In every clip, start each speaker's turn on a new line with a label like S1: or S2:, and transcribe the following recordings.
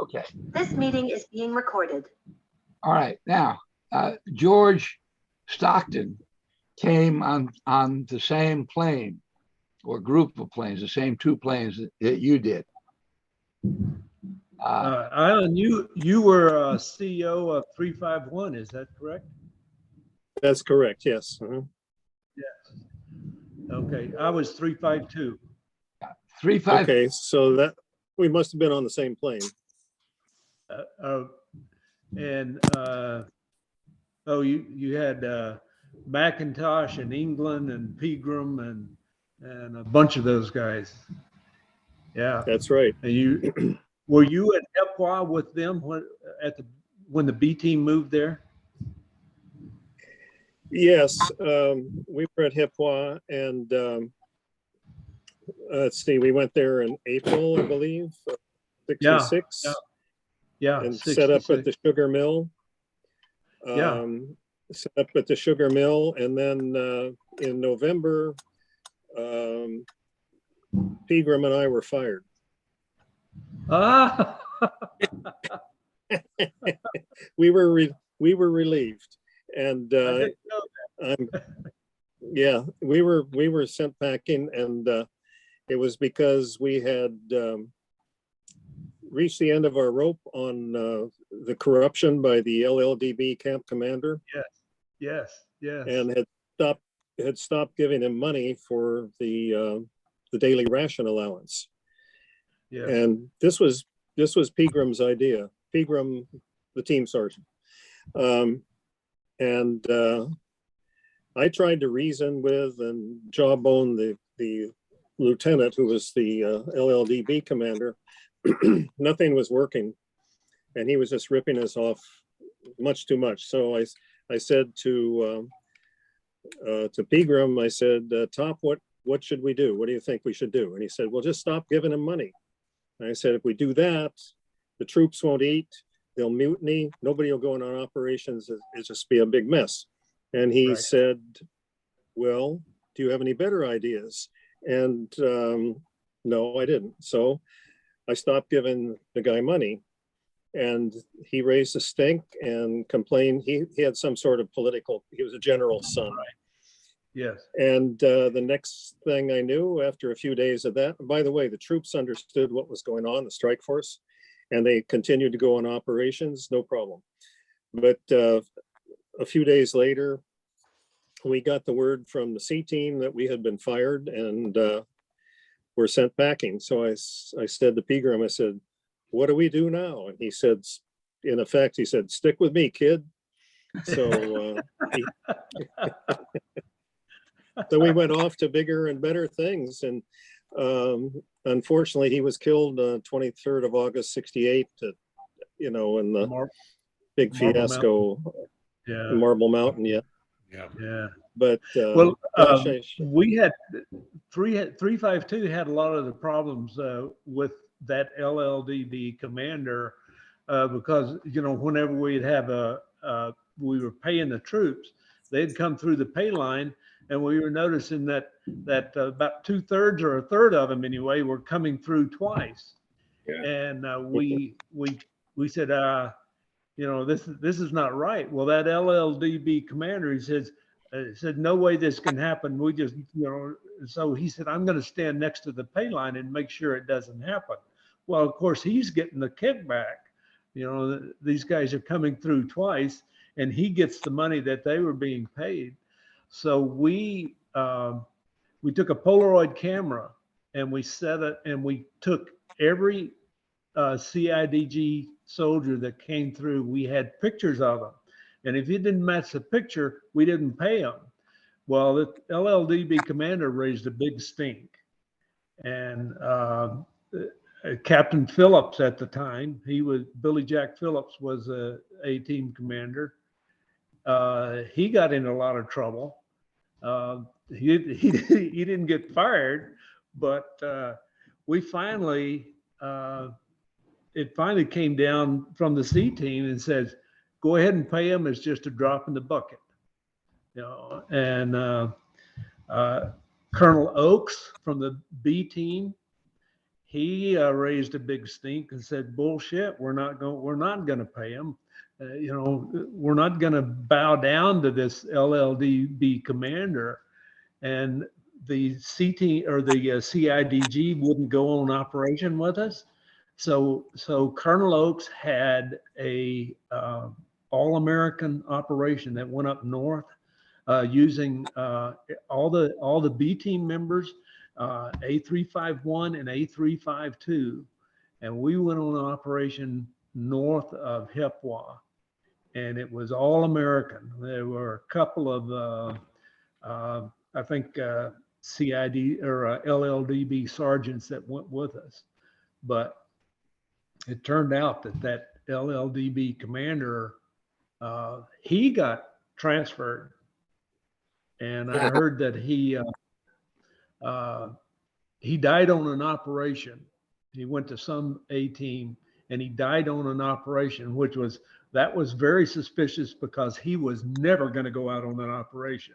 S1: Okay.
S2: This meeting is being recorded.
S1: All right. Now, George Stockton came on the same plane or group of planes, the same two planes that you did.
S3: Alan, you were CEO of 351, is that correct?
S4: That's correct, yes.
S3: Yes. Okay, I was 352.
S1: 3-5.
S4: Okay, so that we must have been on the same plane.
S3: Oh, you had McIntosh and England and Pegram and a bunch of those guys. Yeah,
S4: That's right.
S3: and you were you at Hiep with them when the B team moved there?
S4: Yes, we were at Hiep, and let's see, we went there in April, I believe, 66.
S3: Yeah,
S4: and
S3: 66.
S4: set up at the sugar mill.
S3: Yeah.
S4: Set up at the sugar mill, and then in November, Pegram and I were fired.
S3: Ah.
S4: we were relieved, and yeah, we were sent packing, and it was because we had reached the end of our rope on the corruption by the LLDB camp commander.
S3: Yes.
S4: And had stopped giving him money for the daily ration allowance.
S3: Yeah.
S4: And this was Pegram's idea. Pegram, the team sergeant. And I tried to reason with and jawbone the lieutenant who was the LLDB commander. Nothing was working, and he was just ripping us off much too much. So I said to Pegram, I said, Top, what should we do? What do you think we should do? And he said, well, just stop giving him money. And I said, if we do that, the troops won't eat, they'll mutiny, nobody will go on operations, it'll just be a big mess. And he said, well, do you have any better ideas? And no, I didn't. So I stopped giving the guy money, and he raised a stink and complained. He had some sort of political, he was a general's son.
S3: Yes.
S4: And the next thing I knew, after a few days of that, by the way, the troops understood what was going on, the strike force, and they continued to go on operations, no problem. But a few days later, we got the word from the C team that we had been fired and were sent packing. So I said to Pegram, I said, what do we do now? And he said, in effect, he said, stick with me, kid. So so we went off to bigger and better things. And unfortunately, he was killed 23rd of August, 68, in the big fiasco, Marble Mountain. Yeah. But
S3: well, we had 352 had a lot of the problems with that LLDB commander because whenever we'd have we were paying the troops, they'd come through the pay line, and we were noticing that about 2/3 or a third of them anyway were coming through twice. Yeah. And we said, this is not right. Well, that LLDB commander, he said, no way this can happen. We just, so he said, I'm going to stand next to the pay line and make sure it doesn't happen. Well, of course, he's getting the kickback. These guys are coming through twice, and he gets the money that they were being paid. So we took a Polaroid camera, and we set it, and we took every CIDG soldier that came through. We had pictures of them, and if you didn't match the picture, we didn't pay them. Well, the LLDB commander raised a big stink, and Captain Phillips at the time, Billy Jack Phillips was a team commander. He got in a lot of trouble. He didn't get fired, but we finally it finally came down from the C team and says, go ahead and pay him. It's just a drop in the bucket. And Colonel Oakes from the B team, he raised a big stink and said, "Bullshit! We're not going to pay him. We're not going to bow down to this LLDB commander." And the CT or the CIDG wouldn't go on operation with us. So Colonel Oakes had a all-American operation that went up north using all the B team members, A-351 and A-352, and we went on an operation north of Hiep, and it was all American. There were a couple of I think CID or LLDB sergeants that went with us, but it turned out that LLDB commander, he got transferred, and I heard that he died on an operation. He went to some A team and he died on an operation, that was very suspicious because he was never going to go out on an operation.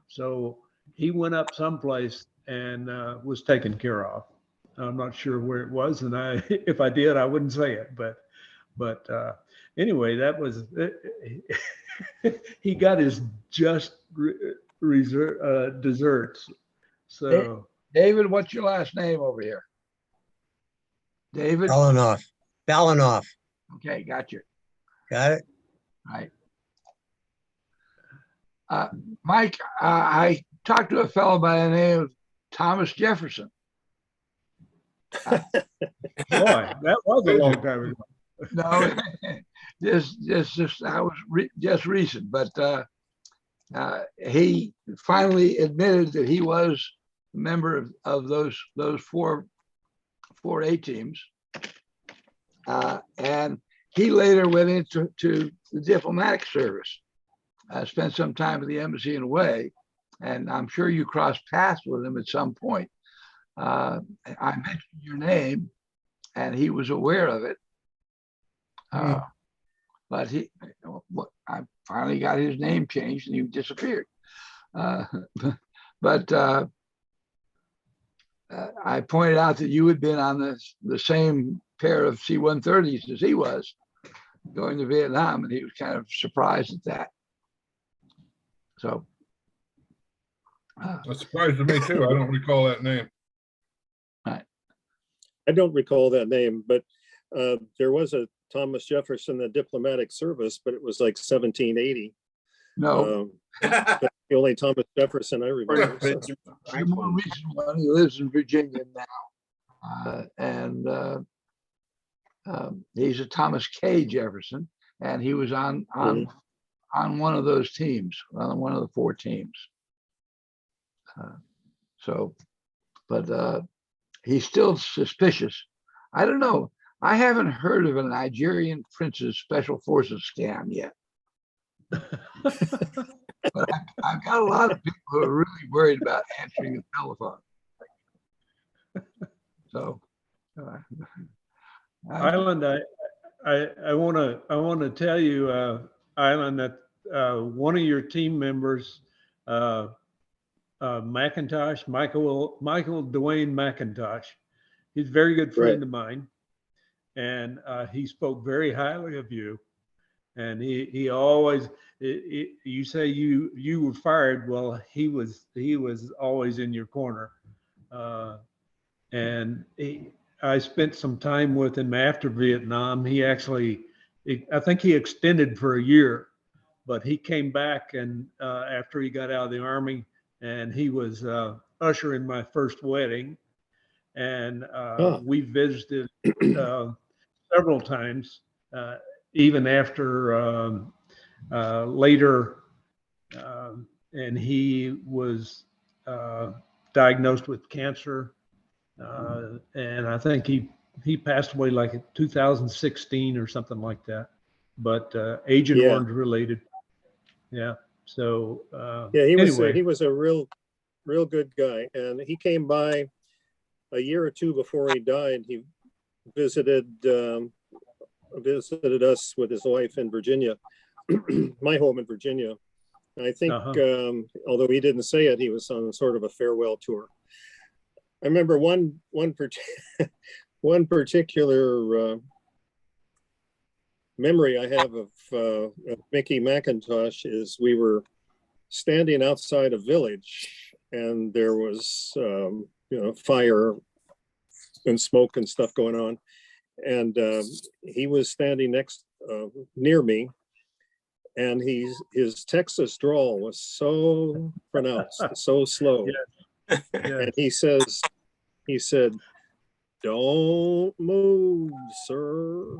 S3: So he went up someplace and was taken care of. I'm not sure where it was, and if I did, I wouldn't say it. But anyway, that was he got his just desserts. So
S1: David, what's your last name over here? David?
S5: Balanoff.
S1: Okay, got you.
S5: Got it?
S1: Right. Mike, I talked to a fellow by the name of Thomas Jefferson.
S3: boy, that was a long time ago.
S1: No, just I was just recent, but he finally admitted that he was a member of those four A teams, and he later went into the diplomatic service. Spent some time at the embassy and away, and I'm sure you crossed paths with him at some point. I mentioned your name, and he was aware of it. But I finally got his name changed, and he disappeared. But I pointed out that you had been on the same pair of C-130s as he was going to Vietnam, and he was kind of surprised at that. So
S6: That's surprising to me too. I don't recall that name.
S4: I don't recall that name, but there was a Thomas Jefferson, the diplomatic service, but it was like 1780.
S1: no,
S4: That's the only Thomas Jefferson I remember. So.
S1: the more recent one, he lives in Virginia now. And he's a Thomas K. Jefferson, and he was on one of those teams, on one of the four teams. But he's still suspicious. I don't know. I haven't heard of a Nigerian Prince's Special Forces scam yet. But I've got a lot of people who are really worried about answering the telephone. So,
S3: Island, I want to tell you, Island, that one of your team members, McIntosh, Michael Dwayne McIntosh, he's a very good friend of mine, and he spoke very highly of you. And he always, you say you were fired. Well, he was always in your corner. And I spent some time with him after Vietnam. He actually, I think he extended for a year, but he came back and after he got out of the Army, and he was ushering my first wedding. And we visited several times, even after later, and he was diagnosed with cancer. And I think he passed away like in 2016 or something like that, but Agent Orange related. Yeah. So
S4: yeah, he
S3: anyway.
S4: was a real good guy, and he came by a year or two before he died. He visited us with his wife in Virginia, my home in Virginia. And I think, although he didn't say it, he was on sort of a farewell tour. I remember one particular memory I have of Mickey McIntosh is we were standing outside a village and there was fire and smoke and stuff going on, and he was standing near me, and his Texas drawl was so pronounced, so slow.
S3: Yeah.
S4: And he said, "Don't move, sir.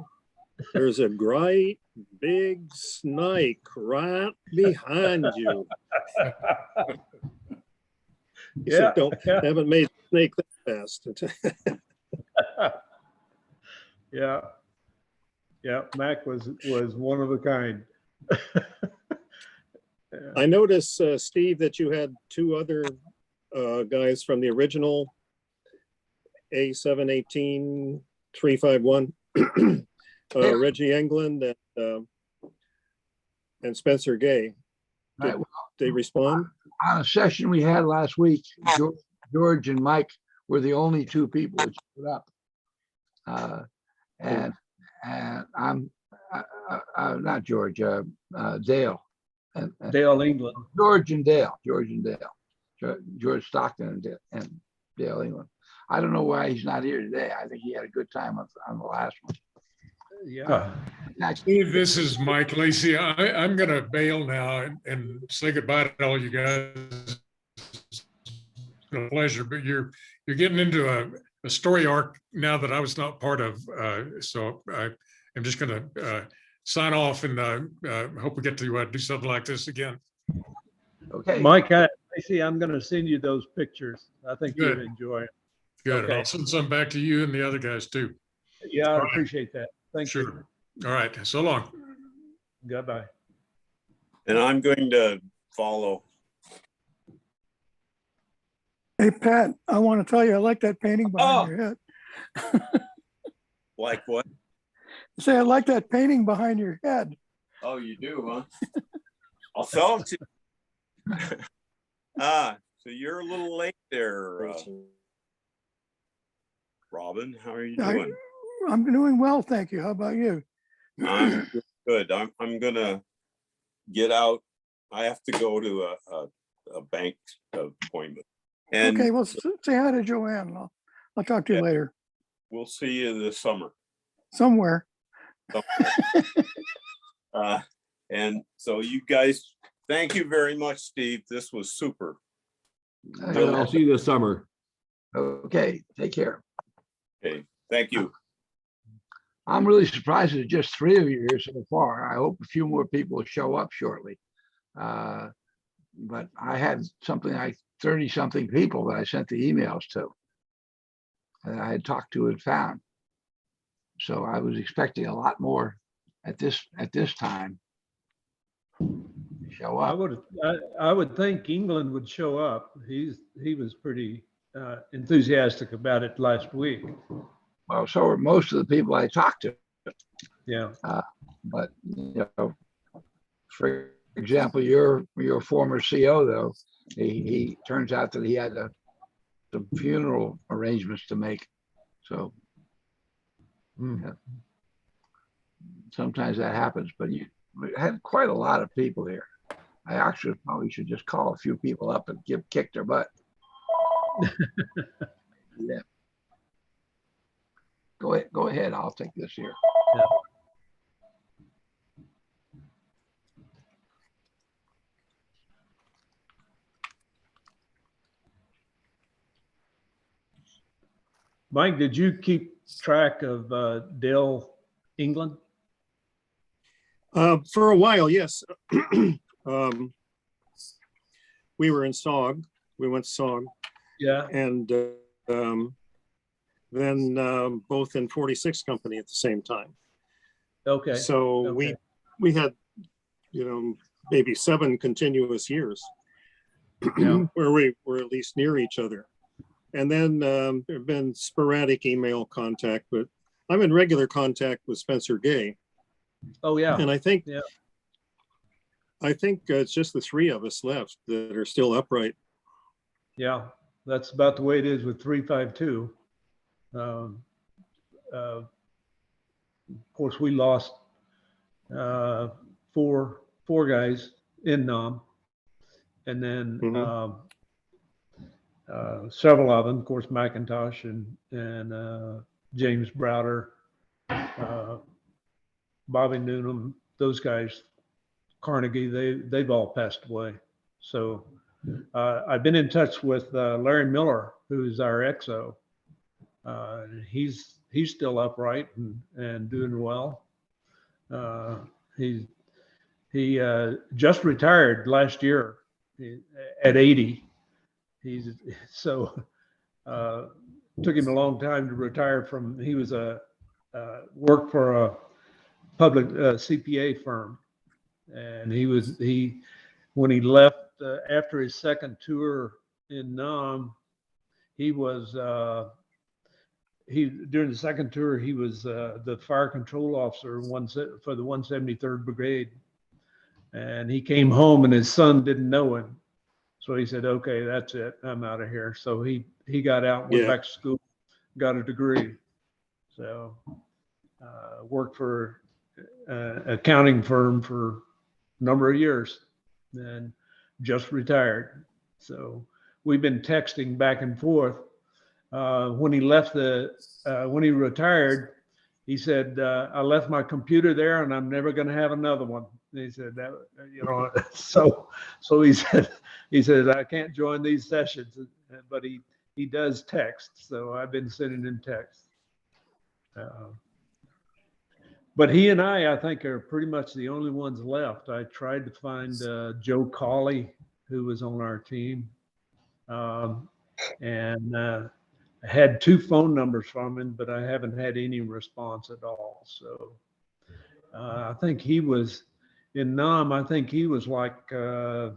S4: There's a great big snake right behind you." He said, haven't made a snake that fast.
S3: Yeah. Yeah, Mac was one of a kind.
S4: I noticed, Steve, that you had two other guys from the original A-351, Reggie England and Spencer Gay.
S1: Right.
S4: Did they respond?
S1: On a session we had last week, George and Mike were the only two people that showed up. And I'm not George, Dale. And
S3: Dale England.
S1: George and Dale. George Stockton and Dale England. I don't know why he's not here today. I think he had a good time on the last one.
S3: Yeah.
S6: Steve, this is Mike Lacey. I'm going to bail now and say goodbye to all you guys. It's been a pleasure, but you're getting into a story arc now that I was not part of. So I'm just going to sign off and hope we get to do something like this again.
S1: Okay.
S3: Mike, I see. I'm going to send you those pictures. I think
S6: Good.
S3: you'd enjoy it.
S6: Good.
S3: Okay.
S6: I'll send some back to you and the other guys too.
S3: Yeah, I appreciate that. Thank you.
S6: Sure. All right. So long.
S3: Goodbye.
S7: And I'm going to follow.
S8: Hey, Pat, I want to tell you, I like that painting behind your head.
S7: Like what?
S8: Say, I like that painting behind your head.
S7: Oh, you do, huh? I'll sell them to you. So you're a little late there, Robin. How are you doing?
S8: I'm doing well, thank you. How about you?
S7: I'm good. I'm gonna get out. I have to go to a bank appointment. And
S8: Okay, well, say hi to Joanne. I'll talk to you later.
S7: we'll see you this summer.
S8: Somewhere.
S7: And so you guys, thank you very much, Steve. This was super.
S9: I'll see you this summer.
S1: Okay, take care.
S7: Okay, thank you.
S1: I'm really surprised there's just 3 of you here so far. I hope a few more people will show up shortly. But I had something like 30 something people that I sent the emails to that I had talked to and found. So I was expecting a lot more at this time to show up.
S3: I would think England would show up. He was pretty enthusiastic about it last week.
S1: Well, so are most of the people I talked to.
S3: Yeah.
S1: But for example, your former CO though, he turns out that he had some funeral arrangements to make. So yeah. Sometimes that happens, but we had quite a lot of people here. I actually probably should just call a few people up and kick their butt. Yeah. Go ahead. I'll take this here.
S3: Yeah. Mike, did you keep track of Dale England?
S4: For a while, yes. We were in SOG. We went to SOG.
S3: Yeah.
S4: And then both in 46 Company at the same time.
S3: Okay.
S4: So
S3: Okay.
S4: we had, maybe 7 continuous years
S3: Yeah.
S4: where we were at least near each other. And then there have been sporadic email contact, but I'm in regular contact with Spencer Gay.
S3: Oh yeah.
S4: And I think,
S3: Yeah.
S4: it's just the 3 of us left that are still upright.
S3: Yeah. that's about the way it is with 352. Of course, we lost four guys in NOM, and then
S4: Mhm.
S3: several of them, of course, McIntosh and James Browder, Bobby Noonan, those guys, Carnegie, they've all passed away. So I've been in touch with Larry Miller, who's our XO. He's still upright and doing well. He just retired last year at 80. He's so took him a long time to retire from. He was worked for a public CPA firm, and when he left after his second tour in Nam, he was during the second tour he was the fire control officer for the 173rd Brigade, and he came home and his son didn't know him, so he said, "Okay, that's it, I'm out of here." So he got out, went
S4: Yeah.
S3: back to school, got a degree, so worked for accounting firm for a number of years, and just retired. So we've been texting back and forth. When he retired, he said, "I left my computer there, and I'm never going to have another one." And he said that, so he said, "I can't join these sessions," but he does text, so I've been sending him texts. But he and I think, are pretty much the only ones left. I tried to find Joe Cawley, who was on our team, and I had 2 phone numbers from him, but I haven't had any response at all. So I think he was in Nam. I think he was like 30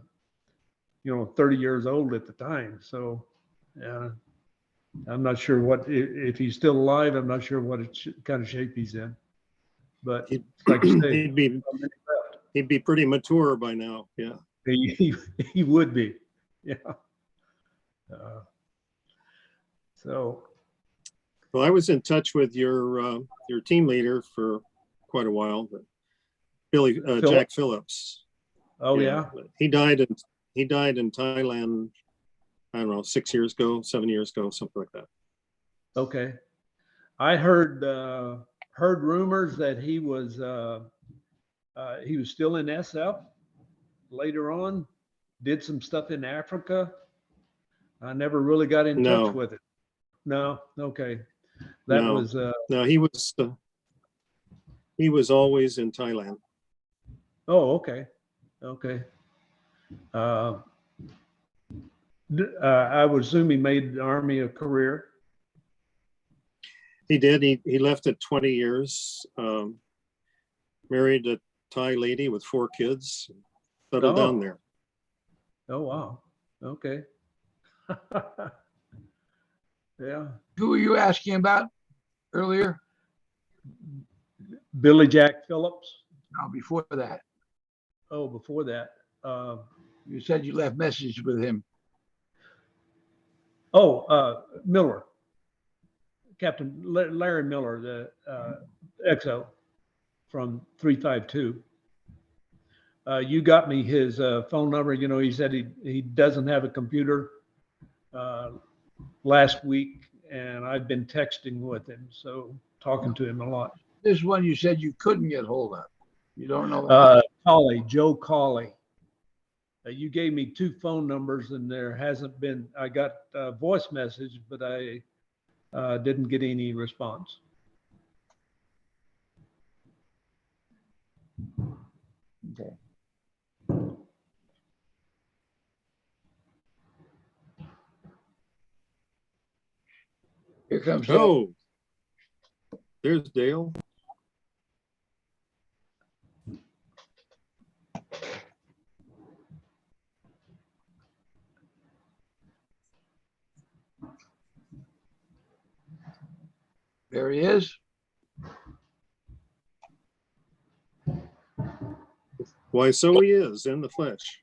S3: years old at the time. So I'm not sure if he's still alive. I'm not sure what kind of shape he's in. But
S4: He'd-
S3: like you say,
S4: He'd be pretty mature by now. Yeah.
S3: he would be. Yeah. So
S4: Well, I was in touch with your team leader for quite a while, but Jack Phillips.
S3: Oh yeah.
S4: He died in Thailand, I don't know, 6 years ago, 7 years ago, something like that.
S3: Okay. I heard rumors that he was still in SF later on, did some stuff in Africa. I never really got in touch with it. No. Okay. That was
S4: no, he was always in Thailand.
S3: oh, okay. Okay. I would assume he made the Army a career.
S4: He did. He left at 20 years, married a Thai lady with 4 kids, settled down there.
S3: Oh, wow. Okay. Yeah.
S1: Who were you asking about earlier?
S3: Billy Jack Phillips.
S1: No, before that.
S3: Oh, before that.
S1: You said you left messages with him.
S3: Miller. Captain Larry Miller, the XO from 352. You got me his phone number. He said he doesn't have a computer last week, and I've been texting with him, so talking to him a lot.
S1: This one you said you couldn't get hold of. You don't know.
S3: Joe Cawley. You gave me 2 phone numbers, and there hasn't been. I got a voice message, but I didn't get any response.
S1: Okay. Here comes Dale.
S4: Oh, there's Dale.
S1: There he is.
S4: Why, so he is in the flesh.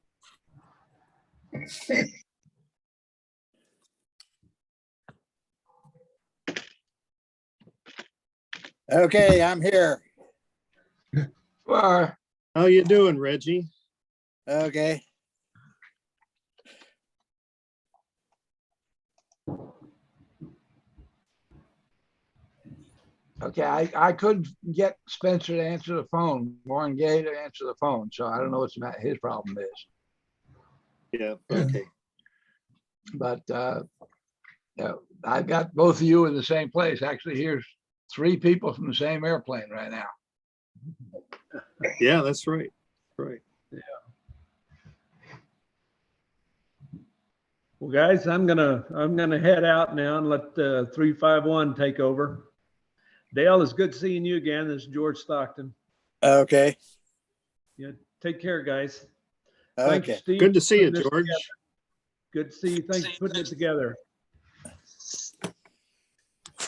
S10: Okay, I'm here.
S1: Well,
S4: How you doing, Reggie?
S10: Okay.
S1: okay, I couldn't get Spencer to answer the phone, Warren Gay to answer the phone, so I don't know what's his problem is.
S4: Yeah, okay.
S1: But yeah, I've got both of you in the same place. Actually, here's 3 people from the same airplane right now.
S4: Yeah, that's right. Right.
S3: Well, guys, I'm gonna head out now and let 351 take over. Dale, it's good seeing you again. This is George Stockton.
S10: Okay.
S3: Yeah, take care, guys. Thank you,
S10: Okay.
S3: Steve.
S4: Good to see you,
S3: for putting this
S4: George.
S3: together. Good to see you. Thanks for putting it together.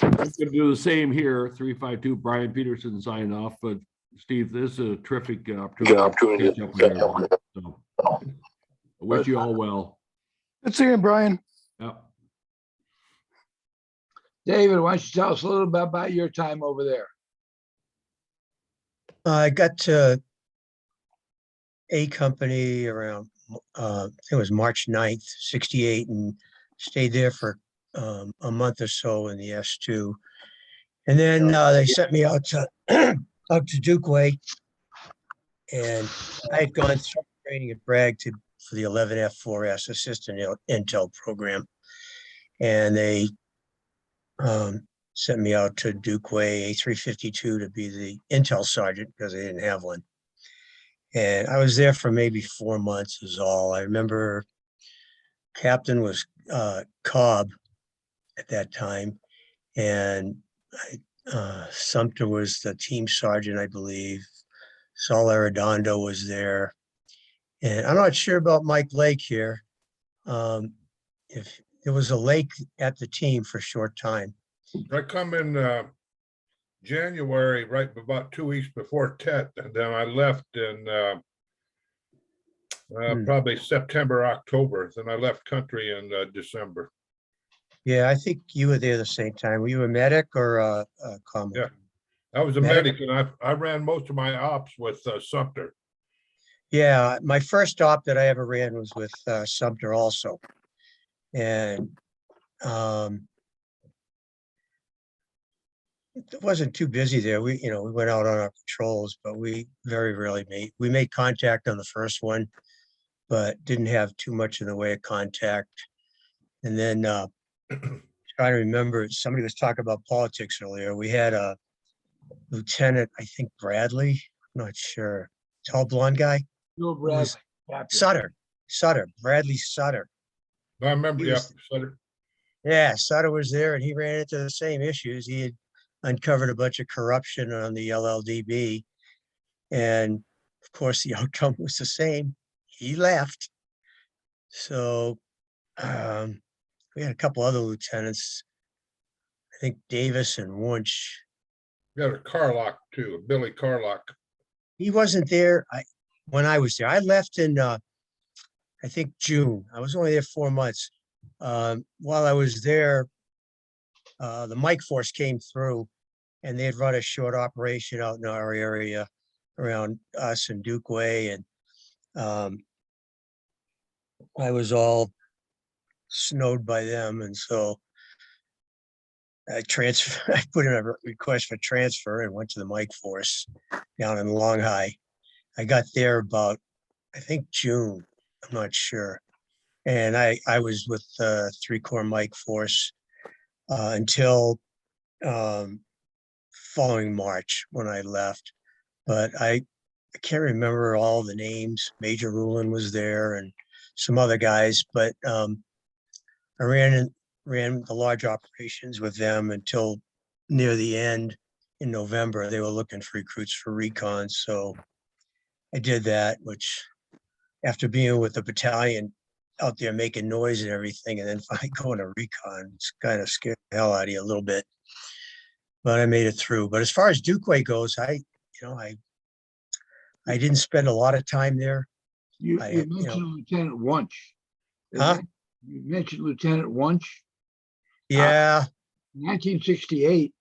S9: I'm gonna do the same here. 352 Brian Peterson signing off, but Steve, this is a terrific opportunity to catch up with everyone. So I wish you all well.
S8: Good seeing you, Brian.
S9: Yeah.
S1: David, why don't you tell us a little bit about your time over there?
S5: I got to A company around, I think it was March 9th, 68, and stayed there for a month or so in the S2. And then they sent me out to out to Dukeway, and I had gone through training at Bragg for the 11F4S Assistant Intel program, and they sent me out to Dukeway A-352 to be the Intel sergeant because they didn't have one. And I was there for maybe 4 months is all. I remember captain was Cobb at that time, and Sumter was the team sergeant, I believe. Saul Arredondo was there. And I'm not sure about Mike Lake here. If there was a Lake at the team for a short time.
S11: I come in January, right about 2 weeks before Tet, and then I left in probably September, October. Then I left country in December.
S5: Yeah, I think you were there the same time. Were you a medic or a common?
S11: Yeah, I was a medic, and I ran most of my ops with Sumter.
S5: Yeah, my first op that I ever ran was with Sumter also. And it wasn't too busy there. We went out on our patrols, but we very rarely made contact on the first one, but didn't have too much in the way of contact. And then trying to remember, somebody was talking about politics earlier. We had a lieutenant, I think Bradley, I'm not sure, tall blonde guy.
S1: No, Brad. Captain.
S5: Sutter, Bradley Sutter.
S11: I remember,
S5: He
S11: yeah,
S5: was-
S11: Sutter.
S5: Yeah, Sutter was there and he ran into the same issues. He had uncovered a bunch of corruption on the LLDB. And of course, the outcome was the same. He left. So we had a couple other lieutenants, I think Davis and Wunsch.
S11: We had a Carlock too, Billy Carlock.
S5: He wasn't there when I was there. I left in, I think, June. I was only there 4 months. While I was there, the Mike Force came through and they had run a short operation out in our area around us and Dukeway. And I was all snowed by them. And so I put in a request for transfer and went to the Mike Force down in Long High. I got there about, I think, June. I'm not sure. And I was with 3 Corps Mike Force until following March when I left. But I can't remember all the names. Major Rulin was there and some other guys, but I ran the large operations with them until near the end in November. They were looking for recruits for recon. So I did that, which after being with the battalion out there making noise and everything, and then finally going to recon, it's kind of scared the hell out of you a little bit. But I made it through. But as far as Dukeway goes, I didn't spend a lot of time there.
S1: You mentioned Lieutenant Wunsch.
S5: Huh?
S1: You mentioned Lieutenant Wunsch.
S5: Yeah.
S1: 1968,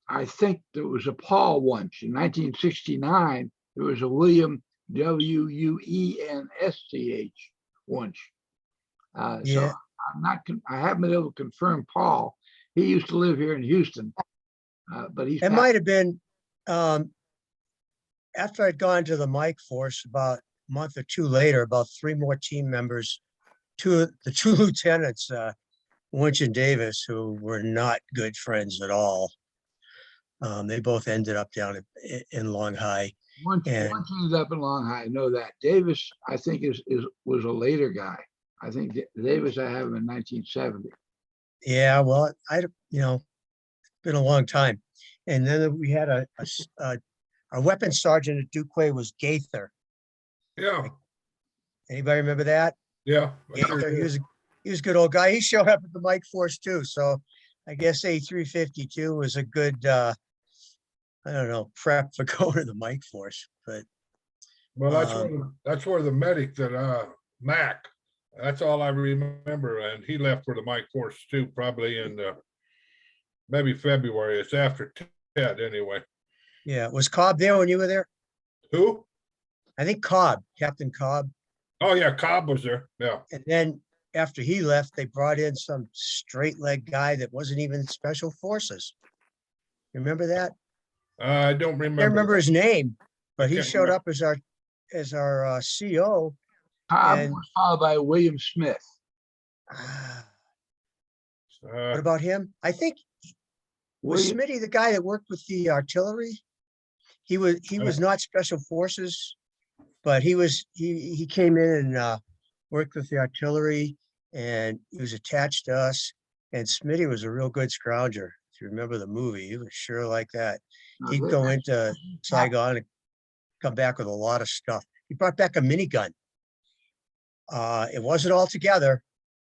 S1: I think there was a Paul once in 1969. There was a William Wuensch once. So
S5: Yeah,
S1: I'm not. I haven't been able to confirm Paul. He used to live here in Houston, but he's
S5: it might have been, um, after I'd gone to the Mike Force about a month or two later, about three more team members, the two lieutenants, Winch and Davis, who were not good friends at all. They both ended up down in Long High.
S1: One
S5: And
S1: ended up in Long High. I know that. Davis, I think, was a later guy. I think Davis, I have him in 1970.
S5: yeah, well, been a long time. And then we had our weapons sergeant at Duquesne was Gaither.
S11: Yeah,
S5: Anybody remember that?
S11: yeah. I sure
S5: Gaither,
S11: do.
S5: he was a good old guy. He showed up at the Mike Force too. So I guess A-352 was a good, I don't know, prep for going to the Mike Force. But
S11: Well, that's where the medic that, Mac, that's all I remember. And he left for the Mike Force too, probably in, maybe February. It's after Ted anyway.
S5: yeah, was Cobb there when you were there?
S11: Who?
S5: I think Cobb, Captain Cobb.
S11: Oh, yeah, Cobb was there. Yeah.
S5: And then after he left, they brought in some straight leg guy that wasn't even special forces. Remember that?
S11: I don't
S5: I
S11: remember.
S5: can't remember his name, but he
S11: Can't
S5: showed up as our CO.
S1: Cobb
S5: And
S1: was followed by William Smith.
S5: What about him? I think was
S1: William,
S5: Smitty the guy that worked with the artillery? He was not special forces, but he came in and worked with the artillery, and he was attached to us. And Smitty was a real good scrounger. If you remember the movie, he was sure like that. He'd go into Saigon and come back with a lot of stuff. He brought back a minigun. It wasn't all together,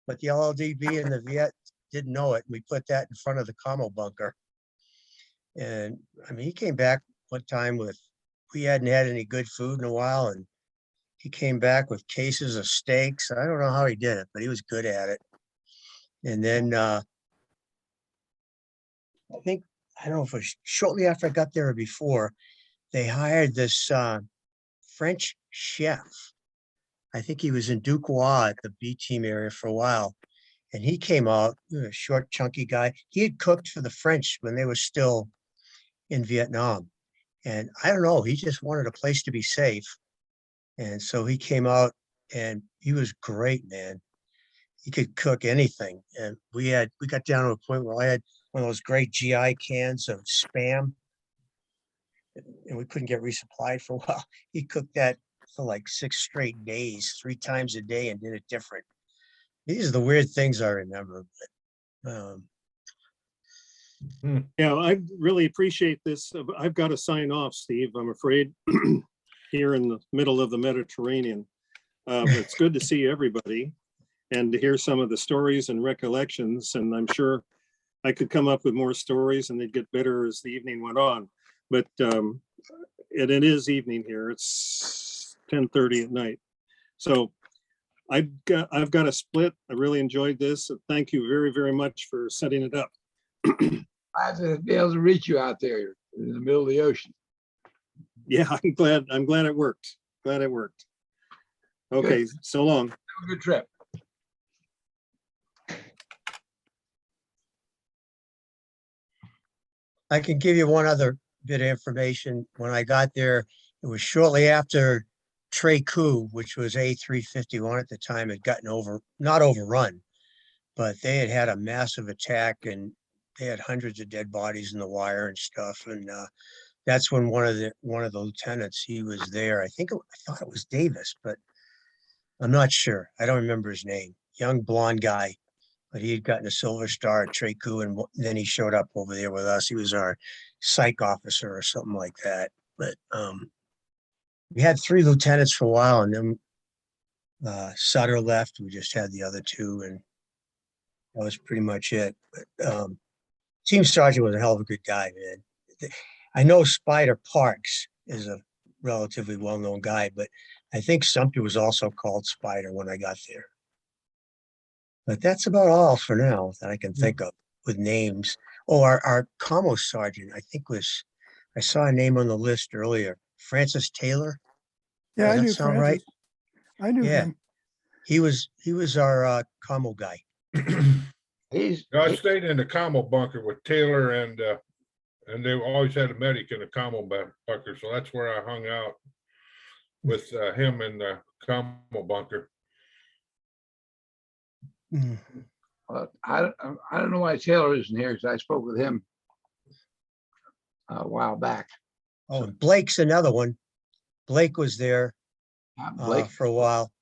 S5: but the LLDB and the Viet didn't know it. We put that in front of the commo bunker. And I mean, he came back one time we hadn't had any good food in a while, and he came back with cases of steaks. I don't know how he did it, but he was good at it. And then I don't know if it was shortly after I got there or before, they hired this French chef. I think he was in Duquois at the B team area for a while. And he came out, a short, chunky guy. He had cooked for the French when they were still in Vietnam. And I don't know, he just wanted a place to be safe. And so he came out and he was great, man. He could cook anything. And we got down to a point where I had one of those great GI cans of Spam, and we couldn't get resupplied for a while. He cooked that for like 6 straight days, 3 times a day, and did it different. These are the weird things I remember. But,
S4: Yeah, I really appreciate this. I've got to sign off, Steve, I'm afraid, here in the middle of the Mediterranean. But it's good to see everybody and to hear some of the stories and recollections. And I'm sure I could come up with more stories and they'd get better as the evening went on. But it is evening here. It's 10:30 at night. So I've got to split. I really enjoyed this. Thank you very, very much for setting it up.
S1: I have to be able to reach you out there in the middle of the ocean.
S4: Yeah, I'm glad it worked. Glad it worked. Okay, so long.
S1: Have a good trip.
S5: I can give you one other bit of information. When I got there, it was shortly after Trey Coup, which was A-351 at the time, had gotten not overrun, but they had a massive attack and they had hundreds of dead bodies in the wire and stuff. And that's when one of the lieutenants, he was there. I thought it was Davis, but I'm not sure. I don't remember his name. Young blonde guy, but he had gotten a Silver Star at Trey Coup, and then he showed up over there with us. He was our psych officer or something like that. But we had 3 lieutenants for a while, and then Sutter left. We just had the other 2, and that was pretty much it. But Team Sergeant was a hell of a good guy, man. I know Spider Parks is a relatively well-known guy, but I think Sumter was also called Spider when I got there. But that's about all for now that I can think of with names. Oh, our commo sergeant, I think I saw a name on the list earlier, Francis Taylor.
S8: Yeah,
S5: Does
S8: I
S5: that
S8: knew
S5: sound right?
S8: Francis. I knew
S5: Yeah.
S8: him.
S5: He was our commo guy.
S11: I stayed in the commo bunker with Taylor and they always had a medic in the commo bunker, so that's where I hung out with him in the commo bunker.
S5: Mm.
S1: I don't know why Taylor isn't here, because I spoke with him a while back.
S5: Oh, and Blake's another one. Blake was there
S1: Blake,
S5: for a while.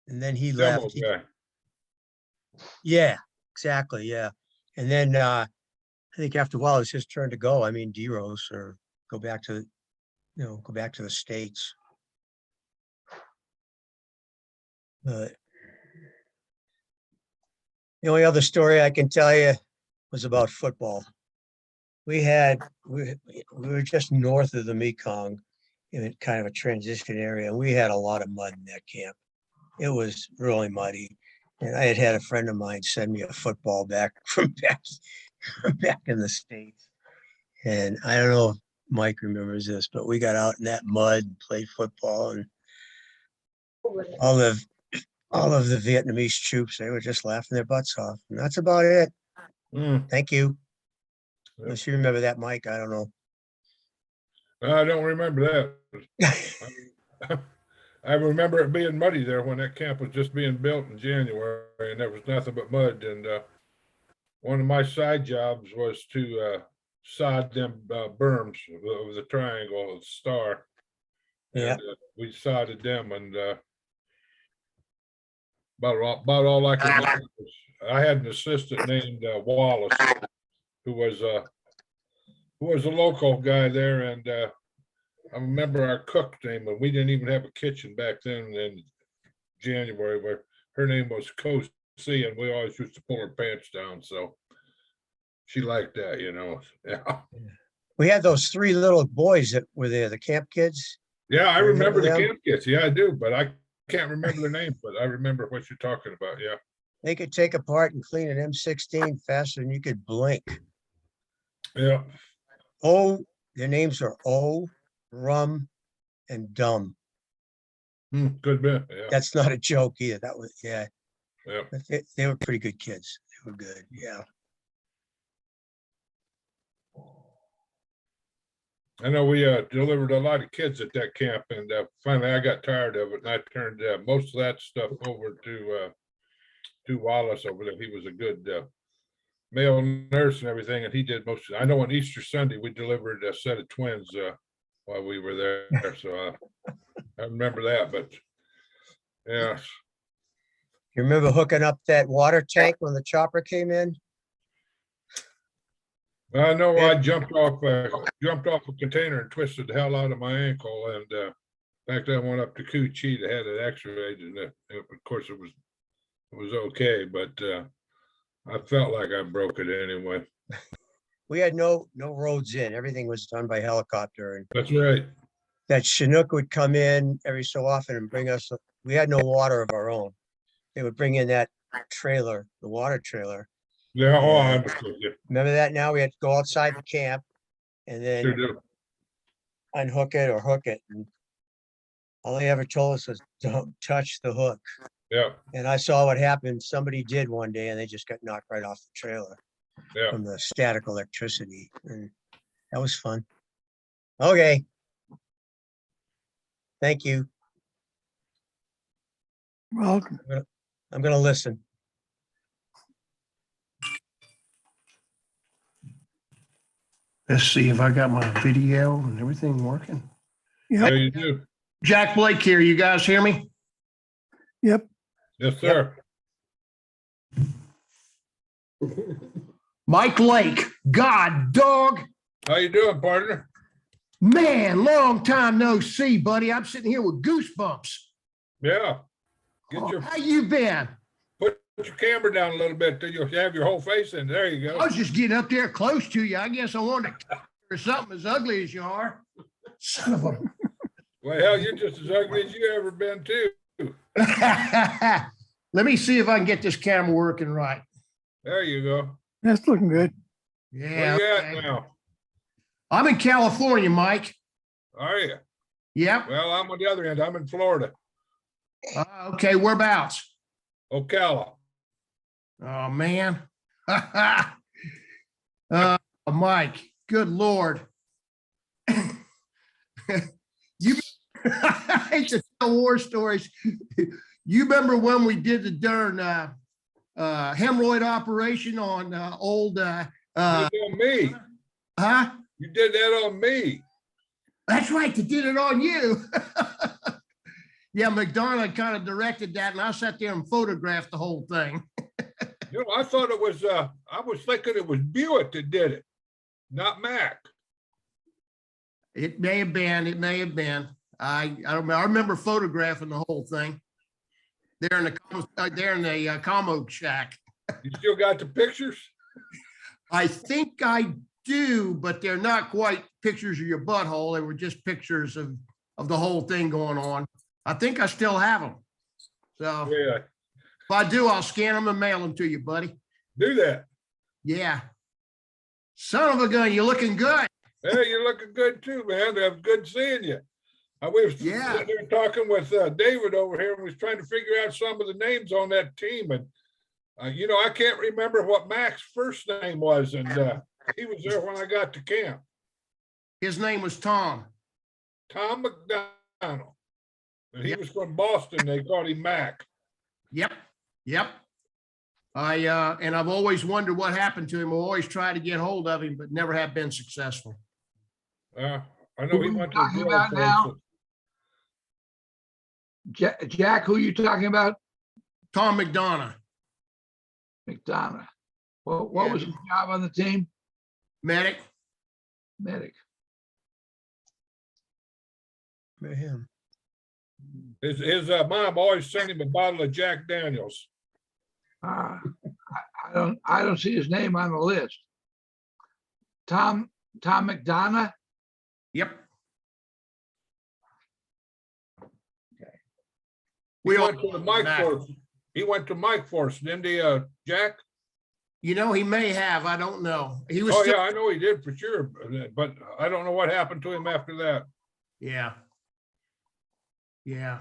S5: And then he
S11: Demo
S5: left.
S11: guy.
S5: Yeah, exactly. Yeah. And then I think after a while it's his turn to go. I mean, D-Rose or go back to the States. But the only other story I can tell you was about football. We were just north of the Mekong in kind of a transition area, and we had a lot of mud in that camp. It was really muddy. And I had a friend of mine send me a football back from back in the States. And I don't know if Mike remembers this, but we got out in that mud and played football, and all of the Vietnamese troops, they were just laughing their butts off. And that's about it. Thank you. Unless you remember that, Mike, I don't know.
S11: I don't remember that. I remember it being muddy there when that camp was just being built in January and there was nothing but mud. And one of my side jobs was to sod them berms of the triangle, the star.
S5: Yeah.
S11: And we sodded them, and about all I could remember was I had an assistant named Wallace, who was a local guy there, and I remember our cook name, and we didn't even have a kitchen back then in January, where her name was Co-C, and we always used to pull her pants down, so she liked that, Yeah.
S5: We had those three little boys that were there, the camp kids.
S11: Yeah, I
S5: You
S11: remember the
S5: them?
S11: camp kids. Yeah, I do, but I can't remember their names, but I remember what you're talking about. Yeah.
S5: They could take apart and clean an M16 faster than you could blink.
S11: Yeah.
S5: Their names are O, Rum, and Dumb.
S11: Good bit. Yeah.
S5: That's not a joke either. That was, yeah.
S11: Yeah.
S5: But they were pretty good kids. They were good. Yeah.
S11: I know we delivered a lot of kids at that camp, and finally I got tired of it, and I turned most of that stuff over to Wallace over there. He was a good male nurse and everything, and he did most of it. I know on Easter Sunday we delivered a set of twins while we were there, so I remember that. But yeah,
S5: You remember hooking up that water tank when the chopper came in?
S11: I know I jumped off a container and twisted the hell out of my ankle, and in fact I went up to Coo Chi to have it x-rayed, and of course it was okay, but I felt like I broke it anyway.
S5: We had no roads in. Everything was done by helicopter. And
S11: That's right.
S5: that Chinook would come in every so often and bring us, we had no water of our own. They would bring in that trailer, the water trailer.
S11: Yeah, I
S5: Yeah.
S11: understood you.
S5: Remember that now? We had to go outside the camp and
S11: Sure
S5: then
S11: do.
S5: unhook it or hook it. And all they ever told us was don't touch the hook.
S11: Yeah,
S5: And I saw what happened. Somebody did one day and they just got knocked right off the trailer
S11: yeah.
S5: from the static electricity. And that was fun. Okay. Thank you.
S8: Welcome.
S5: I'm going to listen.
S12: Let's see if I got my video and everything working.
S11: Yeah,
S8: Yep,
S11: you do.
S12: Jack Blake here. You guys hear me?
S8: yep.
S11: Yes, sir.
S12: Mike Lake. God, dog.
S11: How you doing, partner?
S12: Man, long time no see, buddy. I'm sitting here with goosebumps.
S11: Yeah. Get
S12: Oh,
S11: your
S12: how you been?
S11: put your camera down a little bit till you have your whole face in. There you
S12: I
S11: go.
S12: was just getting up there close to you. I guess I wanted to or something as ugly as you are. Son of a.
S11: Well, hell, you're just as ugly as you ever been too.
S12: Let me see if I can get this camera working right.
S11: There you go.
S8: That's looking good.
S12: Yeah.
S11: Where you at
S12: Okay.
S11: now?
S12: I'm in California, Mike.
S11: Are you?
S12: Yep.
S11: Well, I'm on the other end. I'm in Florida,
S12: Okay, whereabouts?
S11: Ocala.
S12: Oh, man. Mike, good Lord. You, I hate to tell war stories. You remember when we did the darn hemorrhoid operation on old,
S11: You did on me.
S12: huh?
S11: You did that on me.
S12: That's right, they did it on you. Yeah, McDonough kind of directed that, and I sat there and photographed the whole thing.
S11: You know, I thought it was, I was thinking it was Buick that did it, not Mac.
S12: It may have been, it may have been. I don't know. I remember photographing the whole thing. There in the commo shack.
S11: You still got the pictures?
S12: I think I do, but they're not quite pictures of your butthole. They were just pictures of the whole thing going on. I think I still have them. So
S11: Yeah,
S12: if I do, I'll scan them and mail them to you, buddy.
S11: do that.
S12: Yeah. Son of a gun, you're looking good.
S11: Hey, you're looking good too, man. It was good seeing you. I was
S12: Yeah.
S11: sitting there talking with David over here and was trying to figure out some of the names on that team. And, you know, I can't remember what Mac's first name was. And he was there when I got to camp.
S12: His name was Tom.
S11: Tom McDonald. And he
S12: Yep.
S11: was from Boston. They called him Mac.
S12: Yep. Yep. And I've always wondered what happened to him. I always tried to get hold of him, but never have been successful.
S11: I know
S1: Who
S11: he
S1: are you
S11: went to
S1: talking
S11: the
S1: about
S11: drug
S1: now?
S11: places.
S1: Jack, who you talking about?
S12: Tom McDonough,
S1: McDonough. Well, what
S12: Yeah.
S1: was his job on the team?
S12: medic.
S1: Medic.
S5: For him.
S11: His mom always sent him a bottle of Jack Daniels.
S1: I don't see his name on the list. Tom McDonough?
S12: Yep.
S11: He
S12: We all
S11: went to the Mike
S12: Mac.
S11: Force. He went to Mike Force, didn't he, Jack?
S12: You know, he may have, I don't know. He was
S11: Oh,
S12: still,
S11: yeah, I know he did for sure, but I don't know what happened to him after that.
S12: yeah. Yeah.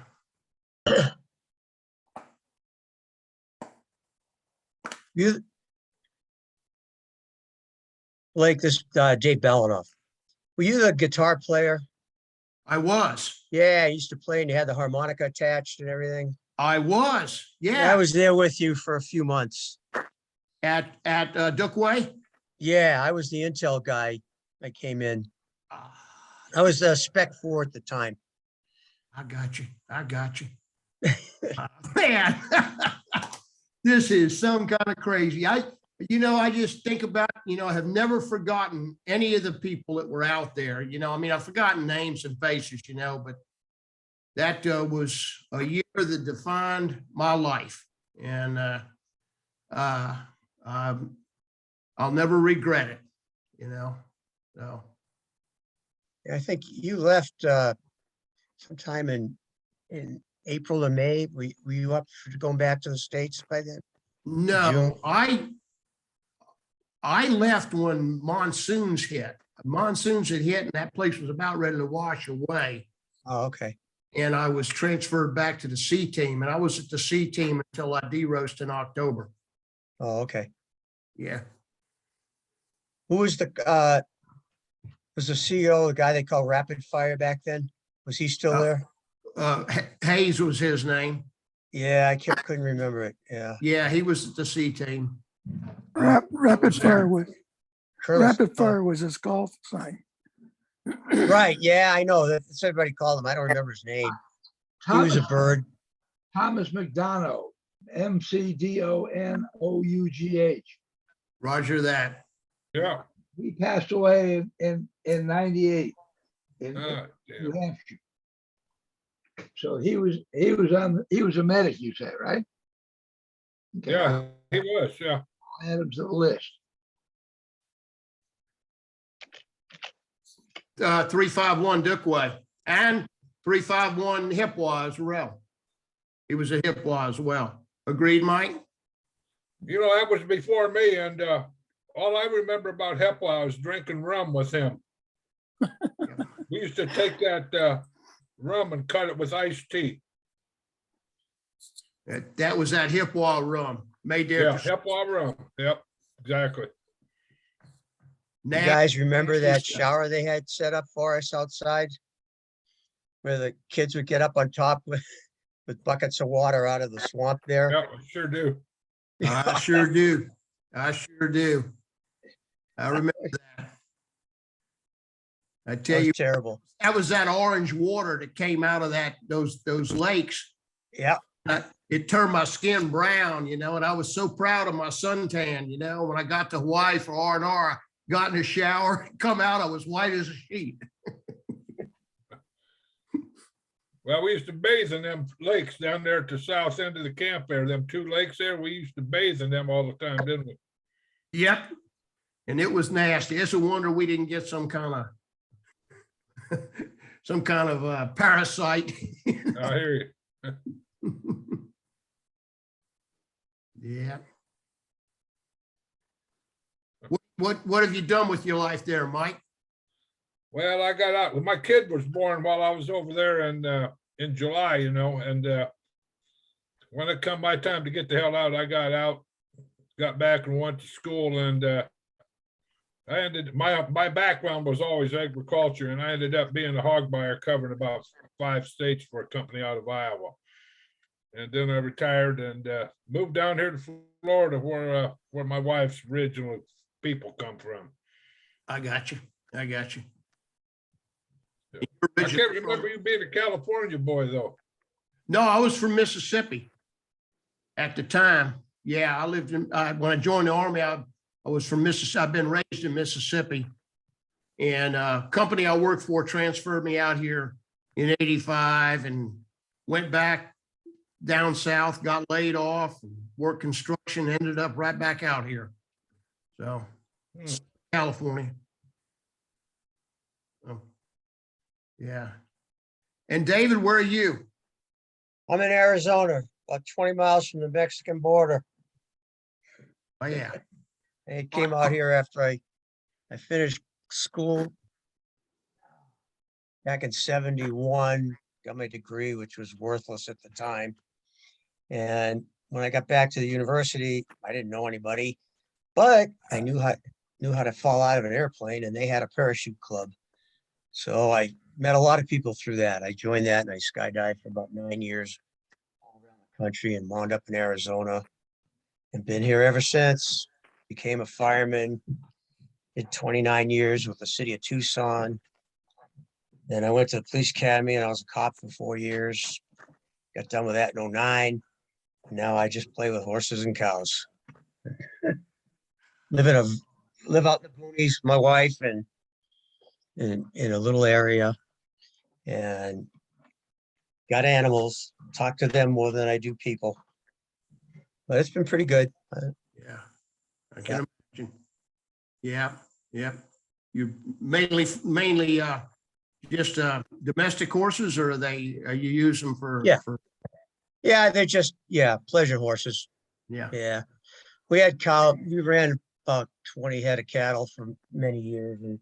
S5: You, like this, Dave Balanoff. Were you the guitar player?
S12: I was.
S5: Yeah, I used to play and you had the harmonica attached and everything.
S12: I was.
S5: I
S12: Yeah.
S5: was there with you for a few months.
S12: At Dookway.
S5: Yeah, I was the intel guy. I came in.
S12: Ah,
S5: I was spec 4 at the time.
S12: I got you. I got you. Man, this is some kind of crazy. I just think about, I have never forgotten any of the people that were out there. I mean, I've forgotten names and faces, but that was a year that defined my life. And I'll never regret it, So.
S5: I think you left sometime in April or May. Were you up for going back to the States by then?
S12: No,
S5: June?
S12: I left when monsoons hit. Monsoons had hit and that place was about ready to wash away.
S5: Oh, okay.
S12: And I was transferred back to the C team, and I was at the C team until I de-roasted in October.
S5: Oh, okay.
S12: Yeah.
S5: Who was the CEO, the guy they called Rapid Fire back then? Was he still there?
S12: Hayes was his name.
S5: Yeah, I couldn't remember it. Yeah.
S12: Yeah, he was at the C team.
S8: Rapid Fire
S5: Colonel-
S8: was his golf sign.
S5: Right. Yeah, I know. That's what everybody called him. I don't remember his name. He was a bird.
S1: Thomas McDonough, McDonough.
S12: Roger that.
S11: Yeah.
S1: He passed away in 98 in
S11: Damn.
S1: New Hampshire. So he was a medic, you said, right? Okay.
S11: Yeah, he was, yeah.
S1: Add him to the list.
S12: 351 Dookway and 351 Hiep as well. He was a Hiep as well. Agreed, Mike?
S11: You know, that was before me, and all I remember about Hiep was drinking rum with him. We used to take that rum and cut it with iced tea.
S12: That was that Hippewa rum made there.
S11: Yeah, Hiep rum. Yep, exactly.
S5: You guys remember that shower they had set up for us outside? Where the kids would get up on top with buckets of water out of the swamp there?
S11: Yeah, I sure do.
S12: I sure do. I sure do. I remember that. I
S5: That
S12: tell
S5: was
S12: you,
S5: terrible.
S12: that was that orange water that came out of those lakes.
S5: Yeah.
S12: It turned my skin brown, you know, and I was so proud of my suntan, you know, when I got to Hawaii for R&R, I got in the shower, come out, I was white as a sheet.
S11: Well, we used to bathe in them lakes down there at the south end of the camp there, them 2 lakes there. We used to bathe in them all the time, didn't we?
S12: Yep. And it was nasty. It's a wonder we didn't get some kind of parasite.
S11: I hear you.
S12: Yeah. What have you done with your life there, Mike?
S11: Well, I got out. My kid was born while I was over there in July, you know, and when it come my time to get the hell out, I got out, got back and went to school, and I ended my background was always agriculture, and I ended up being a hog buyer covering about 5 states for a company out of Iowa. And then I retired and moved down here to Florida, where my wife's original people come from.
S12: I got you. I
S11: can't remember you being a California boy though.
S12: No, I was from Mississippi at the time. Yeah, I lived in, when I joined the Army, I was from Mississippi. I've been raised in Mississippi. And company I worked for transferred me out here in '85 and went back down south, got laid off, worked construction, ended up right back out here. So, California. Oh, yeah. And David, where are you?
S5: I'm in Arizona, about 20 miles from the Mexican border.
S12: Oh, yeah.
S5: I came out here after I finished school back in '71, got my degree, which was worthless at the time. And when I got back to the university, I didn't know anybody, but I knew how to fall out of an airplane, and they had a parachute club. So I met a lot of people through that. I joined that and I skydived for about 9 years all around the country and wound up in Arizona and been here ever since. Became a fireman, did 29 years with the city of Tucson. Then I went to the police academy and I was a cop for 4 years. Got done with that in '09. Now I just play with horses and cows. live out in the boonies, my wife, and in a little area, and got animals. Talk to them more than I do people. But it's been pretty good.
S12: Yeah, I can imagine. Yeah, yeah. You mainly just domestic horses, or are you use them for?
S5: Yeah. Yeah, they're just, pleasure horses.
S12: Yeah.
S5: Yeah. We ran about 20 head of cattle for many years, and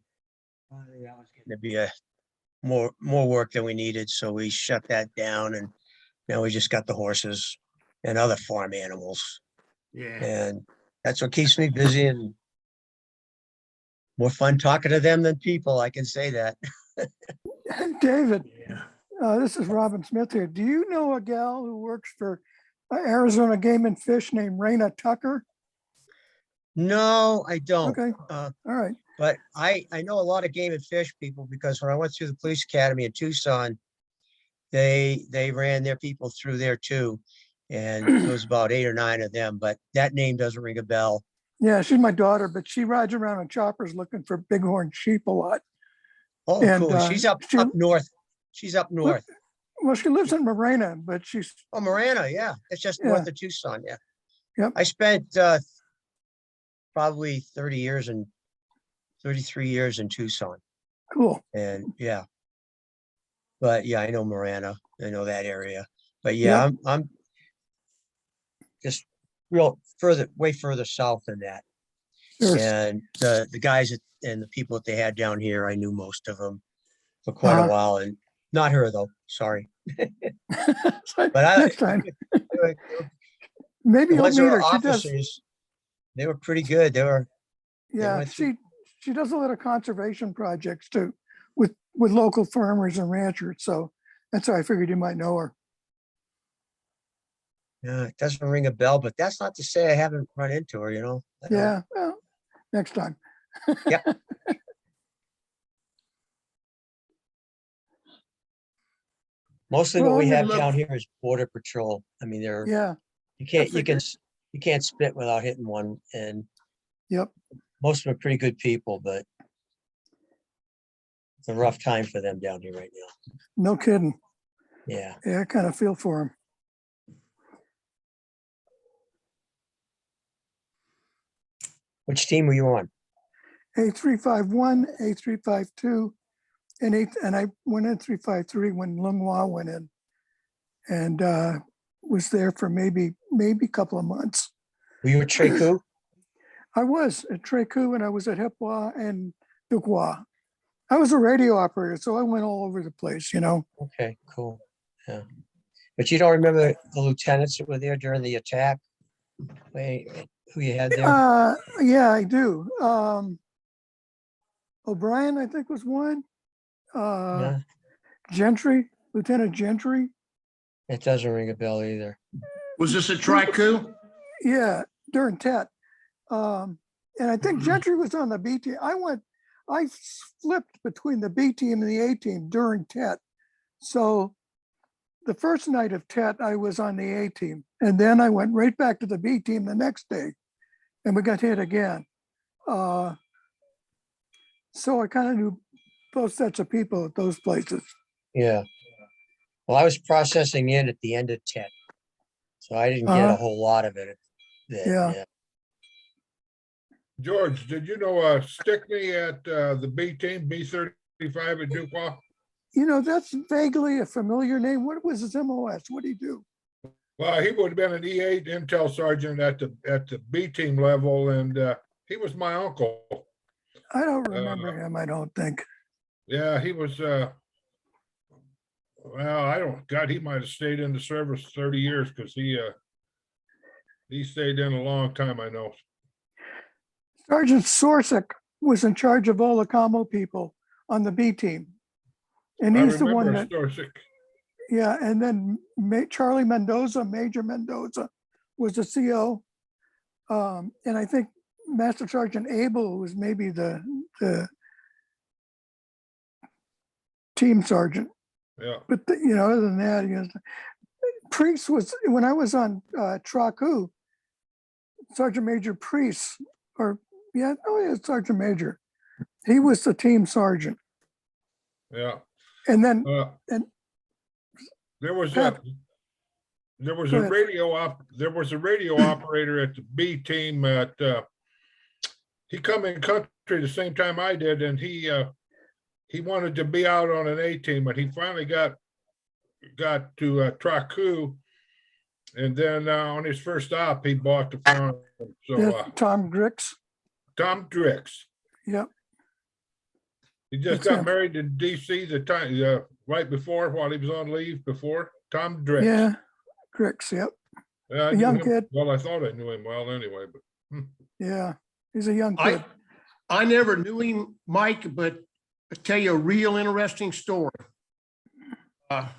S5: finally that was getting to be more work than we needed. So we shut that down, and now we just got the horses and other farm animals.
S12: Yeah.
S5: And that's what keeps me busy and more fun talking to them than people. I can say that.
S8: David,
S12: Yeah.
S8: this is Robin Smith here. Do you know a gal who works for Arizona Game and Fish named Raina Tucker?
S5: No, I don't.
S8: Okay. All right.
S5: But I know a lot of game and fish people, because when I went through the police academy in Tucson, they ran their people through there too. And there was about 8 or 9 of them, but that name doesn't ring a bell.
S8: Yeah, she's my daughter, but she rides around on choppers looking for bighorn sheep a lot.
S5: Oh,
S8: And,
S5: cool. She's up north. She's up north.
S8: Well, she lives in Marina, but she's.
S5: Oh, Marana, yeah. It's just north of Tucson, yeah.
S8: Yep.
S5: I spent probably 33 years in Tucson.
S8: Cool.
S5: And yeah. But yeah, I know Marana. I know that area. But yeah, I'm just way further south than that.
S8: Sure.
S5: And the guys and the people that they had down here, I knew most of them for quite a
S8: Uh-huh.
S5: while, and not her though, sorry.
S8: So,
S5: But
S8: next time,
S5: the
S8: maybe you'll
S5: ones that
S8: meet
S5: were
S8: her. She does.
S5: officers, they were pretty good. They
S8: Yeah,
S5: went through.
S8: she does a lot of conservation projects too with local farmers and ranchers. So that's why I figured you might know her.
S5: Yeah, it doesn't ring a bell, but that's not to say I haven't run into her, you know? I don't-
S8: Yeah, well, next time.
S5: Yeah. Mostly what
S8: Well,
S5: we
S8: I'm
S5: have
S8: gonna
S5: down here is border patrol. I mean,
S8: Yeah,
S5: you can't,
S8: figured.
S5: you can't spit without hitting one, and
S8: yep.
S5: most of them are pretty good people, but it's a rough time for them down here right now.
S8: No kidding.
S5: Yeah.
S8: Yeah, I kind of feel for him.
S5: Which team were you on?
S8: A-351, A-352, and I went in 353 when Lung Hua went in, and was there for maybe a couple of months.
S5: Were you at Treku?
S8: I was at Treku and I was at Hiep and Duquois. I was a radio operator, so I went all over the place, you know.
S5: Okay, cool. Yeah. But you don't remember the lieutenants that were there during the attack? Wait, who you had there?
S8: Yeah, I do. O'Brien, I think, was one.
S5: Yeah,
S8: Gentry, Lieutenant Gentry.
S5: it doesn't ring a bell either.
S12: Was this a Triku?
S8: Yeah, during Tet. And I think Gentry was on the B team. I flipped between the B team and the A team during Tet. So the first night of Tet, I was on the A team. And then I went right back to the B team the next day. And we got hit again. So I kind of knew both sets of people at those places.
S5: Yeah. Well, I was processing in at the end of 10. So I didn't get a whole lot of it.
S8: Yeah.
S11: George, did you know Stickney at the B team, B-35 at Duquois?
S8: You know, that's vaguely a familiar name. What was his MOS? What did he do?
S11: Well, he would have been an E8 intel sergeant at the B team level, and he was my uncle.
S8: I don't remember him, I don't think.
S11: Yeah, he was, well, God, he might have stayed in the service 30 years because he stayed in a long time, I know.
S8: Sergeant Sorsick was in charge of all the Camo people on the B team. And
S11: I
S8: he's the one
S11: remember
S8: that,
S11: Storsick.
S8: yeah, and then Charlie Mendoza, Major Mendoza was the CO. And I think Master Sergeant Abel was maybe the team sergeant.
S11: Yeah.
S8: But, you know, other than that, you know, Priest was, when I was on Traku, Sergeant Major Priest, Sergeant Major. He was the team sergeant.
S11: Yeah.
S8: And then,
S11: There was
S8: Pat-
S11: there was
S8: Go
S11: a
S8: ahead.
S11: radio operator at the B team at he come in country the same time I did, and he wanted to be out on an A team, but he finally got to Traku, and then on his first stop he bought the farm. So
S8: Tom Grix.
S11: Tom Drix.
S8: Yep.
S11: He just
S8: That's
S11: got
S8: him.
S11: married in DC the time right before, while he was on leave before. Tom Drix.
S8: Yeah. Grix. Yep.
S11: Yeah, I
S8: a
S11: knew
S8: young
S11: him-
S8: kid.
S11: Well, I thought I knew him well anyway, but
S8: Yeah. He's a young kid.
S12: I never knew him, Mike, but I'll tell you a real interesting story. I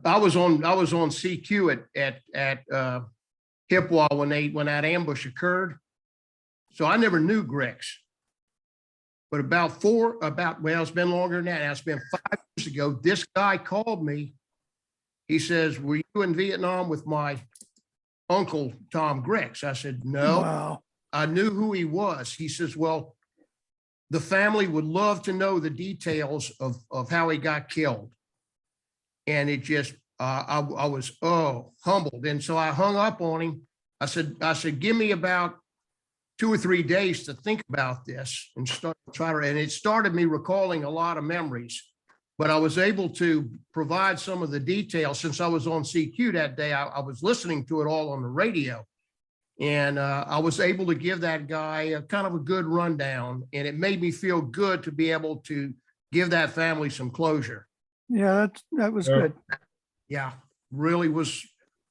S12: was on CQ at Hipwa when that ambush occurred. So I never knew Grix. But it's been longer than that. Now, it's been 5 years ago. This guy called me. He says, "Were you in Vietnam with my uncle, Tom Grix?" I said, "No."
S8: Wow.
S12: I knew who he was. He says, "Well, the family would love to know the details of how he got killed." And it just, I was, humbled. And so I hung up on him. I said, "Give me about 2 or 3 days to think about this and and it started me recalling a lot of memories, but I was able to provide some of the details since I was on CQ that day. I was listening to it all on the radio. And I was able to give that guy a kind of a good rundown, and it made me feel good to be able to give that family some closure.
S8: Yeah, that was
S11: Yeah.
S8: good.
S12: Yeah, really was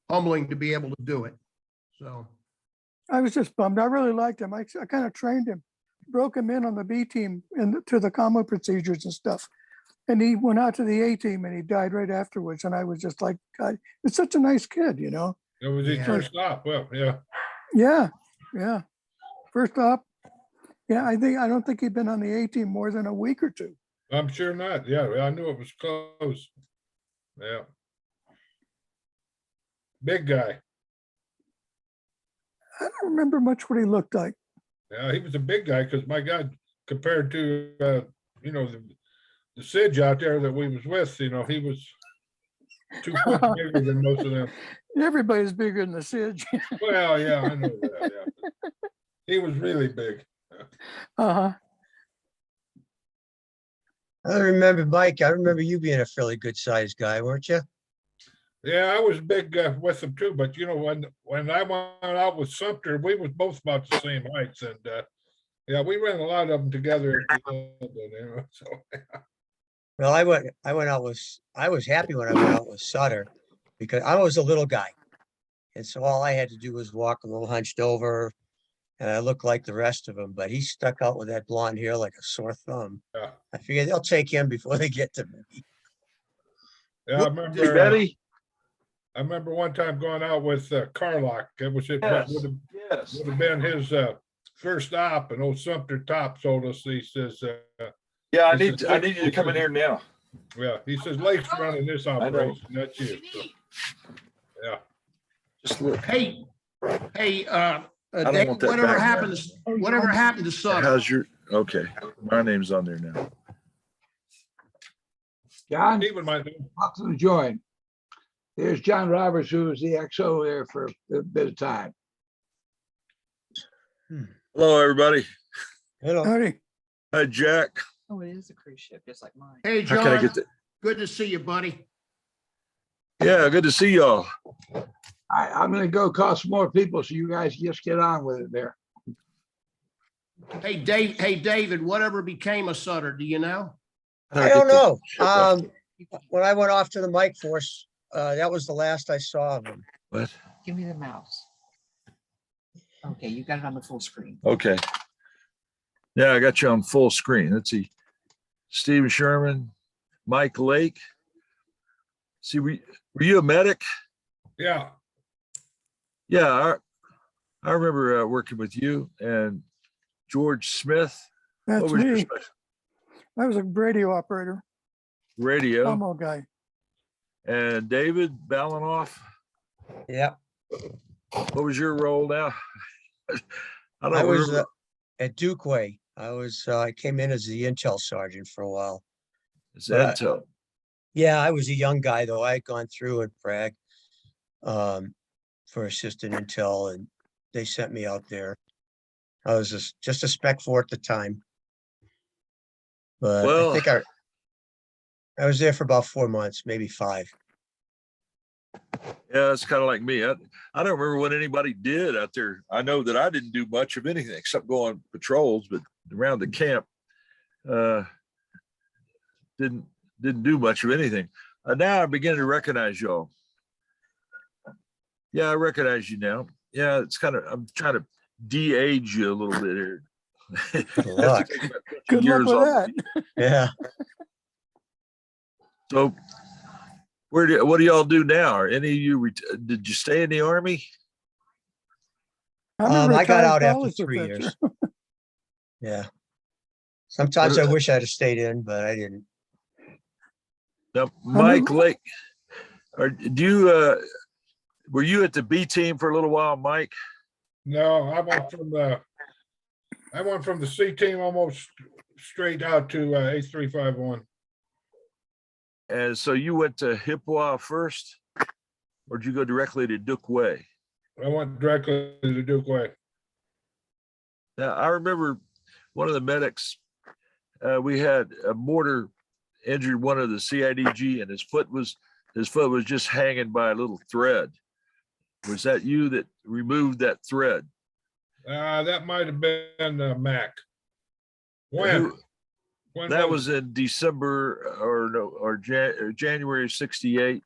S12: humbling to be able to do it. So,
S8: I was just bummed. I really liked him. I kind of trained him, broke him in on the B team and to the combo procedures and stuff. And he went out to the A team and he died right afterwards. And I was just like, God, it's such a nice kid, you know?
S11: It was his
S12: Yeah.
S11: first stop. Well, yeah.
S8: Yeah, yeah. First up, yeah, I don't think he'd been on the A team more than a week or two.
S11: I'm sure not. Yeah, I knew it was close. Yeah. Big guy.
S8: I don't remember much what he looked like.
S11: Yeah, he was a big guy because my God, compared to the Sidge out there that we was with, he was 2 foot bigger than most of them.
S8: Everybody's bigger than the Sidge.
S11: Well, yeah, I know that. Yeah. He was really big.
S8: Uh-huh.
S5: I remember, Mike, I remember you being a fairly good sized guy, weren't you?
S11: Yeah, I was big with him too, but when I went out with Sumter, we was both about the same heights, and yeah, we ran a lot of them together. So
S5: Well, I was happy when I went out with Sutter because I was a little guy. And so all I had to do was walk a little hunched over and I looked like the rest of them, but he stuck out with that blonde hair like a sore thumb.
S11: yeah,
S5: I figured they'll take him before they get to me.
S11: yeah, I remember one time going out with Carlock. It was would have been his first stop, and old Sumter Top told us. He says,
S13: Yeah, I
S11: he
S13: need
S11: says,
S13: I need you to come in here now.
S11: Yeah, he says Lake's running this operation. That's you. So, yeah.
S13: Just look.
S12: hey,
S13: don't
S12: Dave,
S13: want that
S12: whatever
S13: back.
S12: happened to Sutter?
S13: How's your, okay, my name's on there now.
S1: John,
S11: Even my
S1: welcome to join. There's John Roberts, who was the XO there for a bit of time.
S13: Hello, everybody.
S5: Hello.
S8: Howdy.
S13: Hi, Jack.
S14: Oh, it is a cruise ship, just like mine.
S12: Hey,
S13: How can I
S12: John,
S13: get the,
S12: good to see you, buddy.
S13: yeah, good to see y'all.
S1: I'm gonna go call some more people, so you guys just get on with it there.
S12: Hey, David, whatever became of Sutter, do you know?
S5: I don't know. When I went off to the Mike Force, that was the last I saw of him.
S13: What?
S14: Give me the mouse. Okay, you got it on the full screen.
S13: Okay. Yeah, I got you on full screen. Let's see. Steve Sherman, Mike Lake. See, were you a medic?
S11: yeah.
S13: Yeah, I remember working with you and George Smith.
S8: That's
S13: What was your
S8: me.
S13: special?
S8: I was a radio operator,
S13: Radio,
S8: combo guy.
S13: and David Balanoff.
S5: Yeah.
S13: What was your role now? I don't
S5: I was
S13: remember.
S5: at Dukeway. I came in as the intel sergeant for a while.
S13: It's Intel.
S5: Yeah, I was a young guy though. I had gone through at Bragg for assistant intel and they sent me out there. I was just a spec 4 at the time. But
S13: Well,
S5: I think I was there for about 4 months, maybe 5.
S13: yeah, it's kind of like me. I don't remember what anybody did out there. I know that I didn't do much of anything except go on patrols, but around the camp, didn't do much of anything. Now I begin to recognize y'all. Yeah, I recognize you now. Yeah, it's kind of, I'm trying to de-age you a little bit here.
S5: Good luck.
S8: Good luck with that.
S5: Yeah.
S13: So what do y'all do now? Are any of you, did you stay in the Army?
S8: I'm a
S5: I got
S8: retired
S5: out after
S8: college
S5: 3
S8: professor.
S5: years. Yeah. Sometimes I wish I'd have stayed in, but I didn't.
S13: Now, Mike Lake, were you at the B team for a little while, Mike?
S11: No, I went from the C team almost straight out to A-351.
S13: And so you went to Hiep first, or did you go directly to Dukeway?
S11: I went directly to Dukeway.
S13: Now, I remember one of the medics, we had a mortar injured one of the CIDG and his foot was just hanging by a little thread. Was that you that removed that thread?
S11: That might have been Mac. When?
S13: Who-
S11: When
S13: That
S11: was
S13: was in December or January of 68,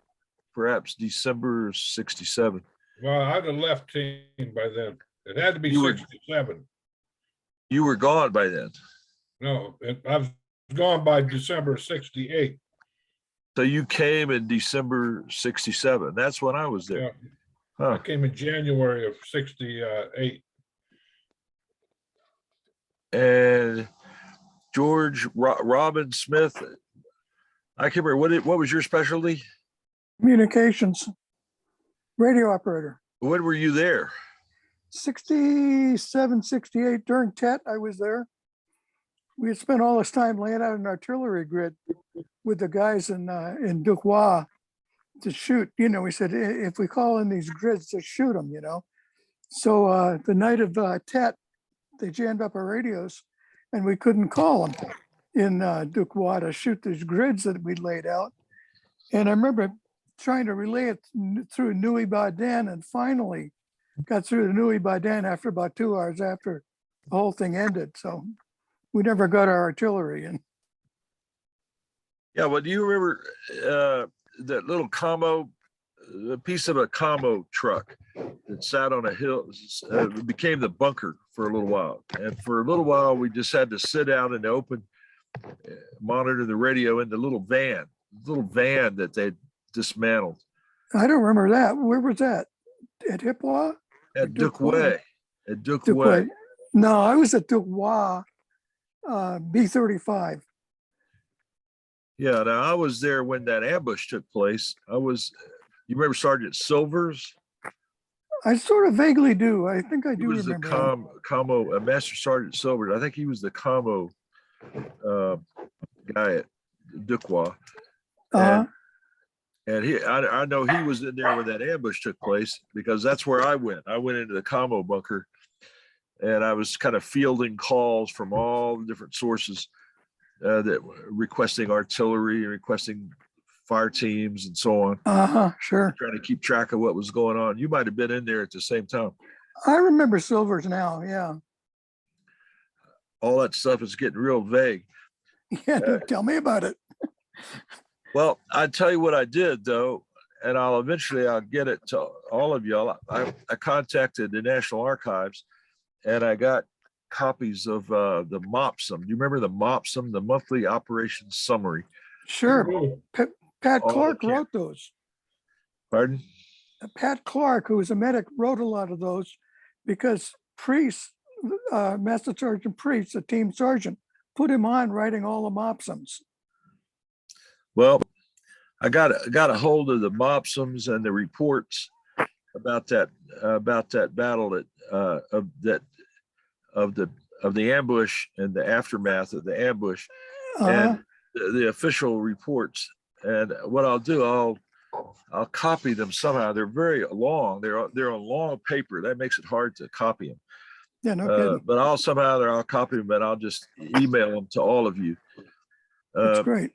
S13: perhaps December 67.
S11: Well, I'd have left team by then. It had to be
S13: You were-
S11: 67.
S13: You were gone by then.
S11: No, I was gone by December 68.
S13: So you came in December 67. That's when I was there.
S11: Yeah.
S13: Huh.
S11: I came in January of 68.
S13: And George Robin Smith, I can't remember, what was your specialty?
S8: Communications, radio operator.
S13: When were you there?
S8: 67, 68 during TET, I was there. We had spent all this time laying out an artillery grid with the guys in Duquois to shoot. You know, we said, if we call in these grids, just shoot them, you know. So the night of TET, they jammed up our radios and we couldn't call them in Duquois to shoot these grids that we'd laid out. And I remember trying to relay it through Nui Baden and finally got through the Nui Baden after about 2 hours after the whole thing ended. So we never got our artillery in.
S13: Yeah, well, do you remember that little a piece of a commo truck that sat on a hill, became the bunker for a little while. And for a little while, we just had to sit out in the open, monitor the radio in the little van that they dismantled.
S8: I don't remember that. Where was that? At Hippwa?
S13: At
S8: Duquois.
S13: Duquois.
S8: No, I was at Duquois, B-35.
S13: Yeah, now I was there when that ambush took place. You remember Sergeant Silvers?
S8: I sort of vaguely do. I think I
S13: He
S8: do
S13: was the
S8: remember. Him.
S13: commo, Master Sergeant Silvers. I think he was the commo guy at Duquois.
S8: Uh-huh.
S13: And I know he was in there when that ambush took place because that's where I went. I went into the commo bunker and I was kind of fielding calls from all the different sources that were requesting artillery and requesting fire teams and so on.
S8: Sure.
S13: Trying to keep track of what was going on. You might have been in there at the same time.
S8: I remember Silvers now. Yeah.
S13: All that stuff is getting real vague.
S8: Yeah. Tell me about it.
S13: Well, I tell you what I did though, and I'll get it to all of y'all. I contacted the National Archives and I got copies of the MOPSUM. Do you remember the MOPSUM, the monthly operations summary?
S8: Sure. Pat Clark wrote those.
S13: Pardon?
S8: Pat Clark, who was a medic, wrote a lot of those because Priest, Master Sergeant Priest, a team sergeant, put him on writing all the MOPSUMs.
S13: Well, I got a hold of the MOPSUMs and the reports about that battle of the ambush and the aftermath of the ambush and the official reports. And what I'll do, I'll copy them somehow. They're very long. They're on long paper. That makes it hard to copy them.
S8: Yeah, no kidding.
S13: But I'll copy them and I'll just email them to all of you.
S8: That's great.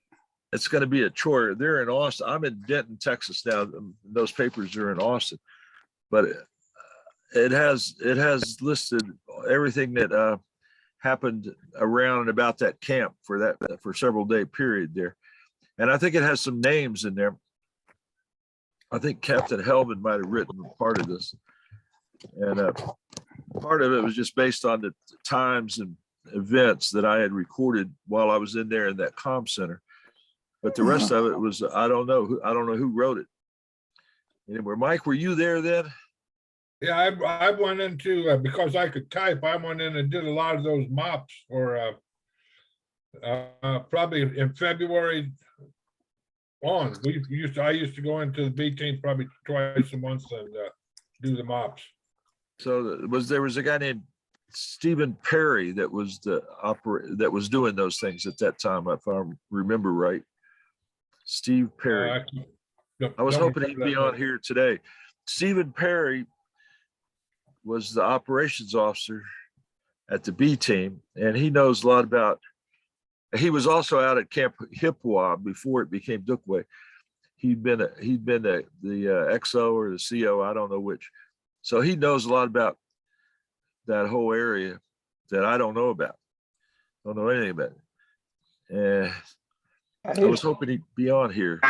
S13: It's going to be a chore. They're in Austin. I'm in Denton, Texas now. Those papers are in Austin, but it has listed everything that happened around and about that camp for several day period there. And I think it has some names in there. I think Captain Helvin might have written part of this. And part of it was just based on the times and events that I had recorded while I was in there in that comm center. But the rest of it was, I don't know who wrote it. Anyway, Mike, were you there then?
S11: Yeah, I went into, because I could type, I went in and did a lot of those mops or probably in February on. I used to go into the B team probably twice a month and do the mops.
S13: So there was a guy named Stephen Perry that was doing those things at that time, if I remember right. Steve Perry. I was hoping he'd be on here today. Stephen Perry was the operations officer at the B team, and he knows a lot about. He was also out at Camp Hippwa before it became Duquois. he'd been the XO or the CO, I don't know which. So he knows a lot about that whole area that I don't know about. Don't know anything about it. And I was hoping he'd be on here.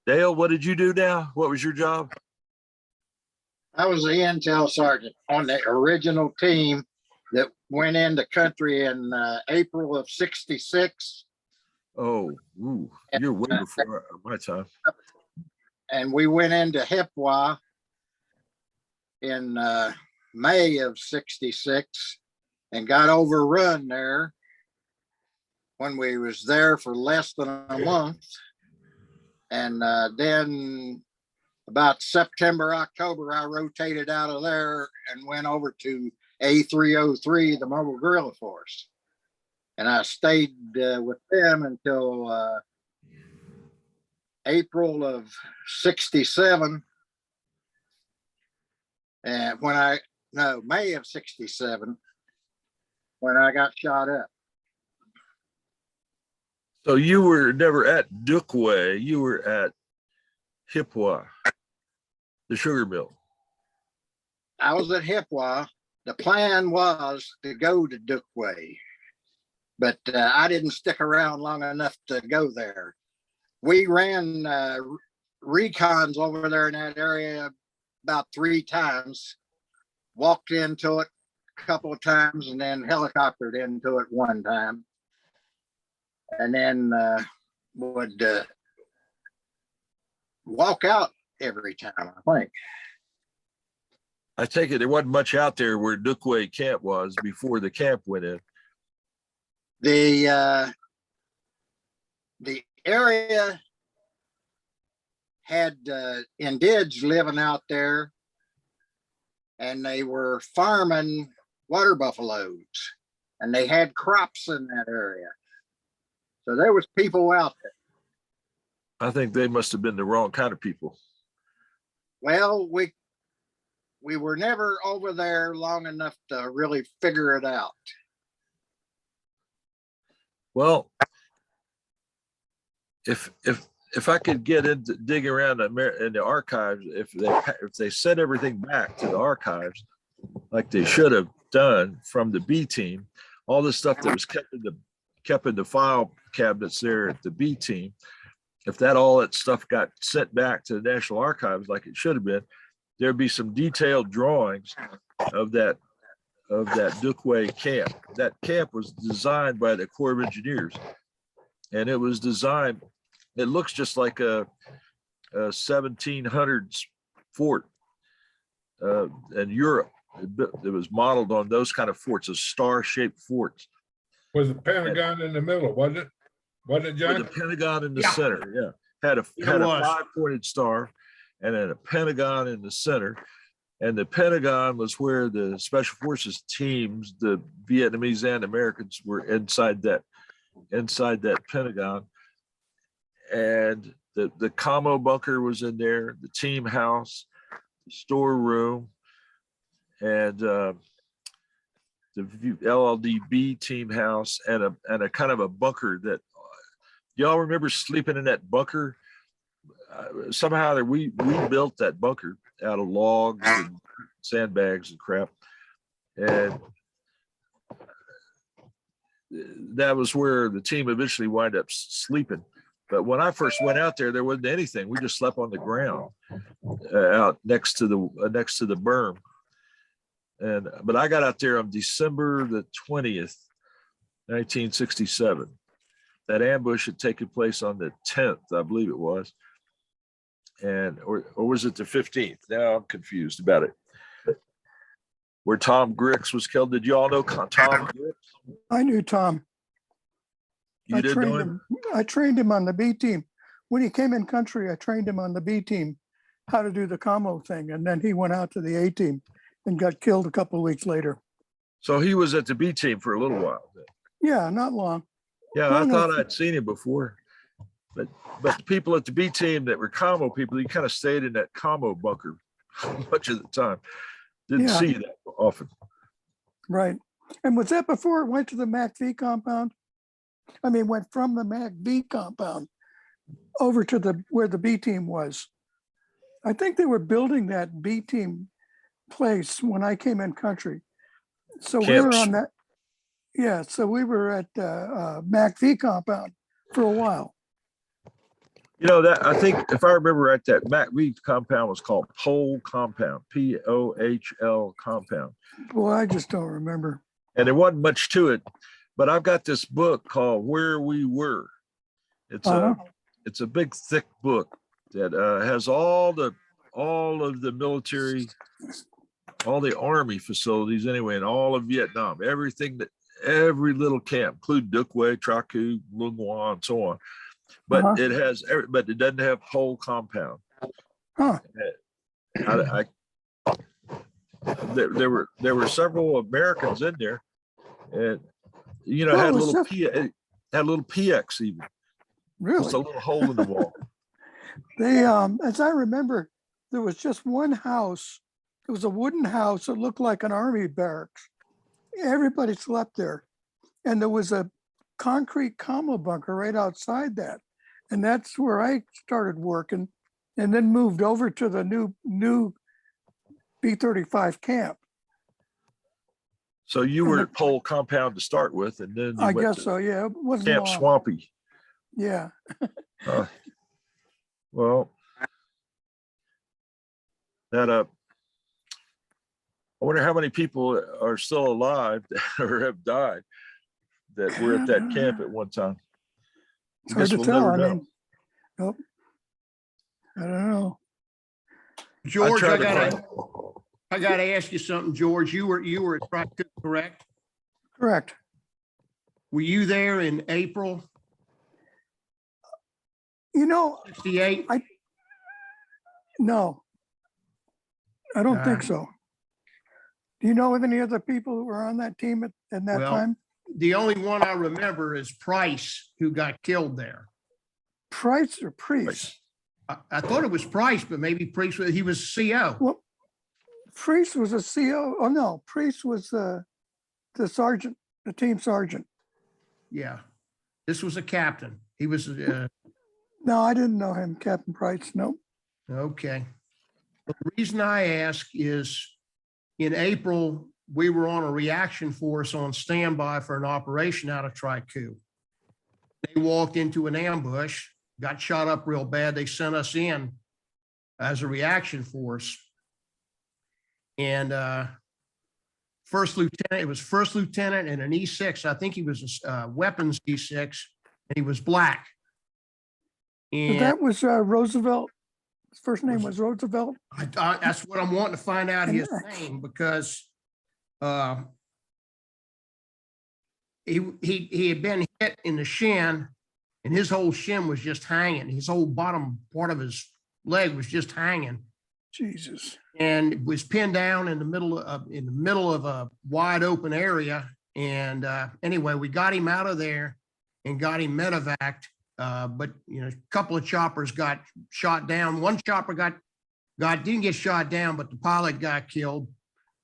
S13: Dale, what did you do now? What was your job?
S10: I was the intel sergeant on the original team that went into country in April of '66.
S13: Oh, ooh, you're way before my time.
S10: And we went into Hiep in May of '66 and got overrun there when we was there for less than a month. And then about September, October, I rotated out of there and went over to A-303, the Mobile Guerrilla Force. And I stayed with them until April of '67. And May of '67, when I got shot up.
S13: So you were never at Dookway, you were at Hiep, the sugar mill.
S10: I was at Hiep. The plan was to go to Dookway, but I didn't stick around long enough to go there. We ran recons over there in that area about 3 times, walked into it a couple of times, and then helicoptered into it 1 time. And then would walk out every time, I think.
S13: I take it there wasn't much out there where Dookway camp was before the camp went in.
S10: The area had Indians living out there, and they were farming water buffaloes, and they had crops in that area. So there was people out there.
S13: I think they must have been the wrong kind of people.
S10: Well, we were never over there long enough to really figure it out.
S13: Well, if I could get into dig around in the archives, if they sent everything back to the archives like they should have done from the B team, all the stuff that was kept in the file cabinets there at the B team, if all that stuff got sent back to the National Archives like it should have been, there'd be some detailed drawings of that Dookway camp. That camp was designed by the Corps of Engineers, and it was designed. It looks just like a 1700s fort in Europe. It was modeled on those kind of forts, a star-shaped forts.
S11: Was the Pentagon in the middle, wasn't it? Wasn't it, John?
S13: With the Pentagon in the center, yeah. Had a 5-pointed star and then a Pentagon in the center. And the Pentagon was where the Special Forces teams, the Vietnamese and Americans, were inside that Pentagon. And the commo bunker was in there, the team house, the storeroom, and the LLDB team house, and a kind of a bunker that y'all remember sleeping in that bunker. Somehow we built that bunker out of logs and sandbags and crap, and that was where the team eventually wind up sleeping. But when I first went out there wasn't anything. We just slept on the ground out next to the berm. But I got out there on December the 20th, 1967. That ambush had taken place on the 10th, I believe it was. Or was it the 15th? Now I'm confused about it. Where Tom Grix was killed. Did you all know Tom Grix?
S8: I knew Tom.
S13: You did know him?
S8: I trained him on the B team. When he came in country, I trained him on the B team, how to do the commo thing. And then he went out to the A team and got killed a couple of weeks later.
S13: So he was at the B team for a little while.
S8: Yeah, not long.
S13: Yeah, I thought I'd seen him before. But the people at the B team that were commo people, he kind of stayed in that commo bunker much of the time. Didn't see you that often.
S8: Right. And was that before it went to the MAC-V compound? I mean, went from the MAC-V compound over to where the B team was. I think they were building that B team place when I came in country. So we were
S13: Camps.
S8: on that. Yeah, so we were at MacV compound for a while.
S13: You know, that, I think if I remember right, that MacV compound was called Pohl Compound, Pohl compound.
S8: Boy, I just don't remember.
S13: And there wasn't much to it, but I've got this book called Where We Were. It's it's a big, thick book that has all of the military, all the Army facilities anyway, and all of Vietnam, every little camp, including Dukway, Traku, Lung Hoa, and so on. But it has, but it doesn't have Pohl compound.
S8: Huh.
S13: There were several Americans in there, and you know, had a little PX even.
S8: Really?
S13: Just a little hole in the wall.
S8: They, as I remember, there was just one house. It was a wooden house. It looked like an army barracks. Everybody slept there. And there was a concrete commo bunker right outside that. And that's where I started working and then moved over to the new B-35 camp.
S13: So you were at Pohl compound to start with, and then you
S8: I
S13: went
S8: guess
S13: to
S8: so, yeah. It wasn't
S13: Camp
S8: long.
S13: Swampy.
S8: Yeah.
S13: Well, that I wonder how many people are still alive or have died that were at that camp at one time.
S8: It's hard to
S13: we'll
S8: tell.
S13: never
S8: I
S13: know.
S8: mean, nope. I don't know.
S12: George,
S13: tried
S12: I
S13: to
S12: gotta ask you something, George. You were at Traku, correct?
S8: Correct.
S12: Were you there in April
S8: You know,
S12: '68?
S8: no, I don't think so. Do you know of any other people who were on that team at that
S12: Well,
S8: time?
S12: The only one I remember is Price, who got killed there.
S8: Price or Priest?
S12: I thought it was Price, but maybe Priest, he was CO.
S8: Well, Priest was a CO. Oh, no, Priest was the sergeant, the team sergeant.
S12: Yeah. This was a captain. He was,
S8: No, I didn't know him, Captain Price. No.
S12: okay. The reason I ask is in April, we were on a reaction force on standby for an operation out of Traku. They walked into an ambush, got shot up real bad. They sent us in as a reaction force. And first lieutenant, it was first lieutenant and an E6. I think he was a weapons E6, and he was black.
S8: But
S12: And
S8: that was Roosevelt. His first name was Roosevelt.
S12: that's what I'm wanting to find out his
S8: Yeah.
S12: name, because he had been hit in the shin, and his whole shin was just hanging. His whole bottom part of his leg was just hanging,
S8: Jesus.
S12: and it was pinned down in the middle of a wide open area. And anyway, we got him out of there and got him medevaced. But you know, a couple of choppers got shot down. One chopper didn't get shot down, but the pilot got killed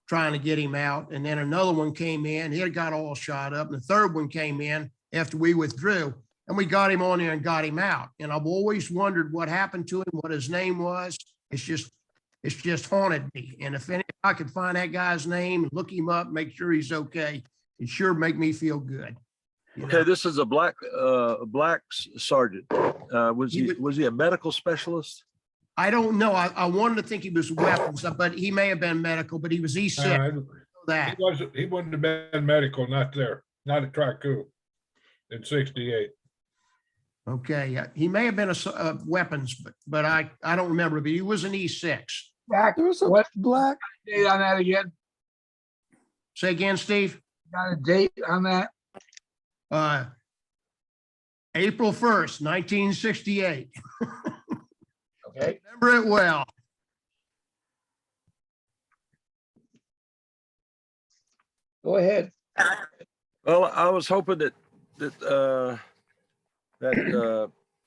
S12: trying to get him out. And then another one came in, he had got all shot up. And the third one came in after we withdrew, and we got him on there and got him out. And I've always wondered what happened to him, what his name was. It's just haunted me. And if I could find that guy's name, look him up, make sure he's okay, it sure make me feel good. You
S13: Okay,
S12: know?
S13: this is a black sergeant. Was he a medical specialist?
S12: I don't know. I wanted to think he was weapons, but he may have been medical, but he was E6. That.
S11: He wouldn't have been medical, not there, not at Traku in '68.
S12: Okay, yeah, he may have been a weapons, but I don't remember, but he was an E6.
S1: Back,
S8: There was a
S1: what
S8: black.
S1: date on that again?
S12: Say again, Steve?
S1: Got a date on that?
S12: April 1st, 1968.
S1: Okay.
S12: Remember it well.
S1: Go ahead.
S13: Well, I was hoping that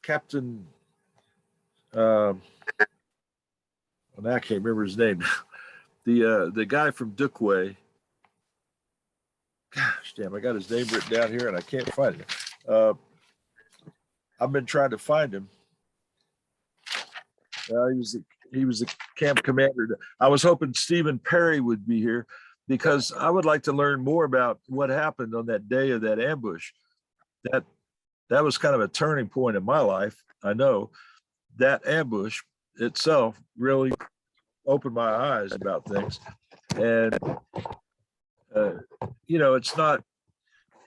S13: Captain, I can't remember his name. The guy from Dukway. Gosh, damn! I got his name written down here and I can't find it. I've been trying to find him. He was the camp commander. I was hoping Stephen Perry would be here because I would like to learn more about what happened on that day of that ambush. That was kind of a turning point in my life. I know that ambush itself really opened my eyes about things. And, you know, it's not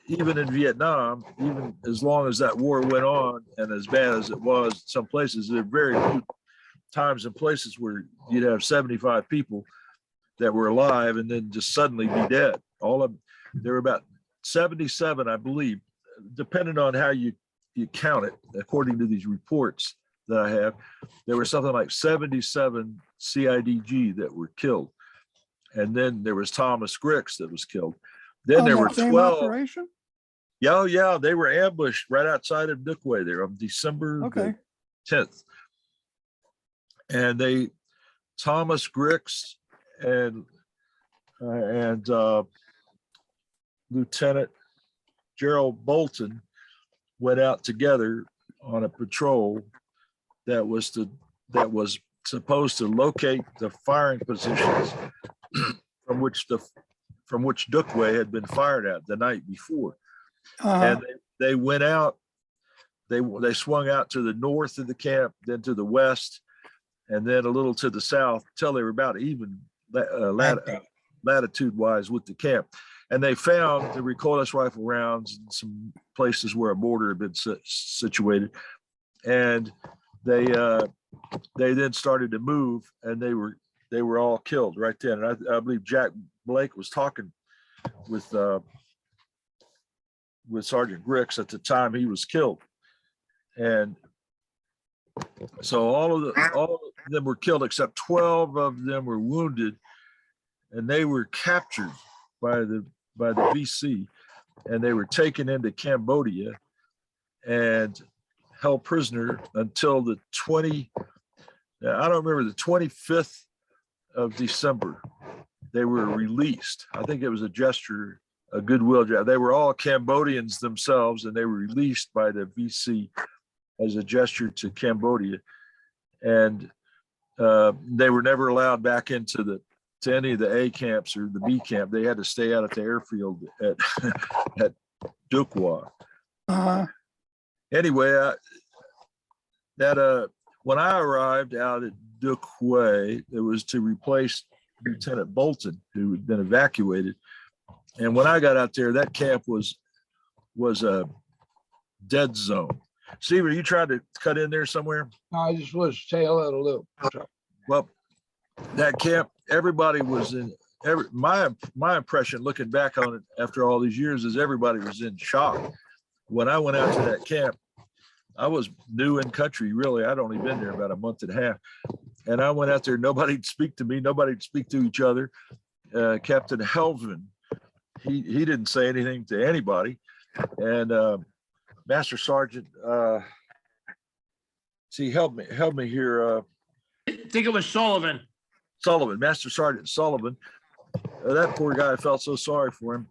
S13: even in Vietnam, even as long as that war went on and as bad as it was, some places, there are very few times and places where you'd have 75 people that were alive and then just suddenly be dead. There were about 77, I believe, depending on how you count it, according to these reports that I have, there were something like 77 CIDG that were killed. And then there was Thomas Grix that was killed. Then
S8: On
S13: there
S8: that
S13: were
S8: same
S13: 12.
S8: operation?
S13: Yeah, they were ambushed right outside of Dookway there on December
S8: Okay.
S13: the 10th. And Thomas Grix and Lieutenant Gerald Bolton went out together on a patrol that was supposed to locate the firing positions from which Dookway had been fired at the night before.
S8: Uh-huh.
S13: And they went out, they swung out to the north of the camp, then to the west, and then a little to the south till they were about even latitude wise with the camp. And they found the recoilless rifle rounds in some places where a mortar had been situated. And they then started to move, and they were all killed right then. And I believe Jack Blake was talking with Sergeant Grix at the time he was killed. And so all of them were killed except 12 of them were wounded, and they were captured by the VC, and they were taken into Cambodia and held prisoner until the 25th of December. They were released. I think it was a gesture, a goodwill gesture. They were all Cambodians themselves, and they were released by the VC as a gesture to Cambodia. And they were never allowed back into any of the A camps or the B camp. They had to stay out at the airfield at Dukwa. Anyway, when I arrived out at Dookway, it was to replace Lieutenant Bolton, who had been evacuated. And when I got out there, that camp was a dead zone. Steve, are you trying to cut in there somewhere?
S1: No, I just was tail out a little.
S13: Well, that camp, everybody was in. My impression, looking back on it after all these years, is everybody was in shock. When I went out to that camp, I was new in country, really. I'd only been there about a month and a half. And I went out there, nobody'd speak to me, nobody'd speak to each other. Captain Helvin, he didn't say anything to anybody. And Master Sergeant, help me here.
S12: I think it was Sullivan.
S13: Master Sergeant Sullivan. That poor guy, I felt so sorry for him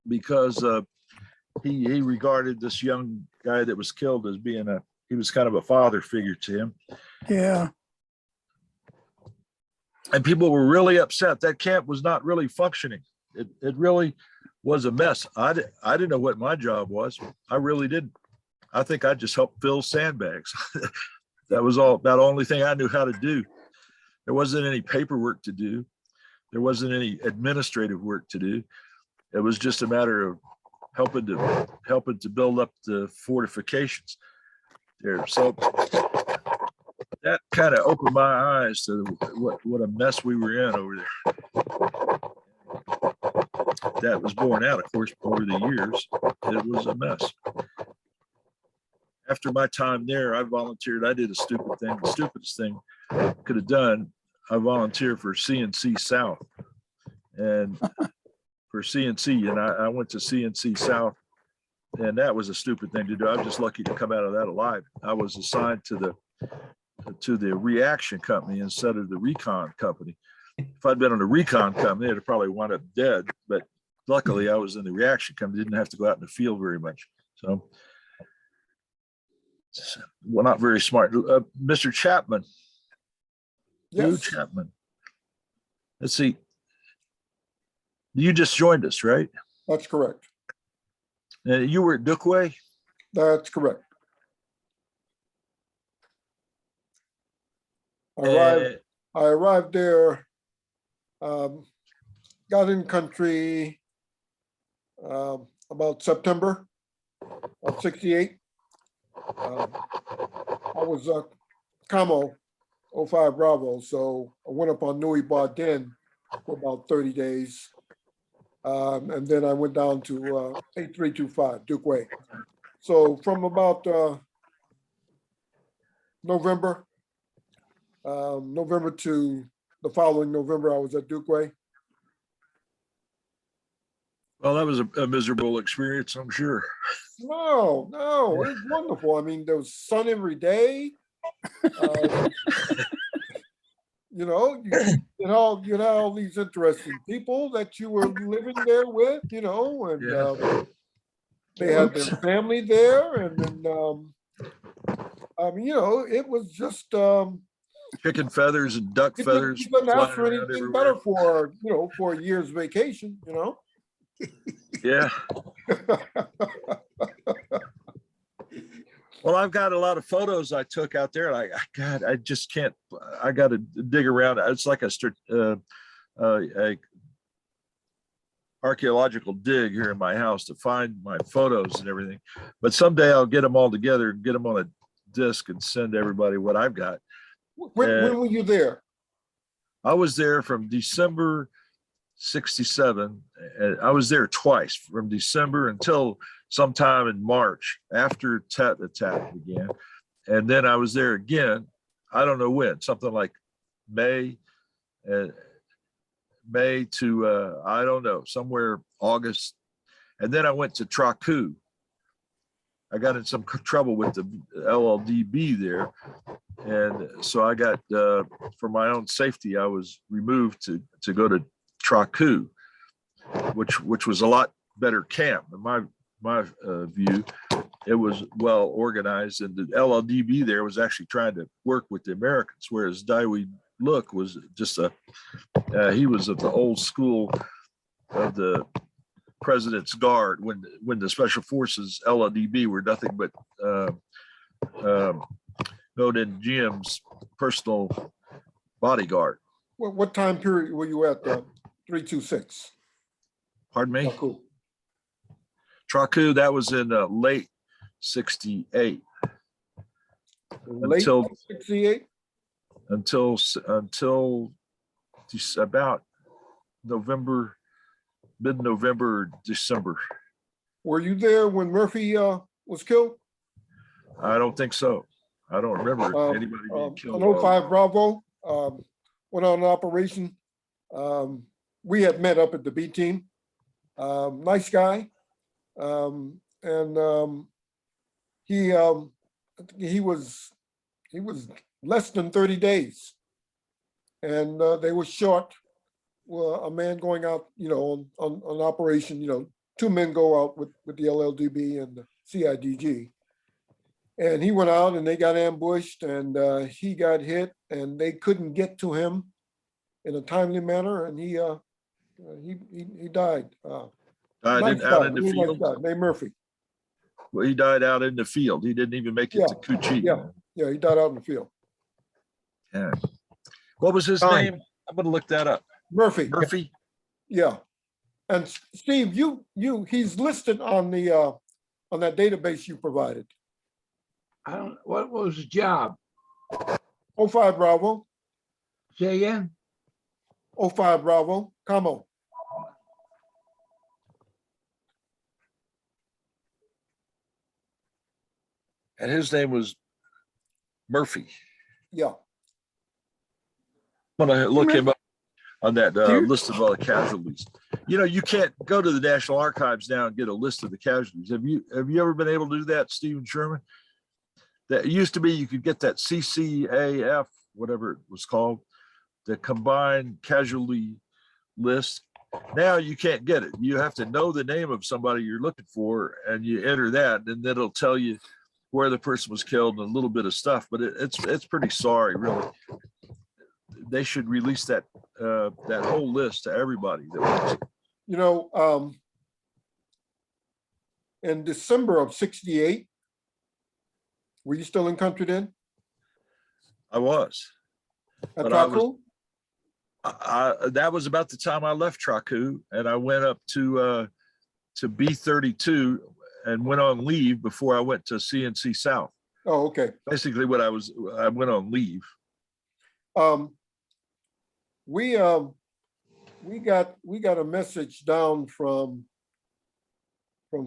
S13: because he regarded this young guy that was killed as being he was kind of a father figure to him.
S8: Yeah.
S13: And people were really upset. That camp was not really functioning. It really was a mess. I didn't know what my job was. I really didn't. I think I just helped fill sandbags. That was about the only thing I knew how to do. There wasn't any paperwork to do. There wasn't any administrative work to do. It was just a matter of helping to build up the fortifications there. So that kind of opened my eyes to what a mess we were in over there. That was borne out, of course, over the years. It was a mess. After my time there, I volunteered. I did a stupid thing, the stupidest thing I could have done. I volunteered for CNC South, and for CNC, and I went to CNC South, and that was a stupid thing to do. I was just lucky to come out of that alive. I was assigned to the reaction company instead of the recon company. If I'd been on the recon company, I'd probably wound up dead. But luckily, I was in the reaction company. Didn't have to go out in the field very much. well, not very smart. Mr. Chapman, Lou
S15: Yes,
S13: Chapman. Let's see. You just joined us, right?
S15: that's correct.
S13: You were at Dookway?
S15: That's correct. I arrived there, got in country about September of '68. I was Camo 05 Bravo, so I went up on Nui Ba-Din for about 30 days. And then I went down to A-325 Dookway. So from about November to the following November, I was at Dookway.
S13: Well, that was a miserable experience, I'm sure.
S15: No, it was wonderful. I mean, there was sun every day. You know, you had all these interesting people that you were living there with, you know, and they had their family there, and then I mean, you know, it was just
S13: Chicken feathers and duck feathers.
S15: you couldn't ask
S13: flying
S15: for
S13: around
S15: anything
S13: everywhere.
S15: better for, you know, for a year's vacation, you know.
S13: Yeah. Well, I've got a lot of photos I took out there. God, I just can't. I got to dig around. It's like a archaeological dig here in my house to find my photos and everything. But someday I'll get them all together and get them on a disc and send everybody what I've got.
S15: When were you there?
S13: I was there from December '67. And I was there twice, from December until sometime in March after Tet attack began. And then I was there again. I don't know when, something like May to, I don't know, somewhere August. And then I went to Traku. I got in some trouble with the LLDB there. And so I got, for my own safety, I was removed to go to Traku, which was a lot better camp in my view. It was well organized, and the LLDB there was actually trying to work with the Americans, whereas Daiwi Look was just he was of the old school of the President's Guard when the Special Forces LLDB were nothing but Noden Jim's personal bodyguard.
S15: What time period were you at 326?
S13: Pardon me?
S15: Traku.
S13: Traku, that was in late '68.
S15: Late '68?
S13: Until about November, mid-November, December.
S15: Were you there when Murphy was killed?
S13: I don't think so. I don't remember anybody being killed.
S15: On 05 Bravo, went on an operation. We had met up at the B team. Nice guy. He was less than 30 days. And they were short. Well, a man going out, you know, on operation, you know, two men go out with the LLDB and the CIDG. And he went out and they got ambushed and he got hit and they couldn't get to him in a timely manner. And he died.
S13: Died out in the field?
S15: Named Murphy.
S13: Well, he died out in the field. He didn't even make it to Kuchi.
S15: Yeah, he died out in the field.
S13: Yeah. What was his name? I'm going to look that up.
S15: Murphy.
S13: Murphy?
S15: Yeah. And Steve, he's listed on the on that database you provided.
S1: What was his job?
S15: 05 Bravo.
S1: Say again?
S15: 05 Bravo. Camo.
S13: And his name was Murphy.
S15: Yeah.
S13: I'm going to look him up on that list of all the casualties. You know, you can't go to the National Archives now and get a list of the casualties. Have you ever been able to do that, Stephen Sherman? That used to be you could get that CCAF, whatever it was called, the combined casualty list. Now you can't get it. You have to know the name of somebody you're looking for and you enter that, and then it'll tell you where the person was killed and a little bit of stuff, but it's pretty sorry, really. They should release that that whole list to everybody.
S15: You know, in December of '68, were you still in country then?
S13: I was.
S15: At
S13: But I was-
S15: Taku?
S13: That was about the time I left Traku, and I went up to B-32 and went on leave before I went to CNC South.
S15: Oh, okay.
S13: Basically, I went on leave.
S15: We got a message down from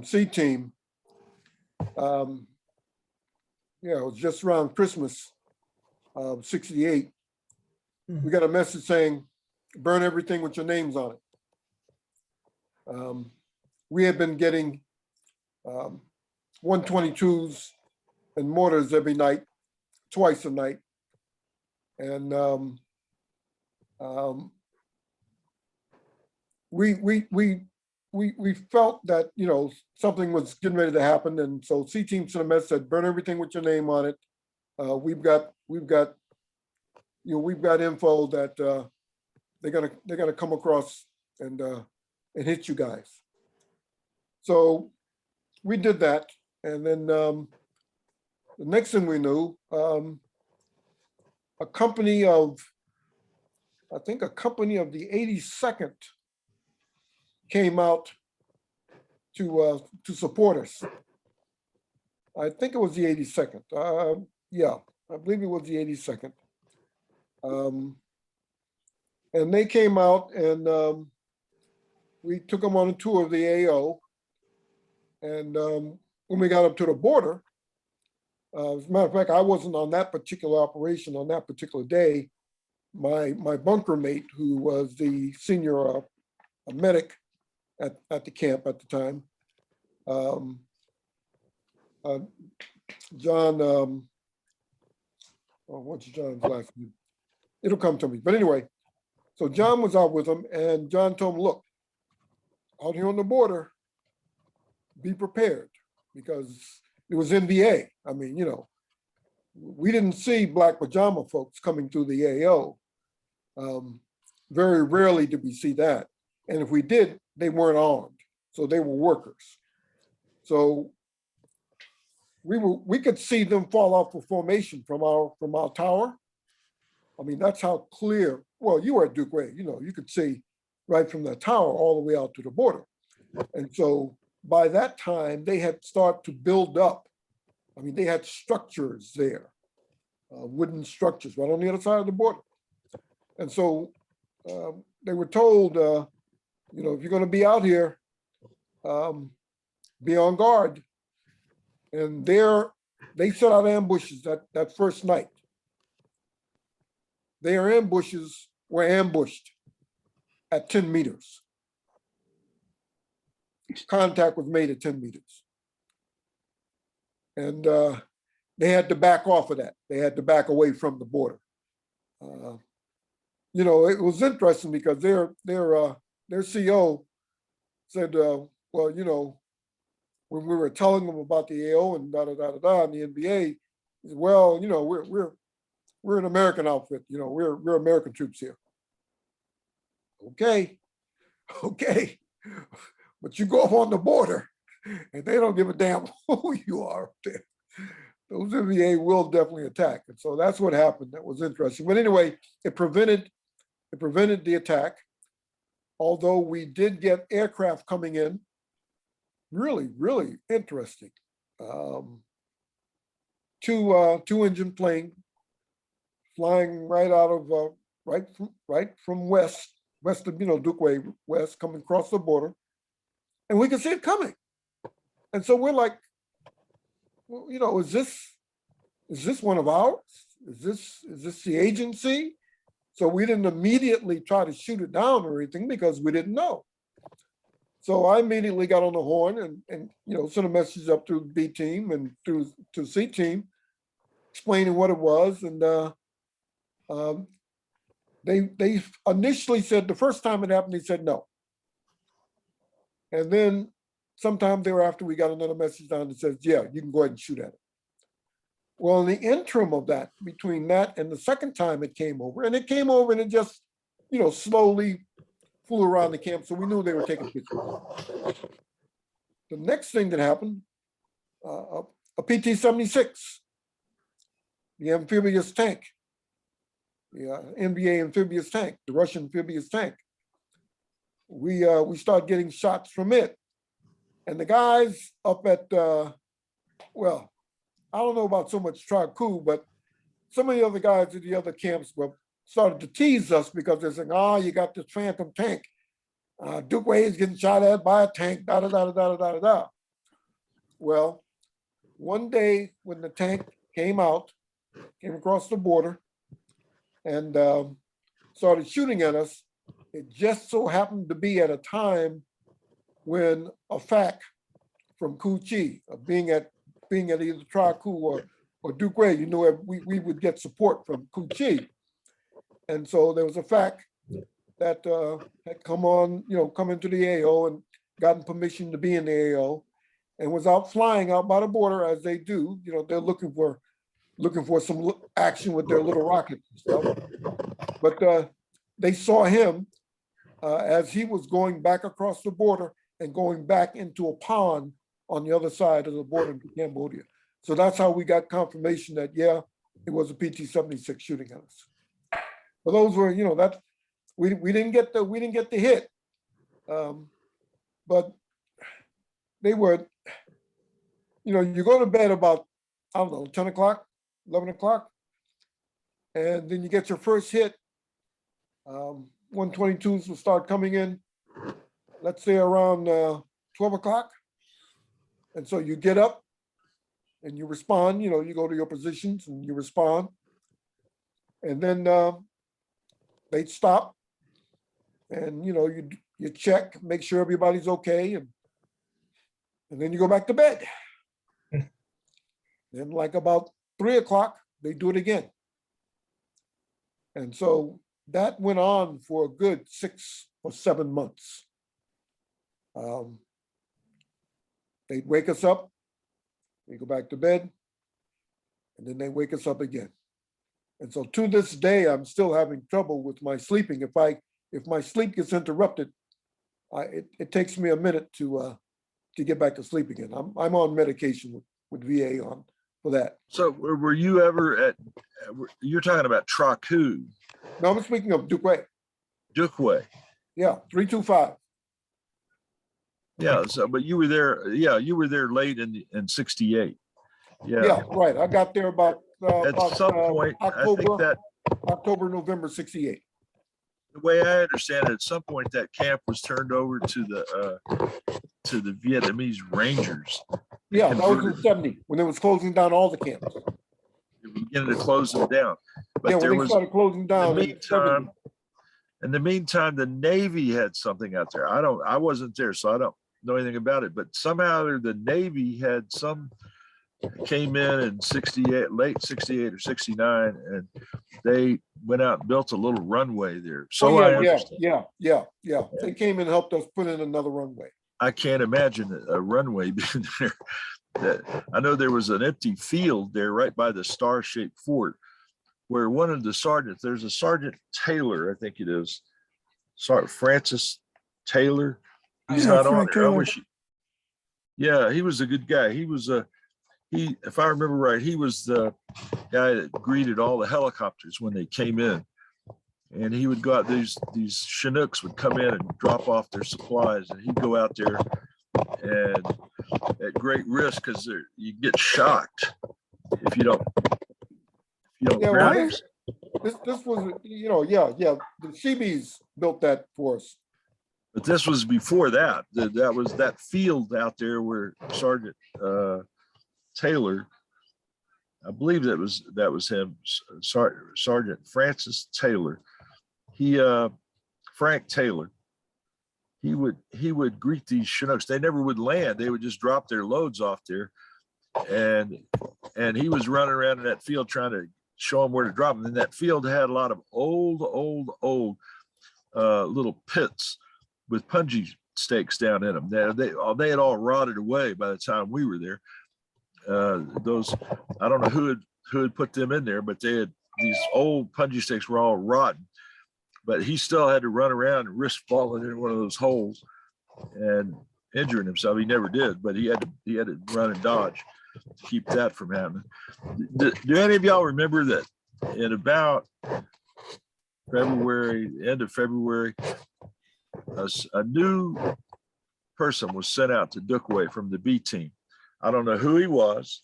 S15: C-Team. Yeah, it was just around Christmas of '68. We got a message saying, burn everything with your names on it. We had been getting 122s and mortars every night, twice a night. And we felt that, you know, something was getting ready to happen. And so C-Team sent a message, said, burn everything with your name on it. We've got info that they're gonna come across and hit you guys. So we did that, and then the next thing we knew, a company of the 82nd came out to support us. I think it was the 82nd. Yeah, I believe it was the 82nd. And they came out and we took them on a tour of the AO. And when we got up to the border, as a matter of fact, I wasn't on that particular operation on that particular day. My bunker mate, who was the senior medic at the camp at the time, John, what's John's last name? It'll come to me. But anyway, so John was out with him, and John told him, look, out here on the border, be prepared, because it was NBA. I mean, you know, we didn't see black pajama folks coming through the AO. Very rarely did we see that. And if we did, they weren't armed. So they were workers. So we could see them fall off of formation from our tower. I mean, that's how clear. Well, you were at Duke Way, you know, you could see right from the tower all the way out to the border. And so by that time, they had started to build up. I mean, they had structures there, wooden structures right on the other side of the border. And so they were told, you know, if you're going to be out here, be on guard. And they set out ambushes that first night. Their ambushes were ambushed at 10 meters. Contact was made at 10 meters. And they had to back off of that. They had to back away from the border. You know, it was interesting because their CO said, well, you know, when we were telling them about the AO and and the NBA, he said, well, you know, we're an American outfit. You know, we're American troops here. Okay, but you go up on the border, and they don't give a damn who you are up there. Those NBA will definitely attack, and so that's what happened. That was interesting. But anyway, it prevented the attack. Although we did get aircraft coming in, really interesting. Two engine plane flying right out of right from west of, you know, Duke Way west, coming across the border, and we could see it coming. And so we're like, well, you know, is this one of ours? Is this the agency? So we didn't immediately try to shoot it down or anything because we didn't know. So I immediately got on the horn and you know, sent a message up to B team and to C team, explaining what it was. And they initially said, the first time it happened, they said no. And then sometime thereafter, we got another message down that says, yeah, you can go ahead and shoot at it. Well, in the interim of that, between that and the second time it came over, and it just, slowly flew around the camp. So we knew they were taking pictures. The next thing that happened, a PT-76, the amphibious tank, the NBA amphibious tank, the Russian amphibious tank. We started getting shots from it. And the guys up at, well, I don't know about so much Traku, but some of the other guys at the other camps started to tease us because they're saying, oh, you got this phantom tank. Duke Wade's getting shot at by a tank, da da da da da da da da. Well, one day when the tank came across the border and started shooting at us, it just so happened to be at a time when a FAC from Kuchi, being at either Traku or Duke Wade, we would get support from Kuchi. And so there was a FAC that had come into the AO and gotten permission to be in the AO and was out flying out by the border as they do. They're looking for some action with their little rockets and stuff. But they saw him as he was going back across the border and going back into a pond on the other side of the border to Cambodia. So that's how we got confirmation that, yeah, it was a PT-76 shooting at us. But those were, that we didn't get the hit, but they were, you go to bed about, I don't know, 10 o'clock, 11 o'clock, and then you get your first hit. 122s will start coming in, let's say around 12 o'clock. And so you get up and you respond, you go to your positions and you respond. And then they stop and, you check, make sure everybody's okay. And then you go back to bed. Then like about 3 o'clock, they do it again. And so that went on for a good 6 or 7 months. They'd wake us up, we go back to bed, and then they wake us up again. And so to this day, I'm still having trouble with my sleeping. If my sleep gets interrupted, it takes me a minute to get back to sleep again. I'm on medication with VA for that.
S13: So were you ever you're talking about Traku?
S15: No, I'm speaking of Duque.
S13: Duque.
S15: Yeah, 325.
S13: Yeah, so but you were there, you were there late in 68.
S15: Yeah, right. I got there about
S13: some point,
S15: October,
S13: I think that
S15: October, November 68.
S13: the way I understand it, at some point that camp was turned over to the Vietnamese Rangers.
S15: Yeah, that was in 70 when they was closing down all the camps.
S13: They were beginning to close them down. But
S15: Yeah, when
S13: there
S15: they
S13: was,
S15: started closing down.
S13: in the meantime, the Navy had something out there. I wasn't there, so I don't know anything about it. But somehow the Navy had came in 68, late 68 or 69, and they went out and built a little runway there. So I understand.
S15: Yeah. They came and helped us put in another runway.
S13: I can't imagine a runway being there. I know there was an empty field there right by the star-shaped fort where one of the sergeants, there's a Sergeant Taylor, I think it is, Sergeant Francis Taylor. He's not on there. Yeah, he was a good guy. He was if I remember right, he was the guy that greeted all the helicopters when they came in. And he would go out, these Chinooks would come in and drop off their supplies, and he'd go out there and at great risk because you get shocked if you don't grab it.
S15: This was, the Seabees built that for us.
S13: But this was before that. That was that field out there where Sergeant Taylor, I believe that was him, Sergeant Francis Taylor. Frank Taylor, he would greet these Chinooks. They never would land. They would just drop their loads off there. And he was running around in that field trying to show them where to drop them. And that field had a lot of old little pits with punji stakes down in them. They had all rotted away by the time we were there. I don't know who had who had put them in there, but they had, these old punji sticks were all rotten. But he still had to run around and risk falling in one of those holes and injuring himself. He never did, but he had to run and dodge to keep that from happening. Do any of y'all remember that in about February, end of February, a new person was sent out to Dookway from the B team? I don't know who he was.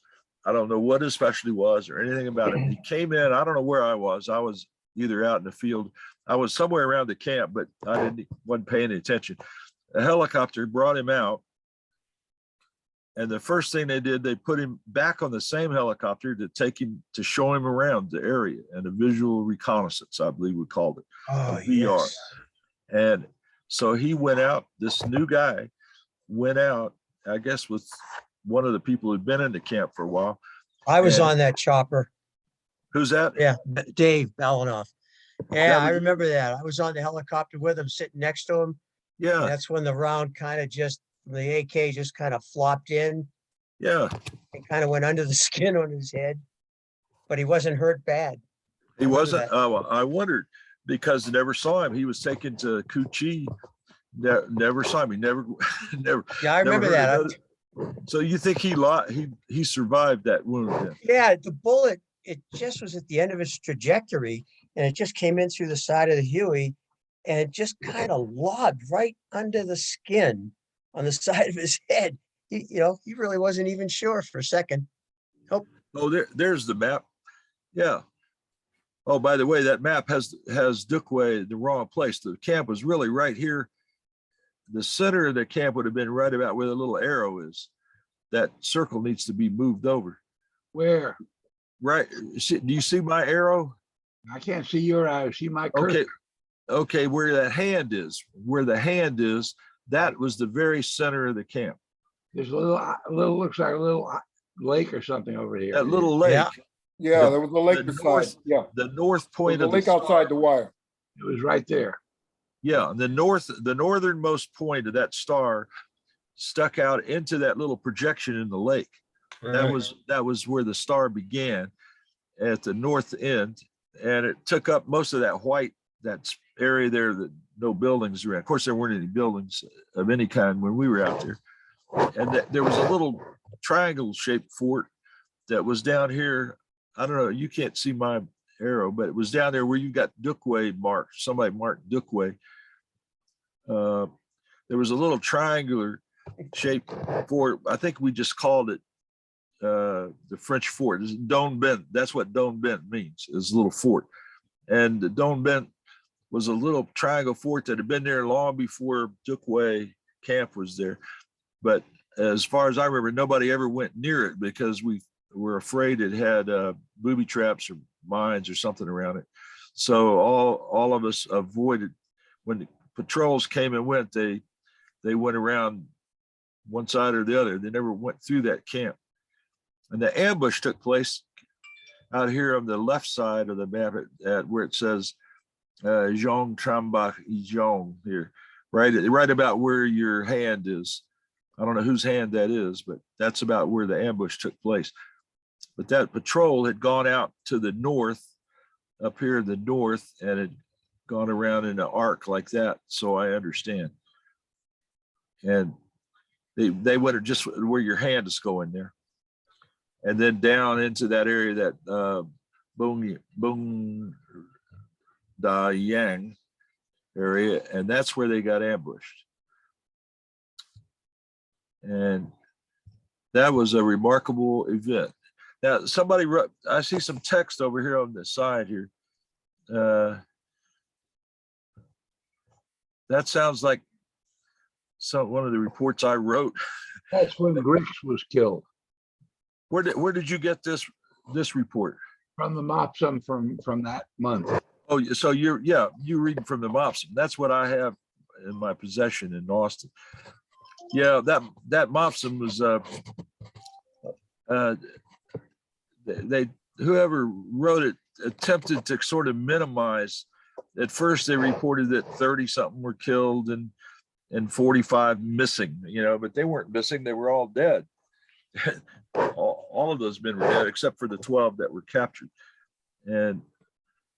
S13: I don't know what his specialty was or anything about him. He came in, I don't know where I was. I was either out in the field. I was somewhere around the camp, but wasn't paying any attention. A helicopter brought him out. And the first thing they did, they put him back on the same helicopter to take him, to show him around the area, and a visual reconnaissance, I believe we called it,
S5: Oh,
S13: a VR.
S5: yes.
S13: And so he went out, this new guy went out, I guess with one of the people who'd been in the camp for a while.
S5: I was
S13: And-
S5: on that chopper.
S13: Who's that?
S5: Yeah, Dave Balanoff. Yeah,
S13: That
S5: I
S13: was-
S5: remember that. I was on the helicopter with him, sitting next to him. And
S13: Yeah,
S5: that's when the round kind of just, the AK just kind of flopped in
S13: yeah.
S5: and kind of went under the skin on his head. But he wasn't hurt bad.
S13: He
S5: remember
S13: wasn't,
S5: that.
S13: well, I wondered because I never saw him. He was taken to Kuchi. Never saw him. He never, never.
S5: Yeah, I
S13: never
S5: remember
S13: heard
S5: that.
S13: another- So you think he survived that wound then?
S5: Yeah, the bullet, it just was at the end of its trajectory and it just came in through the side of the Huey and it just kind of lobbed right under the skin on the side of his head. He really wasn't even sure for a second.
S13: Oh, there's the map. Yeah. Oh, by the way, that map has Dookway the wrong place. The camp was really right here. The center of the camp would have been right about where the little arrow is. That circle needs to be moved over.
S1: Where?
S13: Right. Do you see my arrow?
S1: I can't see your eye. I see my cursor.
S13: Okay. Okay, where the hand is, that was the very center of the camp.
S1: There's a little, looks like a little lake or something over here.
S13: That little lake.
S5: Yeah.
S15: Yeah,
S13: The-
S15: there was a lake
S13: the
S15: beside,
S13: north-
S15: yeah.
S13: The north
S15: There was
S13: point
S15: a
S13: of
S15: lake
S13: the
S15: outside the wire.
S1: It was right there.
S13: Yeah, the northernmost point of that star stuck out into that little projection in the lake. That was where the star began at the north end, and it took up most of that white, that area there that no buildings around. Of course, there weren't any buildings of any kind when we were out there. And there was a little triangle-shaped fort that was down here. I don't know, you can't see my arrow, but it was down there where you got Dookway marked. Somebody marked Dookway. There was a little triangular shaped fort. I think we just called it the French fort. It's Don Bent. That's what Don Bent means, is a little fort. And the Don Bent was a little triangle fort that had been there long before Dookway camp was there. But as far as I remember, nobody ever went near it because we were afraid it had booby traps or mines or something around it. So all of us avoided. When the patrols came and went, they went around one side or the other. They never went through that camp. And the ambush took place out here on the left side of the map at where it says Jean Trambach Jean here, right about where your hand is. I don't know whose hand that is, but that's about where the ambush took place. But that patrol had gone out to the north, up here in the north, and had gone around in an arc like that. So I understand. And they went just where your hand is going there. And then down into that area, that Bung Da Yang area, and that's where they got ambushed. And that was a remarkable event. Now, somebody wrote, I see some text over here on the side here. That sounds like one of the reports I wrote.
S1: That's when Griggs was killed.
S13: Where did you get this report?
S1: From the Mopsum from that month.
S13: Oh, so you read from the Mopsum. That's what I have in my possession in Austin. Yeah, that Mopsum was whoever wrote it attempted to sort of minimize. At first they reported that 30 something were killed and 45 missing, but they weren't missing, they were all dead. all of those men were dead except for the 12 that were captured. And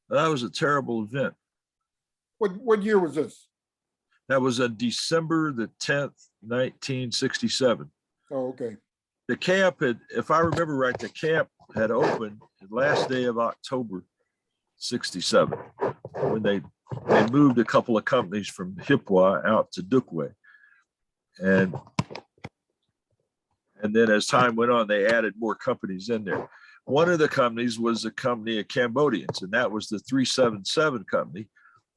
S13: that was a terrible event.
S15: What year was this?
S13: That was on December the 10th, 1967.
S15: Oh, okay.
S13: The camp had, if I remember right, the camp had opened the last day of October 67 when they moved a couple of companies from Hiep out to Dukway. And then as time went on, they added more companies in there. One of the companies was a company of Cambodians, and that was the 377 company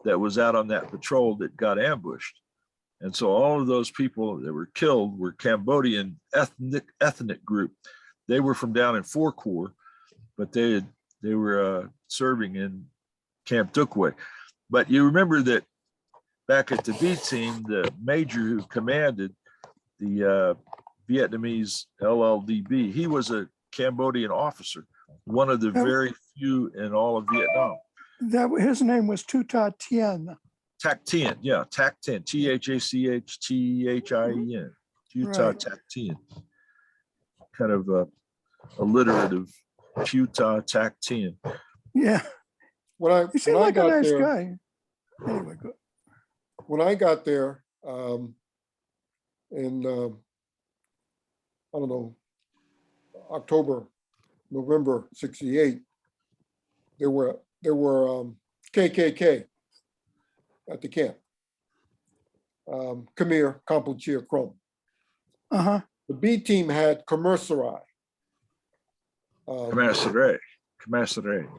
S13: that was out on that patrol that got ambushed. And so all of those people that were killed were Cambodian ethnic group. They were from down in Four Corps, but they were serving in Camp Dukway. But you remember that back at the B team, the major who commanded the Vietnamese LLDB, he was a Cambodian officer, one of the very few in all of Vietnam.
S8: His name was Tuta Tien.
S13: Tac Tien, yeah, Tac Tien, THACHTHIEN, Tuta
S8: Right.
S13: Tac Tien. Kind of alliterative, Tuta Tac Tien.
S8: Yeah, he seemed like a nice guy. Anyway, good.
S15: When I got there, in I don't know, October, November '68, there were KKK at the camp. Khmer, Kampuchea, Chrome.
S8: Uh-huh.
S15: The B team had Commissary.
S13: Commissary,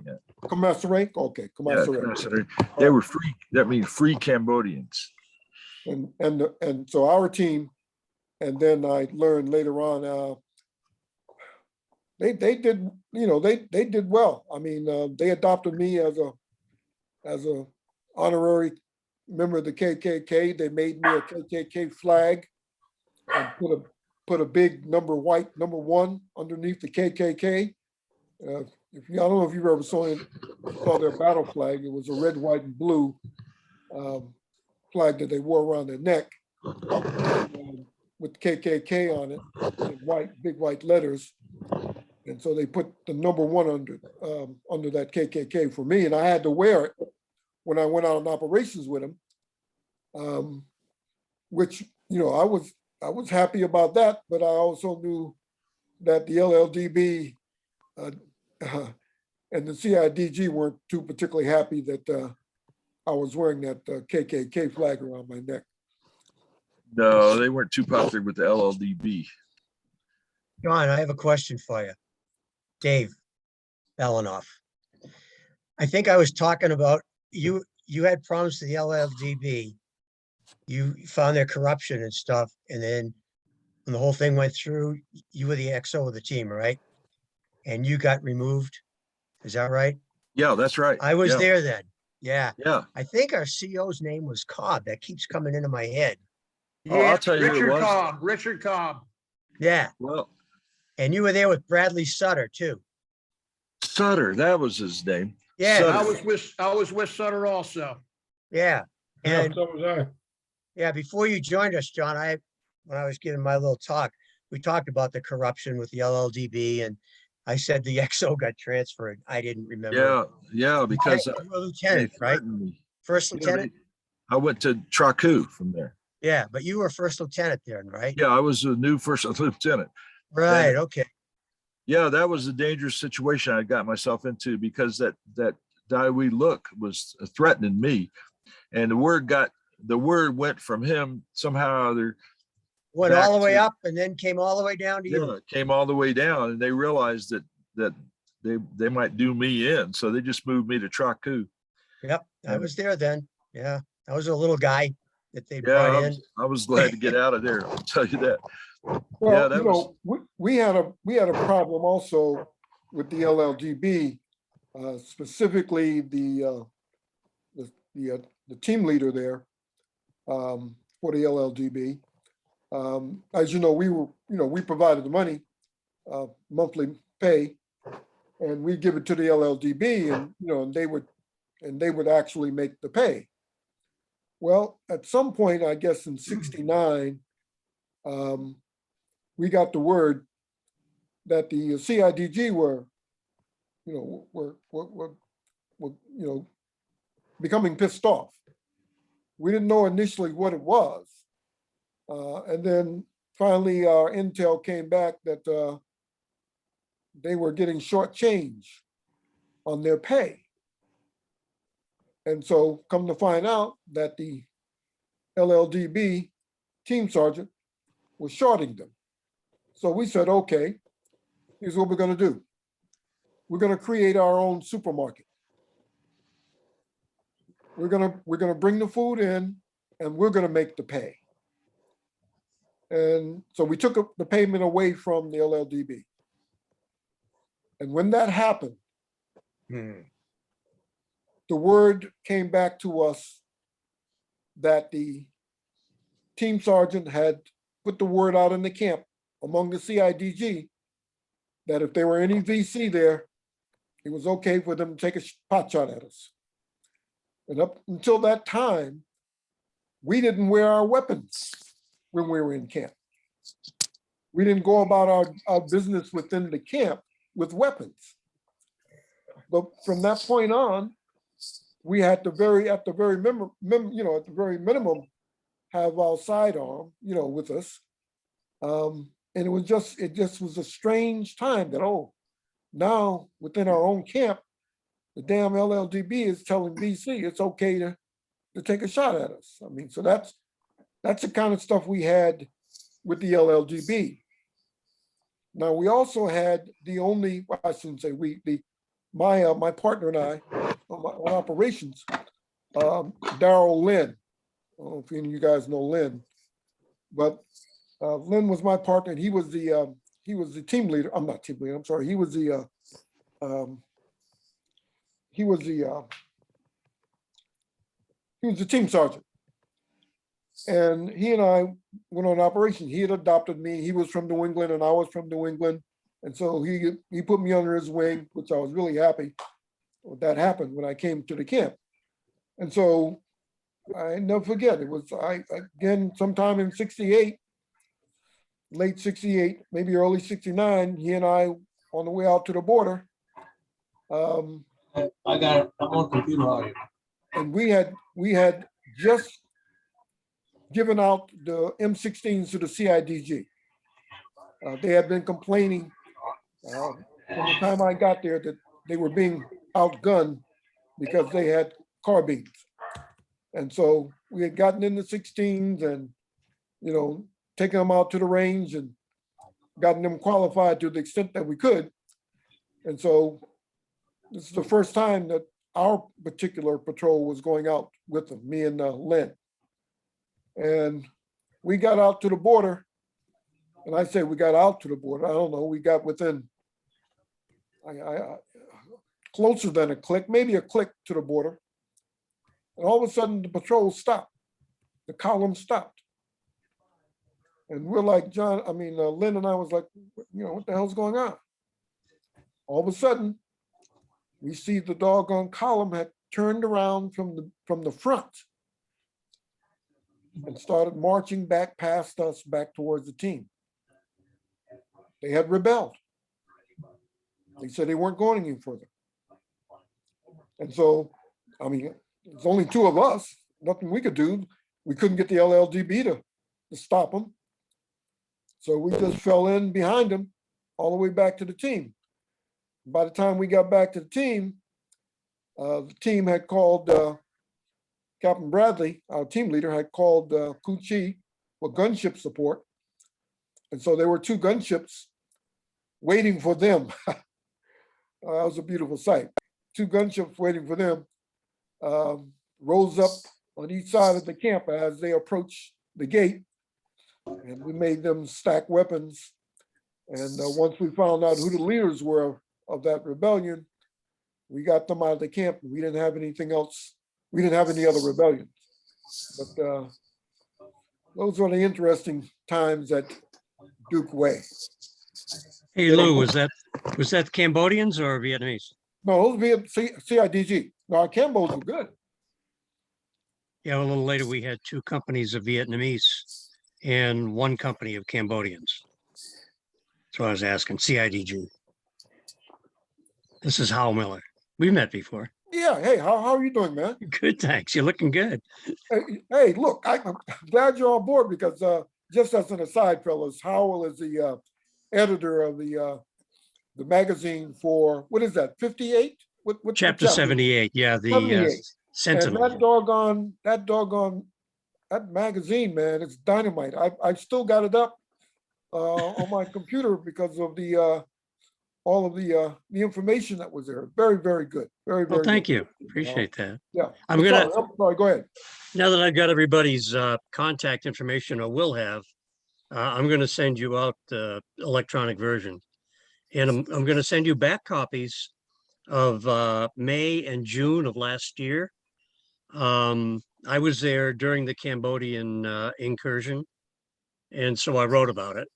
S13: yeah.
S15: Commissary, okay,
S13: Yeah,
S15: Commissary.
S13: commissary. They were free, that means free Cambodians.
S15: And so our team, and then I learned later on, they did, they did well. I mean, they adopted me as a honorary member of the KKK. They made me a KKK flag and put a big white number 1 underneath the KKK. I don't know if you ever saw their battle flag. It was a red, white, and blue flag that they wore around their neck with KKK on it in big white letters. And so they put the number 1 under that KKK for me, and I had to wear it when I went out on operations with them, which I was happy about that, but I also knew that the LLDB and the CIDG weren't too particularly happy that I was wearing that KKK flag around my neck.
S13: No, they weren't too popular with the LLDB.
S5: John, I have a question for you. Dave Belanoff. I think I was talking about you had problems with the LLDB. You found their corruption and stuff. And then when the whole thing went through, you were the XO of the team, right? And you got removed. Is that right?
S13: Yeah, that's right.
S5: I was
S13: Yeah.
S5: there then. Yeah.
S13: Yeah.
S5: I think our CO's name was Cobb. That keeps coming into my head.
S13: Oh, I'll tell you who it
S3: Richard
S13: was.
S3: Cobb, Richard Cobb.
S5: Yeah.
S13: Well,
S5: And you were there with Bradley Sutter too.
S13: Sutter, that was his name.
S5: Yeah.
S13: Sutter.
S3: I was with Sutter also.
S5: Yeah.
S11: Yeah,
S5: And
S11: so was I.
S5: yeah, before you joined us, John, when I was giving my little talk, we talked about the corruption with the LLDB, and I said the XO got transferred. I didn't remember.
S13: Yeah, because
S5: You were a lieutenant,
S13: they
S5: right?
S13: threatened me.
S5: First
S13: Yeah,
S5: lieutenant?
S13: I went to Traku from there.
S5: Yeah, but you were first lieutenant there, right?
S13: Yeah, I was a new first lieutenant.
S5: Right, okay.
S13: Yeah, that was a dangerous situation I got myself into because that Daiwi look was threatening me. And the word went from him somehow or other.
S5: Went
S13: back
S5: all the way
S13: to-
S5: up and then came all the way down to
S13: Yeah,
S5: you.
S13: it came all the way down and they realized that they might do me in. So they just moved me to Traku.
S5: Yep, I was there then. Yeah, I was a little guy that they
S13: Yeah,
S5: brought in.
S13: I was glad to get out of there. I'll tell you that.
S15: Well,
S13: that was-
S15: we had a problem also with the LLDB, specifically the team leader there for the LLDB. As you know, we provided the money, monthly pay, and we give it to the LLDB, and they would actually make the pay. Well, at some point, I guess in '69, we got the word that the CIDG were, becoming pissed off. We didn't know initially what it was. And then finally, our intel came back that they were getting shortchanged on their pay. And so come to find out that the LLDB team sergeant was shorting them. So we said, okay, here's what we're going to do. We're going to create our own supermarket. We're going to bring the food in and we're going to make the pay. And so we took the payment away from the LLDB. And when that happened, the word came back to us that the team sergeant had put the word out in the camp among the CIDG that if there were any VC there, it was okay for them to take a pot shot at us. And up until that time, we didn't wear our weapons when we were in camp. We didn't go about our business within the camp with weapons. But from that point on, we had at the very minimum, have our sidearm, with us. And it just was a strange time that, now within our own camp, the damn LLDB is telling VC it's okay to take a shot at us. I mean, so that's the kind of stuff we had with the LLDB. Now we also had I shouldn't say my partner and I on operations, Darrell Lynn. I don't know if any of you guys know Lynn, but Lynn was my partner, and he was the team leader. I'm not team leader. I'm sorry. He was the team sergeant, and he and I went on operation. He had adopted me. He was from New England, and I was from New England, and so he put me under his wing, which I was really happy that happened when I came to the camp. And so I never forget. It was again sometime in '68, late '68, maybe early '69. He and I on the way out to the border. I'm on computer audio. And we had just given out the M16s to the CIDG. They had been complaining from the time I got there that they were being outgunned because they had carbines. And so we had gotten in the 16s and, taken them out to the range and gotten them qualified to the extent that we could. And so this is the first time that our particular patrol was going out with them, me and Lynn. And we got out to the border. And I say we got out to the border. I don't know. We got within closer than a click, maybe a click to the border. And all of a sudden the patrol stopped. The column stopped. And we're like, Lynn and I was like, what the hell's going on? All of a sudden, we see the doggone column had turned around from the front and started marching back past us, back towards the team. They had rebelled. They said they weren't going any further. And so, it's only two of us, nothing we could do. We couldn't get the LLDB to stop them. So we just fell in behind them all the way back to the team. By the time we got back to the team had called Captain Bradley, our team leader, had called Kuchi for gunship support. And so there were two gunships waiting for them. That was a beautiful sight. Two gunships waiting for them rose up on each side of the camp as they approached the gate. And we made them stack weapons. And once we found out who the leaders were of that rebellion, we got them out of the camp. We didn't have anything else. We didn't have any other rebellions. But those were the interesting times at Duke Way.
S5: Hey Lou, was that Cambodians or Vietnamese?
S15: No, those were CIDG. No, our Cambos were good.
S5: Yeah, a little later we had 2 companies of Vietnamese and 1 company of Cambodians. That's what I was asking, CIDG. This is Hal Miller. We met before.
S15: Yeah, hey, how are you doing, man?
S5: Good, thanks. You're looking good.
S15: Hey, look, I'm glad you're on board because just as an aside, fellas, Howell is the editor of the magazine for, what is that, 58? What
S5: Chapter 78, yeah, the
S15: 78. And
S5: Sentinel.
S15: that magazine, man, it's dynamite. I still got it up on my computer because of the all of the information that was there. Very, very good. Very, very
S5: Well, thank
S15: good.
S5: you. Appreciate that.
S15: Yeah.
S5: I'm gonna,
S15: Sorry, go ahead.
S5: now that I've got everybody's contact information, or will have, I'm gonna send you out the electronic version. And I'm gonna send you back copies of May and June of last year. I was there during the Cambodian incursion, and so I wrote about it.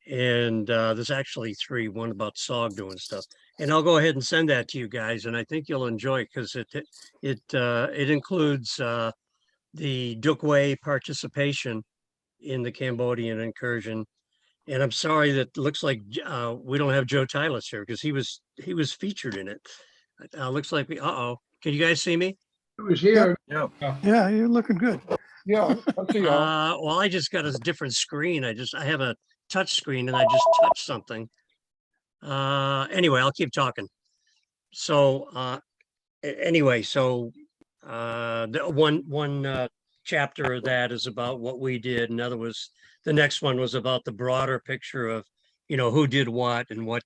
S5: And there's actually three, one about SOG doing stuff. And I'll go ahead and send that to you guys, and I think you'll enjoy it because it includes the Dukway participation in the Cambodian incursion. And I'm sorry that looks like we don't have Joe Tyler here because he was featured in it. Looks like uh-oh. Can you guys see me?
S1: It was here.
S13: Yeah.
S8: Yeah, you're looking good.
S15: Yeah, I see.
S5: Well, I just got a different screen. I have a touch screen and I just touched something. Anyway, I'll keep talking. So anyway, so the one chapter of that is about what we did. And the next one was about the broader picture of, who did what and what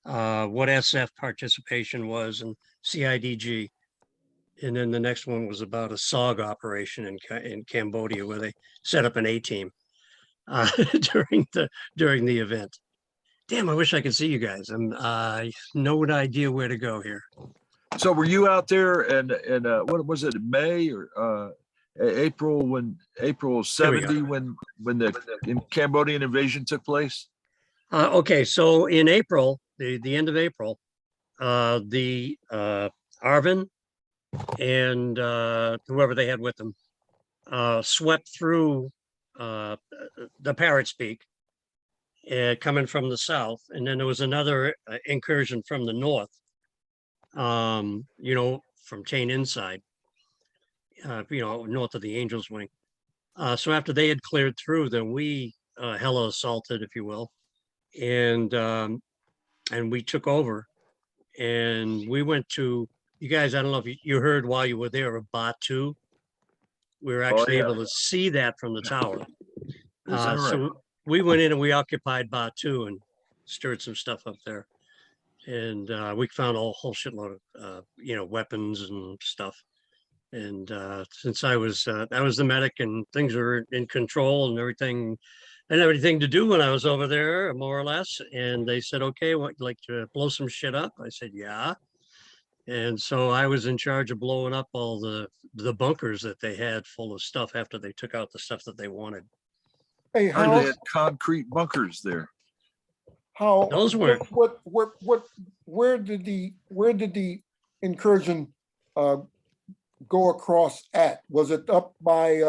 S5: SF participation was and CIDG. And then the next one was about a SOG operation in Cambodia where they set up an A-team during the event. Damn, I wish I could see you guys. I no idea where to go here.
S13: So were you out there and what was it, May or April 70 when the Cambodian invasion took place?
S5: Okay, so in April, the end of April, the Arvin and whoever they had with them swept through the Parrot's Peak coming from the south. And then there was another incursion from the north, from Tane Inside, north of the Angels Wing. So after they had cleared through, then we hella assaulted, if you will. And we took over and we went to, you guys, I don't know if you heard while you were there of Batu. We were actually able to see that from the tower. So we went in and we occupied Batu and stirred some stuff up there. And we found a whole shitload of, weapons and stuff. And since I was the medic and things were in control and everything, I didn't have anything to do when I was over there, more or less. And they said, okay, what, like to blow some shit up? I said, yeah. And so I was in charge of blowing up all the bunkers that they had full of stuff after they took out the stuff that they wanted.
S15: Hey,
S13: They
S15: how
S13: had concrete bunkers there.
S5: Those weren't.
S15: Where did the incursion go across at? Was it up by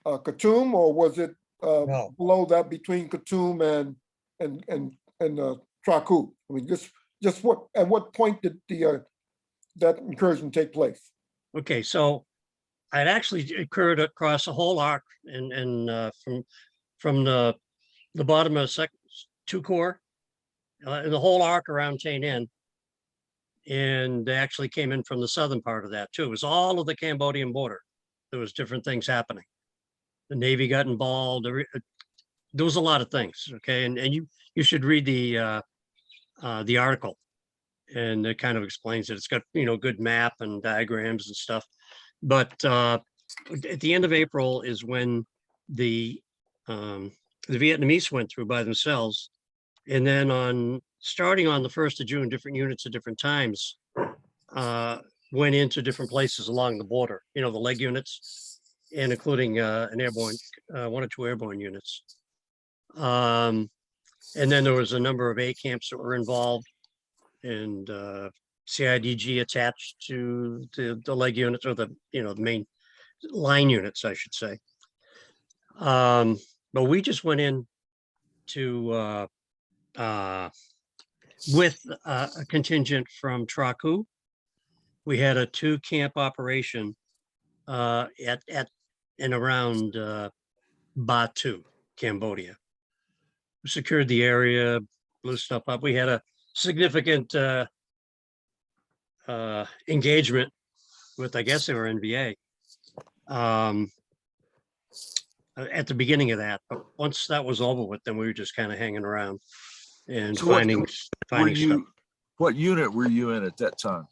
S15: Khartoum or was it
S5: No.
S15: below that between Khartoum and Traku? I mean, just at what point did that incursion take place?
S5: Okay, so it actually occurred across the whole arc and from the bottom of two corps, the whole arc around Tane In. And they actually came in from the southern part of that too. It was all of the Cambodian border. There was different things happening. The Navy got involved. There was a lot of things. Okay, and you should read the article, and it kind of explains it. It's got good map and diagrams and stuff. But at the end of April is when the Vietnamese went through by themselves, and then starting on the 1st of June, different units at different times went into different places along the border. The leg units, and including an airborne, 1 or 2 airborne units. And then there was a number of A camps that were involved, and CIDG attached to the leg units, or the main line units, I should say. But we just went in to
S16: with a contingent from Traku. We had a 2-camp operation at and around Batu, Cambodia. We secured the area, blew stuff up. We had a significant engagement with, I guess they were NVA at the beginning of that. But once that was over with, then we were just kind of hanging around and
S13: So what
S16: finding
S13: were
S16: stuff.
S13: you, what unit were you in at that time?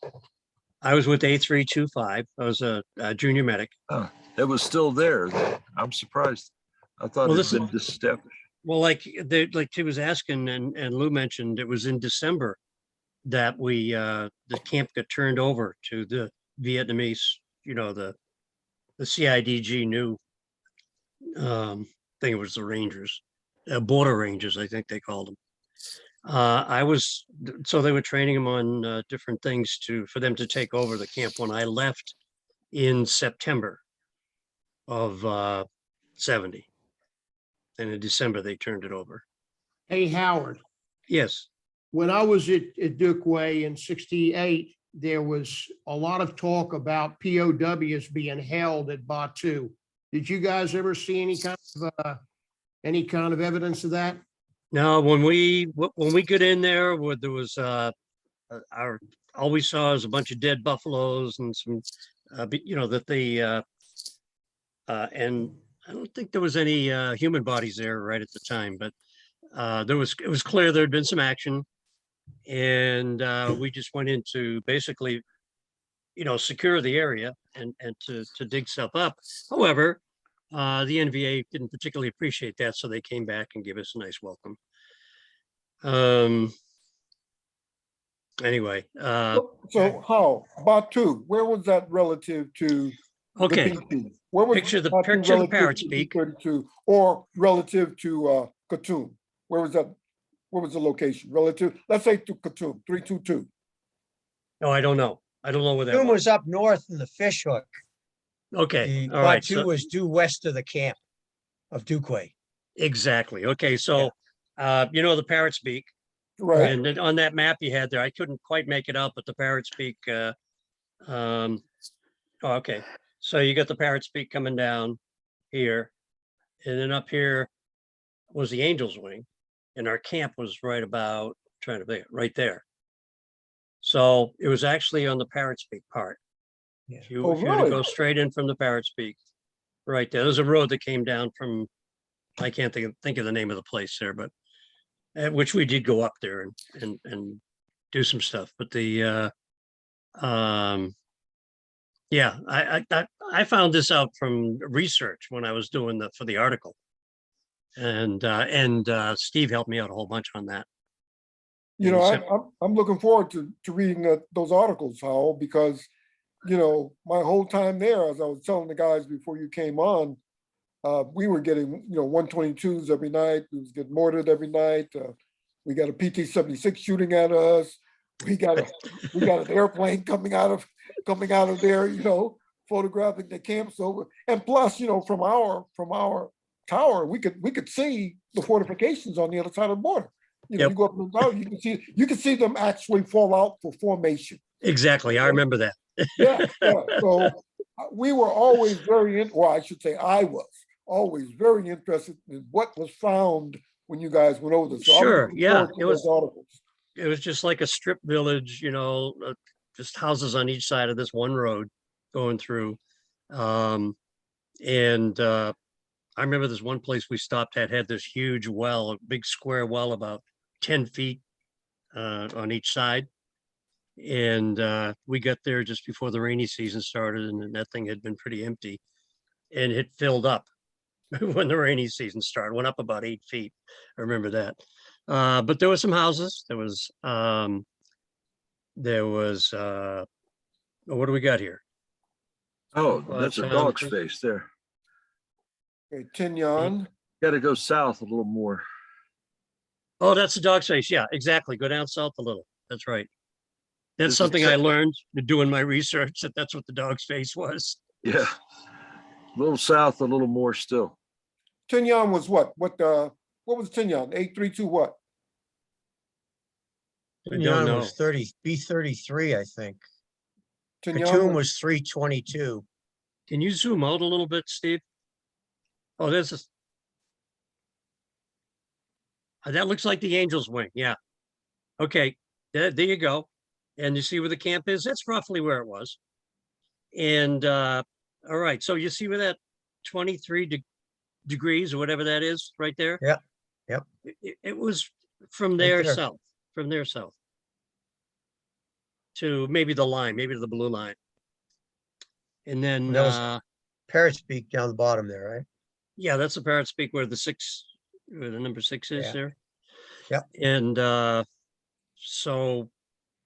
S16: I was with A-325. I was a junior medic.
S13: Oh, it was still there. I'm surprised. I thought
S16: Well,
S13: it had been disestablished.
S16: Well, like he was asking, and Lou mentioned, it was in December that the camp got turned over to the Vietnamese, the CIDG new thing. It was the Rangers, border Rangers, I think they called them. So they were training them on different things for them to take over the camp when I left in September of 70. And in December, they turned it over.
S12: Hey, Howard,
S16: Yes.
S12: when I was at Dukway in 68, there was a lot of talk about POWs being held at Batu. Did you guys ever see any kind of evidence of that?
S16: No, when we get in there, there was all we saw is a bunch of dead buffaloes and some, that they and I don't think there was any human bodies there right at the time, but it was clear there'd been some action, and we just went in to basically, secure the area and to dig stuff up. However, the NVA didn't particularly appreciate that, so they came back and gave us a nice welcome. Anyway,
S15: So how, Batu, where was that relative to? the
S16: okay.
S15: BT? Where was
S16: Picture the
S15: Batu relative
S16: Parrot's
S15: to
S16: Beak.
S15: B-32, or relative to Khartoum? Where was that? Where was the location relative? Let's say to Khartoum, 322.
S16: No, I don't know. I don't know where that
S5: Zoom
S16: was.
S5: was up north in the fish hook.
S16: Okay,
S5: The
S16: all right.
S5: Batu was due west of the camp of Dukway.
S16: Exactly. Okay, so the Parrot's Beak,
S15: Right.
S16: and then on that map you had there, I couldn't quite make it out, but the Parrot's Beak. Okay, so you got the Parrot's Beak coming down here, and then up here was the Angel's Wing, and our camp was right about right there. So it was actually on the Parrot's Beak part.
S5: Yeah.
S16: If you
S15: Oh,
S16: were to
S15: really?
S16: go straight in from the Parrot's Beak, right there. There's a road that came down from, I can't think of the name of the place there, but which we did go up there and do some stuff. But I found this out from research when I was doing for the article, and Steve helped me out a whole bunch on that.
S15: You know, I'm looking forward to reading those articles, Howell, because, my whole time there, as I was telling the guys before you came on, we were getting, 122s every night. We was getting mortared every night. We got a PT-76 shooting at us. We got an airplane coming out of there, photographing the camps over. And plus, from our tower, we could see the fortifications on the other side of the border. You go up in the tower, you can see them actually fall out for formation.
S16: Exactly, I remember that.
S15: Yeah. So we were always I was always very interested in what was found when you guys went over this. So
S16: Sure, yeah,
S15: it was
S16: just like a strip village, just houses on each side of this one road going through. And I remember this one place we stopped at had this huge well, a big square well about 10 feet on each side. And we got there just before the rainy season started, and that thing had been pretty empty, and it filled up when the rainy season started, went up about 8 feet. I remember that. But there were some houses. There was what do we got here?
S13: Oh, that's a dog's face there.
S15: Okay, Tinyan.
S13: Got to go south a little more.
S16: Oh, that's a dog's face. Yeah, exactly. Go down south a little. That's right. That's
S13: This is
S16: something I learned doing my research, that's what the dog's face was.
S13: Yeah, a little south, a little more still.
S15: Tinyan was what? What was Tinyan? 832 what?
S16: I don't
S5: Tinian
S16: know.
S5: was 30, B-33, I think.
S15: Tinian
S5: Katoon
S15: was-
S5: was 322.
S16: Can you zoom out a little bit, Steve? Oh, there's a. That looks like the Angel's wing. Yeah. Okay, there you go. And you see where the camp is? That's roughly where it was. And all right, so you see where that 23 degrees or whatever that is right there?
S5: Yep, yep.
S16: It was from
S5: Right
S16: there
S5: there.
S16: south, from there south to maybe the line, maybe to the blue line. And then,
S5: That was- Parrot's Beak down the bottom there, right?
S16: yeah, that's the Parrot Speak where the number 6 is
S5: Yeah.
S16: there.
S5: Yep.
S16: And so,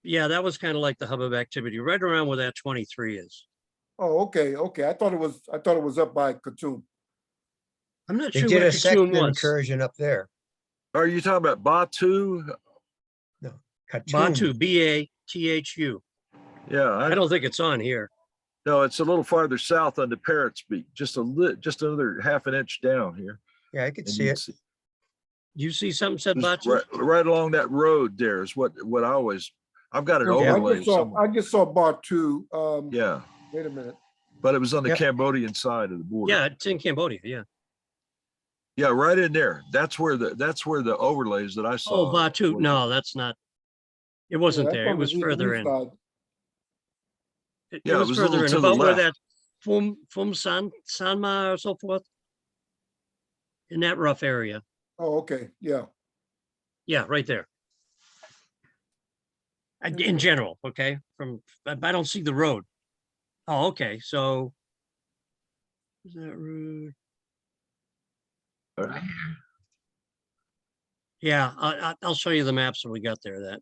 S16: yeah, that was kind of like the hub of activity, right around where that 23 is.
S15: Oh, okay, okay. I thought it was up by Katoon.
S16: I'm not
S5: They
S16: sure
S5: did
S16: where
S5: a
S16: Katoon
S5: second
S16: was.
S5: incursion up there.
S13: Are you talking about Batu?
S5: No, Katoon.
S16: Batu, Bathu.
S13: Yeah,
S16: I don't think it's on here.
S13: no, it's a little farther south on the Parrot's Beak, just another half an inch down here.
S5: Yeah, I could
S13: And
S5: see
S13: you'd
S5: it.
S13: see-
S16: You see something said
S13: just
S16: Batu?
S13: right along that road there is what I always, I've got an
S15: Okay,
S13: overlay somewhere.
S15: I just saw Batu.
S13: Yeah,
S15: Wait a minute.
S13: but it was on the
S5: Yep.
S13: Cambodian side of the border.
S16: Yeah, it's in Cambodia. Yeah.
S13: Yeah, right in there. That's where the overlays that I saw.
S16: Oh, Batu.
S13: were.
S16: No, that's not. It wasn't
S15: Yeah, that's
S16: there. It
S15: on the
S16: was further
S15: Vietnamese
S16: in.
S15: side.
S16: It
S13: Yeah, it
S16: was
S13: was a
S16: further
S13: little
S16: in,
S13: to the
S16: about where
S13: left.
S16: that Sanma or so forth. In that rough area.
S15: Oh, okay, yeah.
S16: Yeah, right there. In general, okay, I don't see the road. Oh, okay, so. Is that road?
S1: All right.
S16: Yeah, I'll show you the maps when we got there that.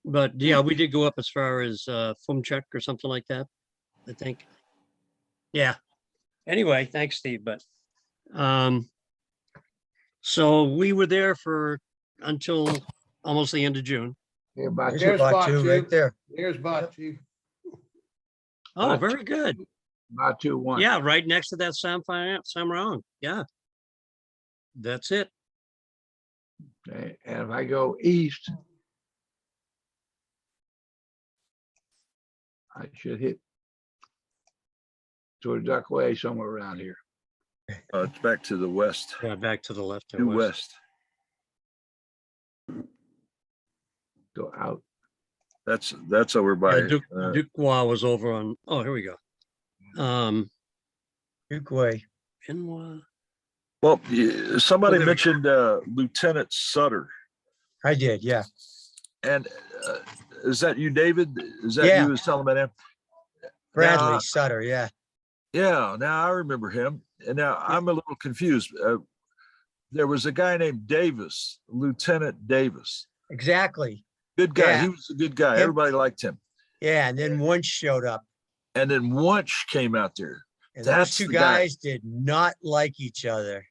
S16: But yeah, we did go up as far as Fumchuk or something like that, I think. Yeah. Anyway, thanks, Steve, but so we were there until almost the end of June.
S1: Yeah, about
S5: There's
S1: two,
S5: your Batu right there.
S8: There's Batu.
S16: Oh,
S1: Gotcha.
S16: very good.
S1: about 2-1.
S16: Yeah, right next to that Samrang. Yeah. That's it.
S1: Okay, and if I go east, I should hit toward Duckway, somewhere around here.
S13: It's back to the west,
S16: Yeah, back to the left. there
S13: due
S16: was.
S13: west.
S1: Go out.
S13: That's over by,
S16: Yeah, Duquois was over on, oh, here we go.
S5: Fuquay.
S16: Pinwa.
S13: well, somebody
S16: there we go.
S13: mentioned Lieutenant Sutter.
S5: I did, yeah.
S13: And is that you, David? Is that
S5: Yeah.
S13: you was telling me that?
S5: Bradley
S13: Now,
S5: Sutter, yeah.
S13: yeah, now I remember him. And now I'm a little confused. There was a guy named Davis, Lieutenant Davis.
S5: Exactly.
S13: Good guy.
S5: Yeah.
S13: He was a good guy.
S5: Him-
S13: Everybody liked him.
S5: Yeah, and then one showed up.
S13: And then Wunsch came out there.
S5: And
S13: That's
S5: those two
S13: the guy.
S5: guys did not like each other.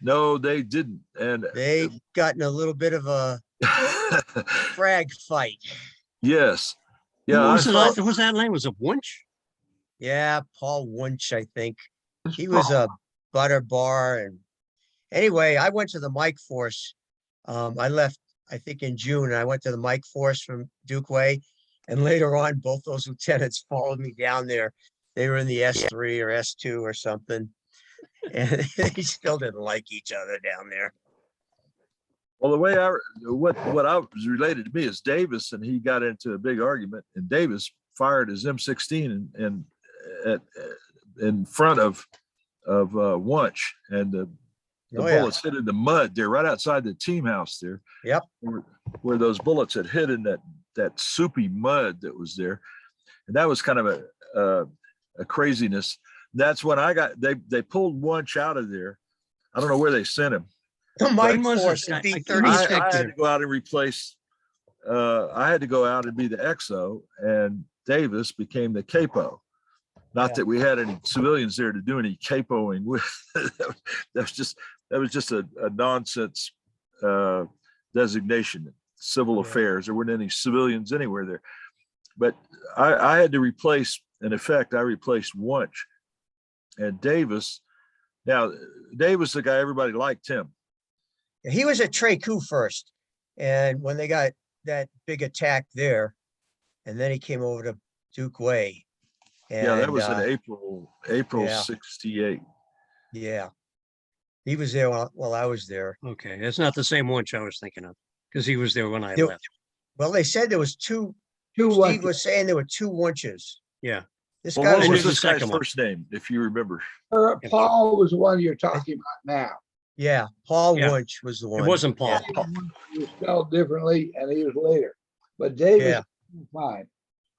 S13: No, they didn't. And
S5: They got in a little bit of a frag fight.
S13: yes. Yeah,
S16: What
S13: I
S16: was,
S13: saw,
S16: what was that name? Was it Wunsch?
S5: Yeah, Paul Wunsch, I think. He was a butter bar. And anyway, I went to the Mike Force. I left, I think in June, and I went to the Mike Force from Duquay. And later on, both those lieutenants followed me down there. They were in the S3 or S2 or something. And they still didn't like each other down there.
S13: well, the way what I was related to me is Davis, and he got into a big argument, and Davis fired his M16 in front of Wunsch, and the
S5: Oh, yeah.
S13: bullets hit in the mud there, right outside the team house there.
S5: Yep.
S13: Where those bullets had hit in that soupy mud that was there, and that was kind of a craziness. That's when they pulled Wunsch out of there. I don't know where they sent him.
S5: The Mike
S16: When was
S5: Force
S16: this?
S5: and
S16: I
S5: B-36.
S13: I had to go out and replace. I had to go out and be the XO, and Davis became the capo. Not
S5: Yeah.
S13: that we had any civilians there to do any capoing with. that was just a nonsense designation. Civil
S5: Yeah.
S13: affairs. There weren't any civilians anywhere there. But I had to replace. In effect, I replaced Wunsch and Davis. Now, Davis, the guy everybody liked him.
S5: He was at Trey Coup first. And when they got that big attack there, and then he came over to Duke Way.
S13: Yeah, that
S5: And,
S13: was in April
S5: yeah.
S13: 68.
S5: yeah, he was there while I was there.
S16: Okay, it's not the same Wunsch I was thinking of, because he was there when I
S5: There-
S16: left.
S5: Well, they said there was two,
S1: Two
S5: Steve
S1: what?
S5: was saying there were two Wunches.
S16: Yeah.
S5: This
S13: Well,
S5: guy
S13: what
S5: was,
S13: was
S16: the
S13: this guy's
S16: second one.
S13: first name, if you remember?
S1: Paul was the one you're talking about now.
S5: yeah, Paul
S16: Yeah.
S5: Wunsch was the
S16: It
S5: one.
S16: wasn't Paul.
S5: Yeah.
S1: He was spelled differently and he was later. But Davis,
S5: Yeah.
S1: fine.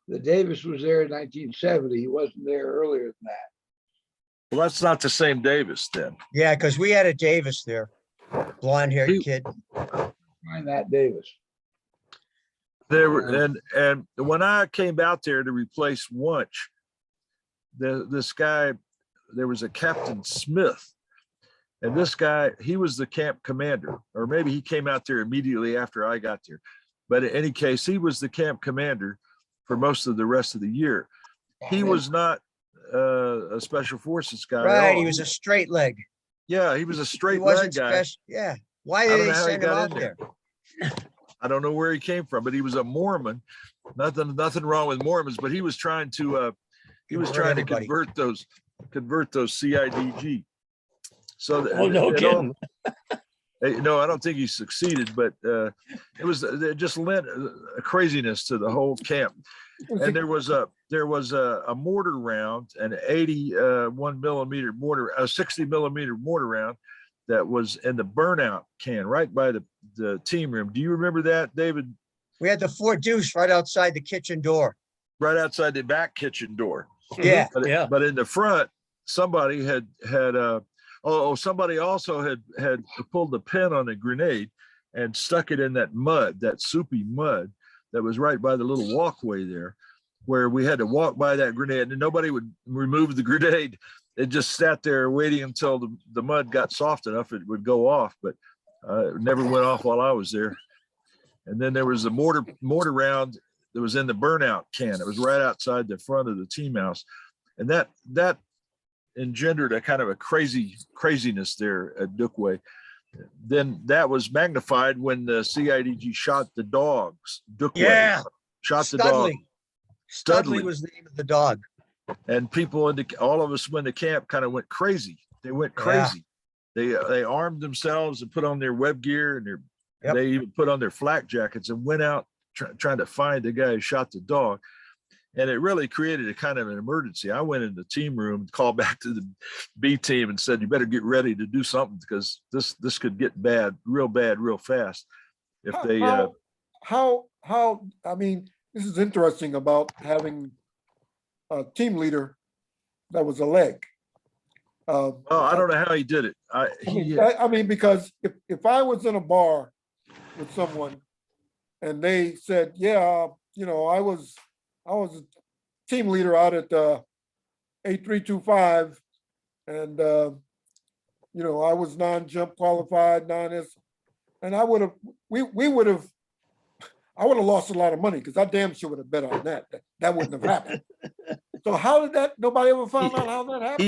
S1: The Davis was there in 1970. He wasn't there earlier than that.
S13: Well, that's not the same Davis then.
S5: Yeah, because we had a Davis there, blonde haired
S13: He-
S5: kid.
S1: Find that Davis.
S13: There were, and when I came out there to replace Wunsch, this guy, there was a Captain Smith, and this guy, he was the camp commander, or maybe he came out there immediately after I got there. But in any case, he was the camp commander for most of the rest of the year. He was not a special forces guy. at
S5: Right,
S13: all.
S5: he was a straight leg.
S13: Yeah, he was a
S5: He
S13: straight
S5: wasn't
S13: leg guy.
S5: special. Yeah. Why
S13: I
S5: did
S13: don't
S5: they
S13: know how he
S5: send him
S13: got
S5: out
S13: in
S5: there?
S13: I don't know where he came from, but he was a Mormon. Nothing wrong with Mormons, but he was trying to
S5: everybody.
S13: convert those CIDG. So
S16: Oh, no kidding.
S13: no, I don't think he succeeded, but it just lent a craziness to the whole camp. And there was a mortar round, an 81 millimeter mortar, a 60 millimeter mortar round that was in the burnout can right by the team room. Do you remember that, David?
S5: We had the Fort Deuce right outside the kitchen door.
S13: Right outside the back kitchen door.
S5: Yeah.
S16: Yeah.
S13: But in the front, somebody had somebody also had pulled the pin on a grenade and stuck it in that mud, that soupy mud that was right by the little walkway there, where we had to walk by that grenade and nobody would remove the grenade. It just sat there waiting until the mud got soft enough it would go off, but it never went off while I was there. And then there was the mortar round that was in the burnout can. It was right outside the front of the team house. And that engendered a kind of a craziness there at Dookway. Then that was magnified when the CIDG shot the dogs. Dookway
S5: Yeah.
S13: shot the dog.
S5: Studley was the name of the dog.
S13: And people all of us when the camp kind of went crazy. They went crazy. They armed themselves and put on their web gear and they even put on their flak jackets and went out trying to find the guy who shot the dog. And it really created a kind of an emergency. I went in the team room, called back to the B team and said, you better get ready to do something because this could get bad, real fast. If they
S15: I mean, this is interesting about having a team leader that was a leg.
S13: well, I don't know how he did it.
S15: I mean, because if I was in a bar with someone and they said, yeah, I was a team leader out at A-325 and, I was non-jump qualified, and I would have lost a lot of money because I damn sure would have bet on that. That wouldn't have happened. So how did that, nobody ever found out how that happened?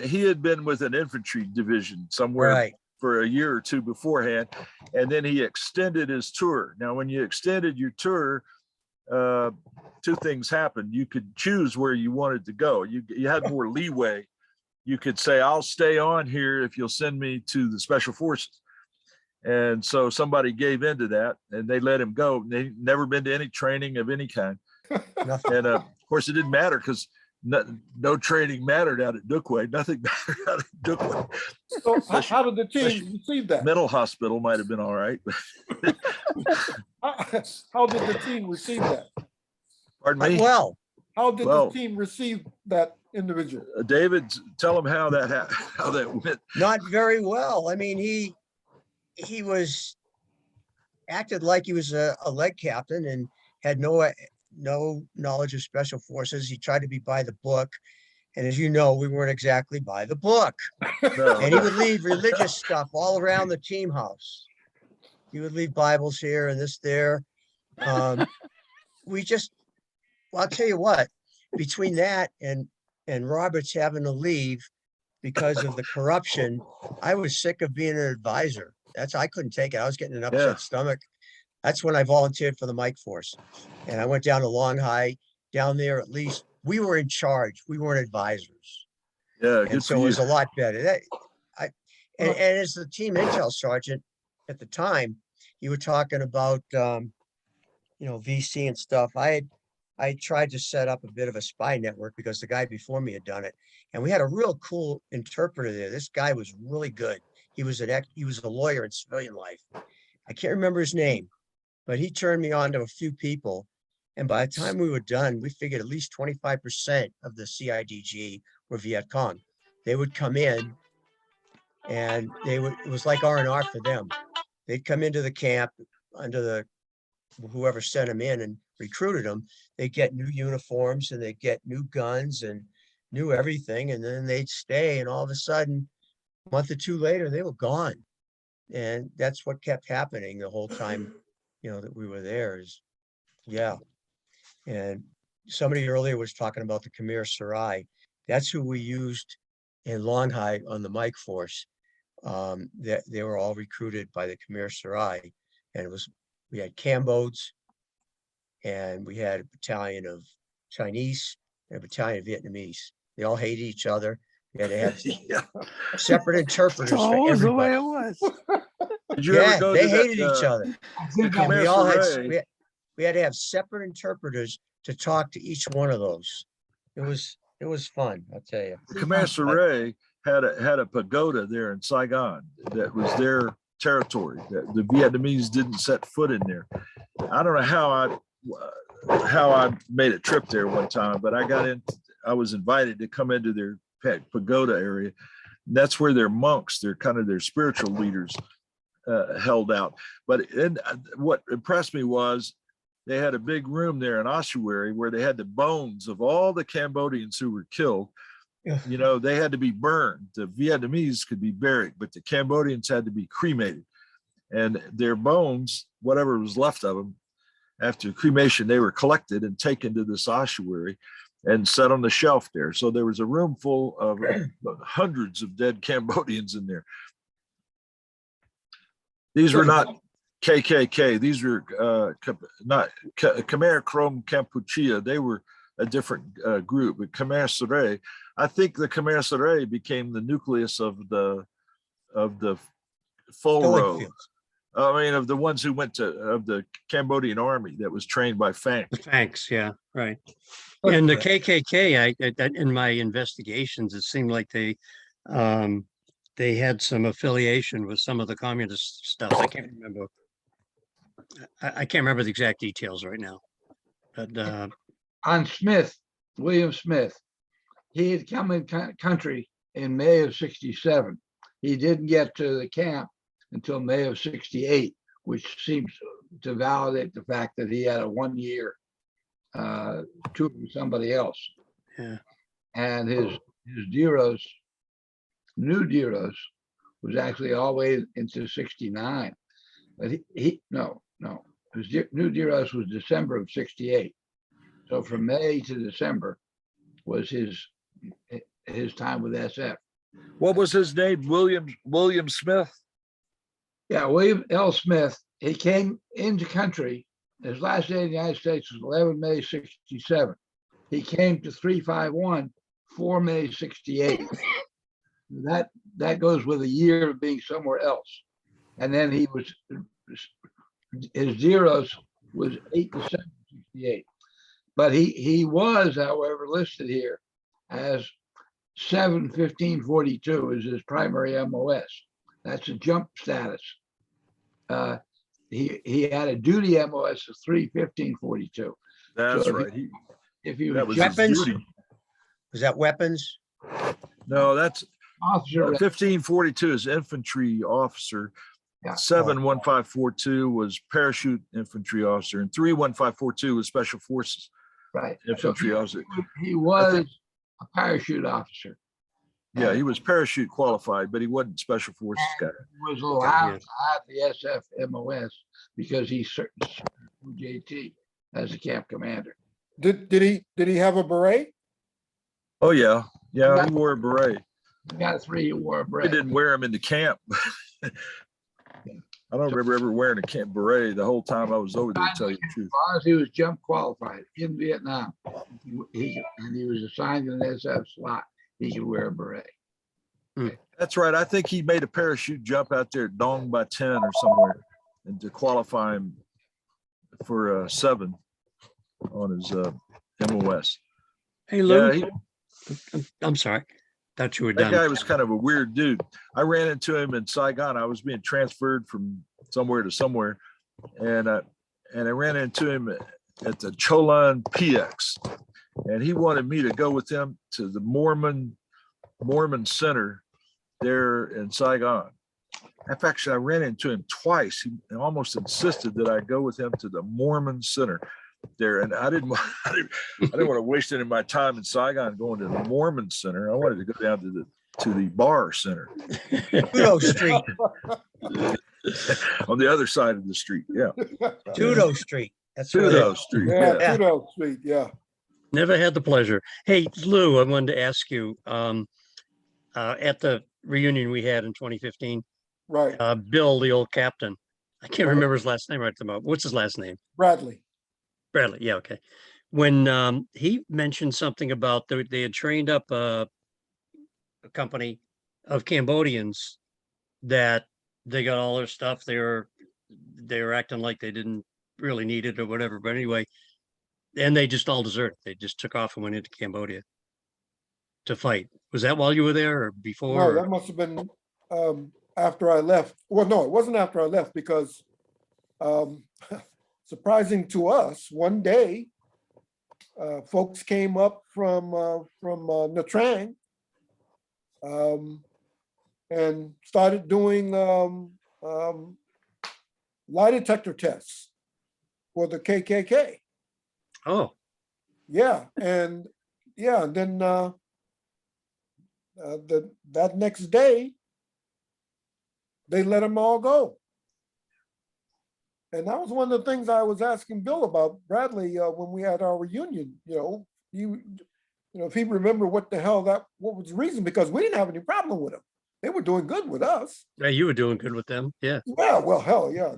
S13: He had been with an infantry division somewhere for a year or two beforehand, and then he extended his tour. Now, when you extended your tour, two things happened. You could choose where you wanted to go. You had more leeway. You could say, I'll stay on here if you'll send me to the special forces. And so somebody gave into that and they let him go. They'd never been to any training of any kind. And of course it didn't matter because no training mattered out at Dookway. Nothing mattered out at Dookway.
S15: So how did the team receive that?
S13: Mental hospital might have been all right.
S15: How did the team receive that?
S13: Pardon me?
S5: Well,
S15: how did the team receive that individual?
S13: David, tell him how that went.
S5: Not very well. I mean, he was acted like he was a leg captain and had no knowledge of special forces. He tried to be by the book. And as you know, we weren't exactly by the book.
S13: No.
S5: And he would leave religious stuff all around the team house. He would leave Bibles here and this there. I'll tell you what, between that and Roberts having to leave because of the corruption, I was sick of being an advisor. I couldn't take it. I was getting an upset stomach. That's when I volunteered for the Mike Force. And I went down to Long High. Down there, at least we were in charge. We weren't advisors.
S13: Yeah,
S5: And
S13: good
S5: so
S13: for
S5: it
S13: you.
S5: was a lot better. And as the team intel sergeant at the time, you were talking about, VC and stuff. I tried to set up a bit of a spy network because the guy before me had done it. And we had a real cool interpreter there. This guy was really good. He was a lawyer in civilian life. I can't remember his name, but he turned me on to a few people. And by the time we were done, we figured at least 25% of the CIDG were Viet Cong. They would come in and it was like R&R for them. They'd come into the camp under whoever sent them in and recruited them. They'd get new uniforms and they'd get new guns and new everything. And then they'd stay. And all of a sudden, a month or two later, they were gone. And that's what kept happening the whole time, that we were there yeah. And somebody earlier was talking about the Khmer Sarai. That's who we used in Long High on the Mike Force. They were all recruited by the Khmer Sarai. And we had Cambodians and we had a battalion of Chinese and a battalion of Vietnamese. They all hated each other. We had to have separate interpreters
S8: It's
S5: for
S8: always the way
S5: everybody.
S8: it was.
S13: Did you ever go
S5: They
S13: to
S5: hated
S13: that,
S5: each other.
S13: the
S5: And
S13: Khmer
S5: we all had,
S13: Sarai?
S5: we had to have separate interpreters to talk to each one of those. It was fun, I'll tell you.
S13: The Khmer Sarai had a pagoda there in Saigon that was their territory. That the Vietnamese didn't set foot in there. I don't know how I made a trip there one time, but I was invited to come into their pagoda area. That's where their monks, they're kind of their spiritual leaders, held out. But what impressed me was they had a big room there in ossuary where they had the bones of all the Cambodians who were killed. They had to be burned. The Vietnamese could be buried, but the Cambodians had to be cremated. And their bones, whatever was left of them, after cremation, they were collected and taken to this ossuary and set on the shelf there. So there was a room full of hundreds of dead Cambodians in there. These were not KKK. These were not Khmer Krom Kampuchea. They were a different group. But Khmer Sarai, I think the Khmer Sarai became the nucleus of the full row. I mean, of the ones who went of the Cambodian army that was trained by Fank.
S16: Thanks, yeah, right. And the KKK, in my investigations, it seemed like they had some affiliation with some of the communist stuff. I can't remember. I can't remember the exact details right now. But
S1: on William Smith, he had come in country in May of '67. He didn't get to the camp until May of '68, which seems to validate the fact that he had a 1 year tour with somebody else.
S16: Yeah.
S1: And his new Diros was actually all the way into '69. But his new Diros was December of '68. So from May to December was his time with SF.
S13: What was his name? William Smith?
S1: Yeah, William L. Smith. He came into country. His last day in the United States was 11 May '67. He came to 351 4 May '68. That goes with a year of being somewhere else. And then his zeros was 8 December '68. But he was, however, listed here as 7/15/42 is his primary MOS. That's a jump status. He had a duty MOS of 3/15/42.
S13: That's
S1: So
S13: right.
S1: If you
S13: that was
S5: weapons,
S13: his duty.
S5: was that weapons?
S13: No, that's
S1: officer,
S13: 1542 is infantry officer.
S1: Yeah.
S13: 71542 was parachute infantry officer, and 31542 was special forces
S1: right?
S13: infantry
S1: So
S13: officer.
S1: he was a parachute officer.
S13: Yeah, he was parachute qualified, but he wasn't special forces guy.
S1: He was allowed to have the SF MOS because he served JT as a camp commander.
S15: Did he have a beret?
S13: Oh yeah, he wore a beret.
S1: He got 3 who wore a
S13: We
S1: beret.
S13: didn't wear him into camp. I don't remember ever wearing a camp beret the whole time I was over there, to tell you the truth.
S1: As long as he was jump qualified in Vietnam, and he was assigned an SF slot, he could wear a beret.
S13: That's right. I think he made a parachute jump out there at Dong by 10 or somewhere, and to qualify him for 7 on his MOS.
S16: Hey, Lou,
S13: Yeah,
S16: I'm sorry. Thought you were
S13: that
S16: done.
S13: guy was kind of a weird dude. I ran into him in Saigon. I was being transferred from somewhere to somewhere, and I ran into him at the Cholan PX, and he wanted me to go with him to the Mormon Center there in Saigon. In fact, I ran into him twice. He almost insisted that I go with him to the Mormon Center there, and I didn't want to waste any of my time in Saigon going to the Mormon Center. I wanted to go down to the bar center.
S5: Tudo Street,
S13: On the other side of the street. Yeah.
S5: Tudo Street. That's what it
S13: Tudo
S5: is.
S13: Street.
S15: Yeah,
S13: Yeah.
S15: Tudor Street, yeah.
S16: Never had the pleasure. Hey, Lou, I wanted to ask you, at the reunion we had in 2015,
S15: Right,
S16: Bill, the old captain, I can't
S15: Right.
S16: remember his last name right at the moment. What's his last name?
S15: Bradley.
S16: Bradley. Yeah. Okay. When he mentioned something about they had trained up a company of Cambodians that they got all their stuff. They were acting like they didn't really need it or whatever. But anyway, and they just all deserted. They just took off and went into Cambodia to fight. Was that while you were there or before?
S15: No,
S16: or-
S15: that must have been after I left. Well, no, it wasn't after I left because surprising to us, one day, folks came up from Nha Trang and started doing lie detector tests for the KKK.
S16: Oh,
S15: Yeah, and then that next day, they let them all go. And that was one of the things I was asking Bill about Bradley when we had our reunion. If he remember what was the reason, because we didn't have any problem with them. They were doing good with us.
S16: yeah, you were doing good with them. Yeah.
S15: Yeah, well, hell yeah.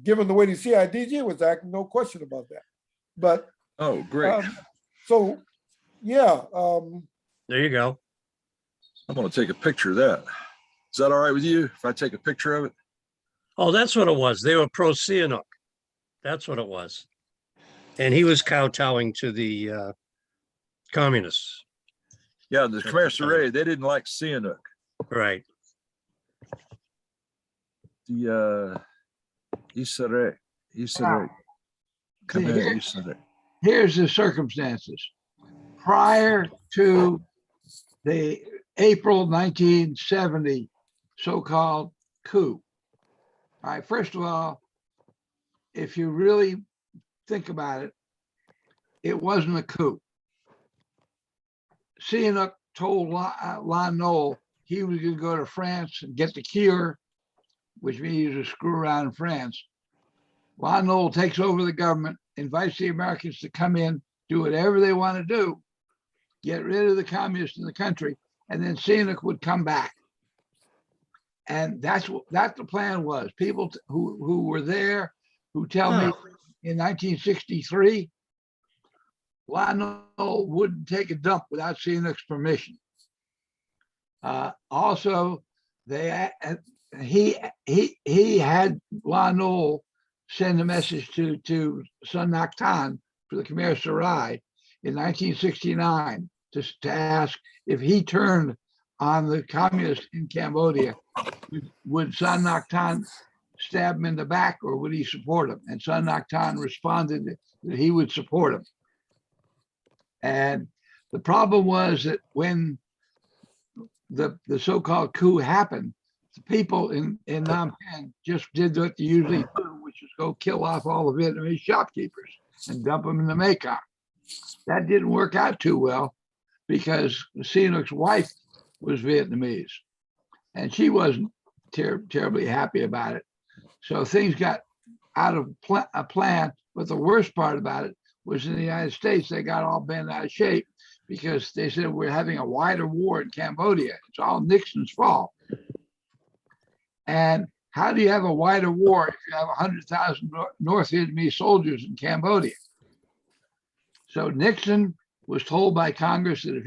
S15: Given the way the CIDG was acting, no question about that. But
S13: Oh, great.
S15: so yeah,
S16: There you go.
S13: I'm going to take a picture of that. Is that all right with you if I take a picture of it?
S16: Oh, that's what it was. They were pro Sihanouk. That's what it was. And he was kowtowing to the communists.
S13: Yeah, the Khmer Rouge, they didn't like Sihanouk.
S16: Right.
S13: The Isare. Khmer
S1: here-
S13: Isare.
S1: Here's the circumstances. Prior to the April 1970 so-called coup. All right, first of all, if you really think about it, it wasn't a coup. Sihanouk told Lon Nol he was going to go to France and get the cure, which means he was to screw around in France. Lon Nol takes over the government, invites the Americans to come in, do whatever they want to do, get rid of the communists in the country, and then Sihanouk would come back. And that's the plan was. People who were there, who tell me in 1963, Lon Nol wouldn't take a dump without Sihanouk's permission. Also, he had Lon Nol send a message to Sun Nak Tan for the Khmer Sarai in 1969 to ask if he turned on the communists in Cambodia, would Sun Nak Tan stab him in the back or would he support him? And Sun Nak Tan responded that he would support him. And the problem was that when the so-called coup happened, the people in Phnom Penh just did what they usually do, which is go kill off all the Vietnamese shopkeepers and dump them in the Mekong. That didn't work out too well because Sihanouk's wife was Vietnamese and she wasn't terribly happy about it. So things got out of a plan. But the worst part about it was in the United States, they got all bent out of shape because they said we're having a wider war in Cambodia. It's all Nixon's fault. And how do you have a wider war if you have 100,000 North Vietnamese soldiers in Cambodia? So Nixon was told by Congress that if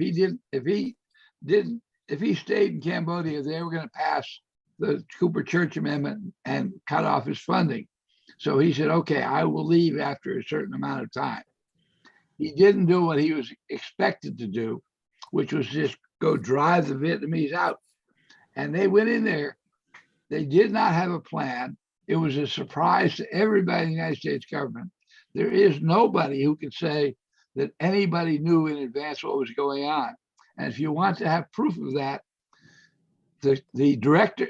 S1: he stayed in Cambodia, they were going to pass the Cooper Church Amendment and cut off his funding. So he said, okay, I will leave after a certain amount of time. He didn't do what he was expected to do, which was just go drive the Vietnamese out. And they went in there. They did not have a plan. It was a surprise to everybody in the United States government. There is nobody who can say that anybody knew in advance what was going on. And if you want to have proof of that, the director,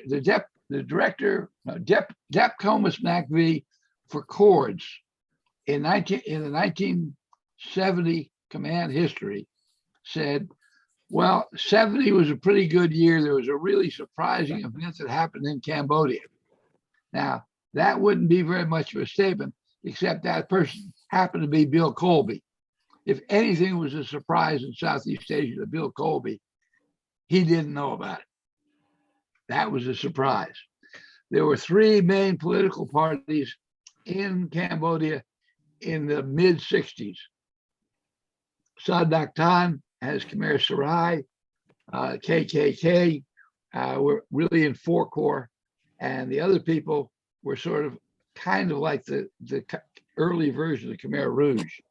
S1: Dep Comus MacV for Chords in the 1970 command history said, well, 70 was a pretty good year. There was a really surprising event that happened in Cambodia. Now, that wouldn't be very much of a statement, except that person happened to be Bill Colby. If anything was a surprise in Southeast Asia to Bill Colby, he didn't know about it. That was a surprise. There were three main political parties in Cambodia in the mid-60s. Sadak Tan has Khmer Sarai, KKK were really in four corps, and the other people were sort of kind of like the early version of Khmer Rouge.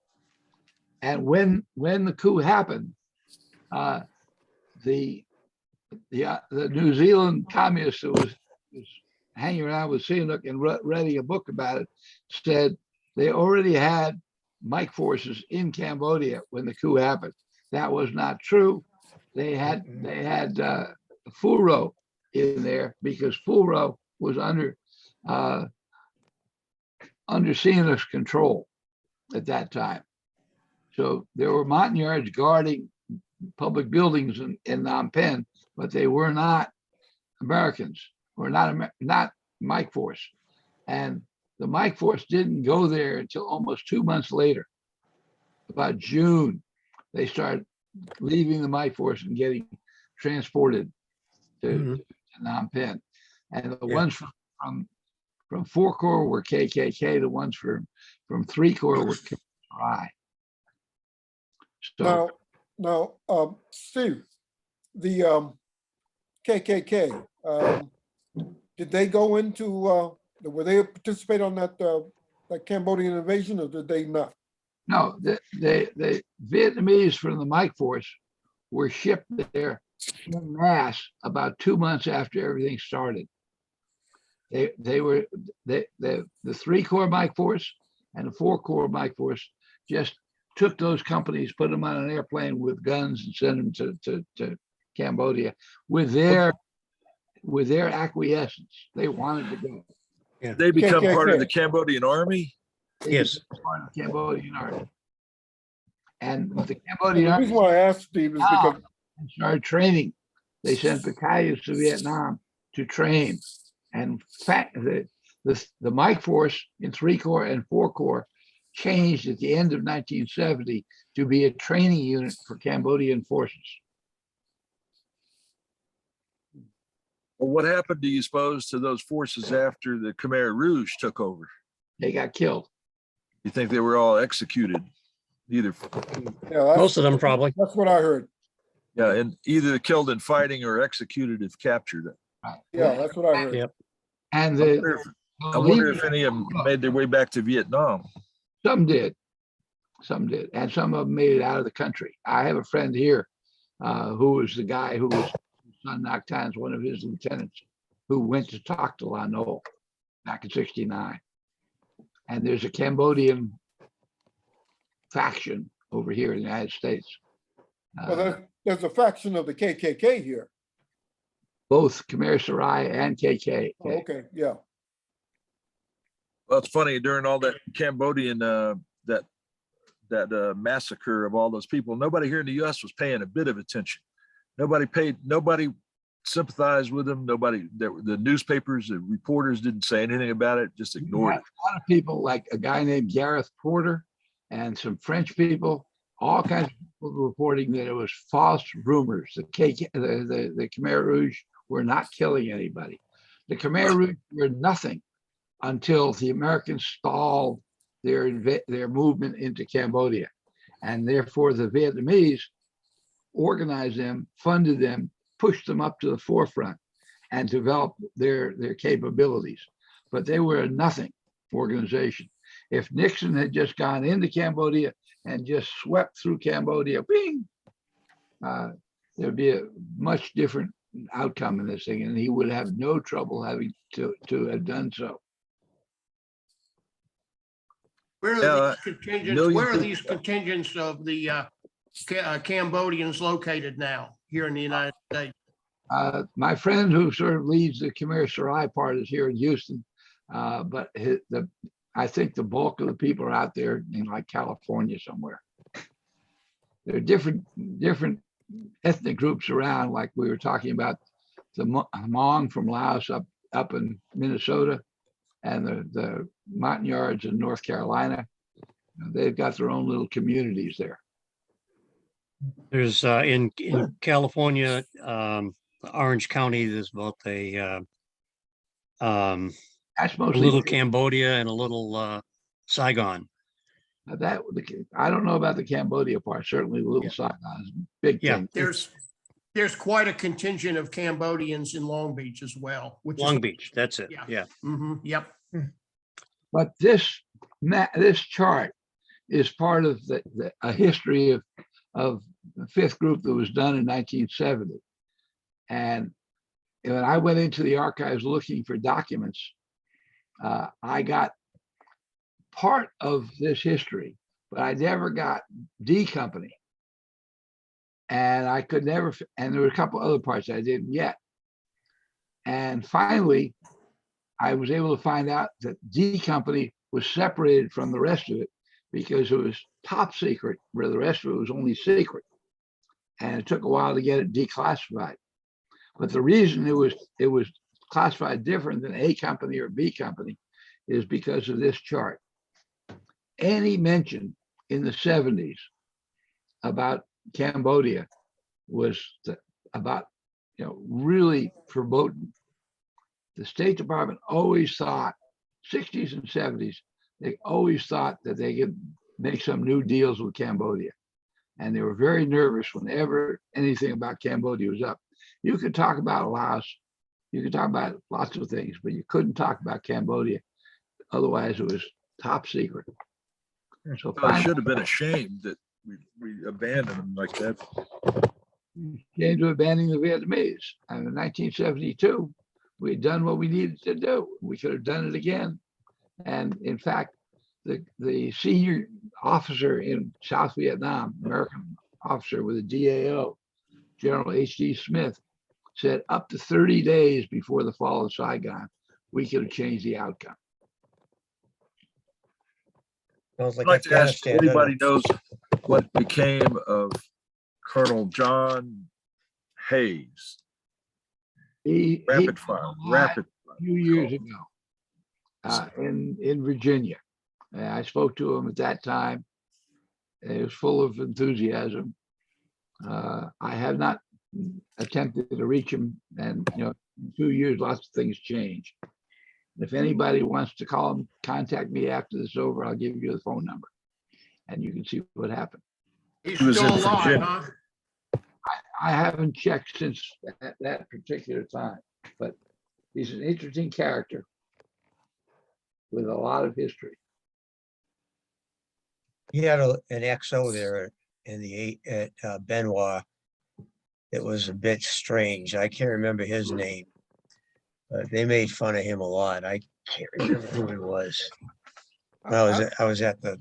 S1: And when the coup happened, the New Zealand communist who was hanging around with Sihanouk and writing a book about it said they already had Mike forces in Cambodia when the coup happened. That was not true. They had Furo in there because Furo was under Sihanouk's control at that time. So there were Montagnards guarding public buildings in Phnom Penh, but they were not Americans, or not Mike Force. And the Mike Force didn't go there until almost 2 months later. About June, they started leaving the Mike Force and getting transported to Phnom Penh. And the ones from 4 Corps were KKK, the ones from 3 Corps were KKI. So
S15: now, Steve, the KKK, did they go into, were they participate on that Cambodian invasion, or did they not?
S1: no, the Vietnamese from the Mike Force were shipped there in mass about 2 months after everything started. They were the 3 Corps Mike Force and the 4 Corps Mike Force just took those companies, put them on an airplane with guns, and sent them to Cambodia with their acquiescence. They wanted to go.
S16: Yeah.
S13: They become part of
S15: KKK.
S13: the Cambodian army.
S16: Yes.
S1: Part of the Cambodian army. And the
S15: The
S1: Cambodian army
S15: reason why I asked, Steve, is because
S1: started training. They sent battalions to Vietnam to train. And in fact, the Mike Force in 3 Corps and 4 Corps changed at the end of 1970 to be a training unit for Cambodian forces.
S13: Well, what happened, do you suppose, to those forces after the Khmer Rouge took over?
S1: They got killed.
S13: You think they were all executed? Either,
S15: yeah,
S16: Most of them probably.
S15: that's what I heard.
S13: yeah, and either killed in fighting or executed if captured.
S15: Yeah, that's what I heard.
S16: Yep.
S1: And
S13: I wonder if any of them made their way back to Vietnam.
S1: some did. Some did. And some of them made it out of the country. I have a friend here who was the guy who was Son Ngoc Than's one of his lieutenants, who went to talk to La Nol back in '69. And there's a Cambodian faction over here in the United States.
S15: Well, there's a faction of the KKK here.
S1: Both Khmer Sarai and KK.
S15: Oh, okay, yeah.
S13: Well, it's funny, during all that Cambodian, that massacre of all those people, nobody here in the US was paying a bit of attention. Nobody sympathized with them. The newspapers, the reporters didn't say anything about it, just ignored it.
S1: A lot of people, like a guy named Gareth Porter and some French people, all kinds of people reporting that it was false rumors. The Khmer Rouge were not killing anybody. The Khmer Rouge were nothing until the Americans stalled their movement into Cambodia. And therefore the Vietnamese organized them, funded them, pushed them up to the forefront and developed their capabilities. But they were a nothing organization. If Nixon had just gone into Cambodia and just swept through Cambodia, bing, there'd be a much different outcome in this thing, and he would have no trouble having to have done so.
S12: Where
S13: Yeah,
S12: are these contingents,
S13: million
S12: where are
S13: people-
S12: these contingents of the Cambodians located now here in the United States?
S1: My friend who sort of leads the Khmer Sarai part is here in Houston, but I think the bulk of the people are out there in like California somewhere. There are different ethnic groups around, like we were talking about the Hmong from Laos up in Minnesota, and the Montagnards in North Carolina. They've got their own little communities there.
S16: There's in California, Orange County, there's both a
S1: That's
S16: a
S1: mostly
S16: little Cambodia and a little Saigon.
S1: that. I don't know about the Cambodia part. Certainly, the little Saigon is a big
S16: Yeah.
S1: thing.
S12: There's quite a contingent of Cambodians in Long Beach as well, which is.
S16: Long Beach, that's it.
S12: Yeah.
S16: Yeah.
S12: Mhm, yep.
S1: But this chart is part of a history of the fifth group that was done in 1970. And when I went into the archives looking for documents, I got part of this history, but I never got D Company. And I could never, and there were a couple other parts I didn't get. And finally, I was able to find out that D Company was separated from the rest of it because it was top secret, where the rest of it was only secret. And it took a while to get it declassified. But the reason it was classified different than A Company or B Company is because of this chart. Any mention in the 70s about Cambodia was about, really promoting. The State Department always thought, 60s and 70s, they always thought that they could make some new deals with Cambodia. And they were very nervous whenever anything about Cambodia was up. You could talk about Laos, you could talk about lots of things, but you couldn't talk about Cambodia. Otherwise, it was top secret. So
S13: Well, it should have been ashamed that we abandoned them like that.
S1: came to abandoning the Vietnamese. And in 1972, we had done what we needed to do. We could have done it again. And in fact, the senior officer in South Vietnam, American officer with a DAO, General H.D. Smith, said up to 30 days before the fall of Saigon, we could have changed the outcome.
S5: Sounds
S13: I'd
S5: like
S13: like to ask
S5: Afghanistan. doesn't
S13: anybody
S5: it?
S13: knows what became of Colonel John Hayes.
S1: He
S13: Rapid fire, rapid.
S1: a few years ago in Virginia. I spoke to him at that time. He was full of enthusiasm. I have not attempted to reach him, and in 2 years, lots of things change. If anybody wants to call him, contact me after this is over. I'll give you the phone number, and you can see what happened.
S12: He's
S13: He was
S12: still
S13: in
S12: alive,
S13: Virginia.
S12: huh?
S1: I haven't checked since that particular time, but he's an interesting character with a lot of history.
S5: He had an XO there in at Benoit. It was a bit strange. I can't remember his name, but they made fun of him a lot. I can't remember who it was. I was at the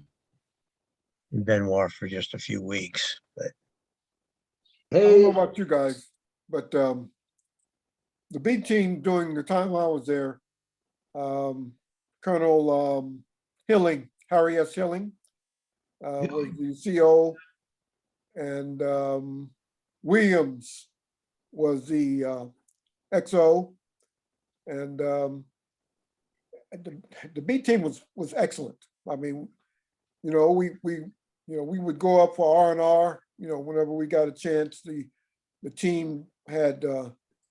S5: Benoit for just a few weeks, but
S15: I don't know about you guys, but the B team during the time I was there, Colonel Hilling, Harry S. Hilling, was the CO, and Williams was the XO, and the B team was excellent. I mean, we would go up for R&R, whenever we got a chance. The team had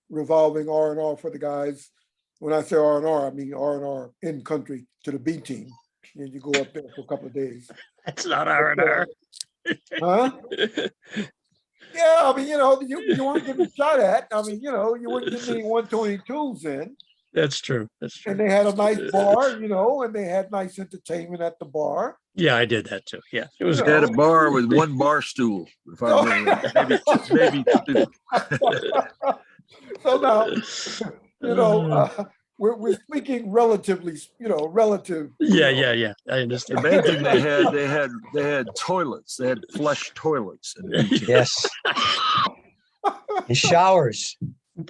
S15: revolving R&R for the guys. When I say R&R, I mean R&R in country to the B team. And you go up there for a couple of days.
S16: That's not R&R.
S15: Huh? Yeah, I mean, you weren't getting shot at. I mean, you weren't getting any 122s in.
S16: That's true. That's
S15: And
S16: true.
S15: they had a nice bar, and they had nice entertainment at the bar.
S16: Yeah, I did that too. Yeah, it was
S15: You
S13: They had a
S15: know.
S13: bar with one bar stool, if I remember, right. maybe two.
S15: So now, we're speaking relatively, relative.
S16: Yeah. I
S13: The
S16: understand.
S13: main thing they had toilets. They had flush toilets. In the beach.
S5: Yes. And showers.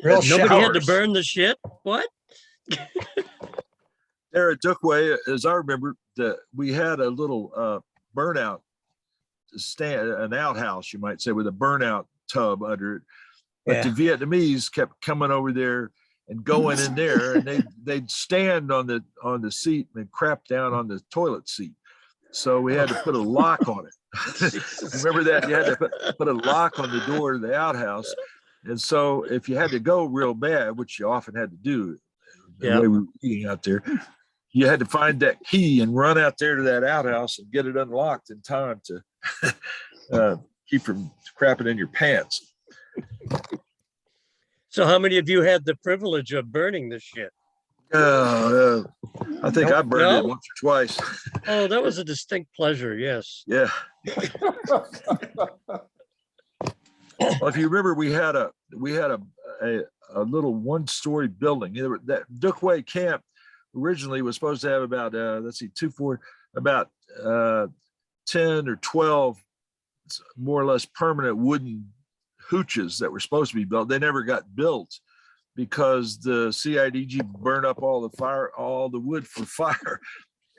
S5: Real
S16: Nobody had to
S5: showers.
S16: burn the shit. What?
S13: There at Dookway, as I remember, we had a little burnout stand, an outhouse, you might say, with a burnout tub under it. But the Vietnamese kept coming over there and going in there, and they'd stand on the seat and crap down on the toilet seat. So we had to put a lock on it. Remember that? You had to put a lock on the door of the outhouse. And so if you had to go real bad, which you often had to do, the way we were eating out there, you had to find that key and run out there to that outhouse and get it unlocked in time to keep from crapping in your pants.
S16: So how many of you had the privilege of burning the shit?
S13: I think I burned it once or twice.
S16: Oh, that was a distinct pleasure. Yes.
S13: Yeah. Well, if you remember, we had a little one-story building. That Dookway camp originally was supposed to have about about 10 or 12 more or less permanent wooden hooches that were supposed to be built. They never got built because the CIDG burned up all the wood for fire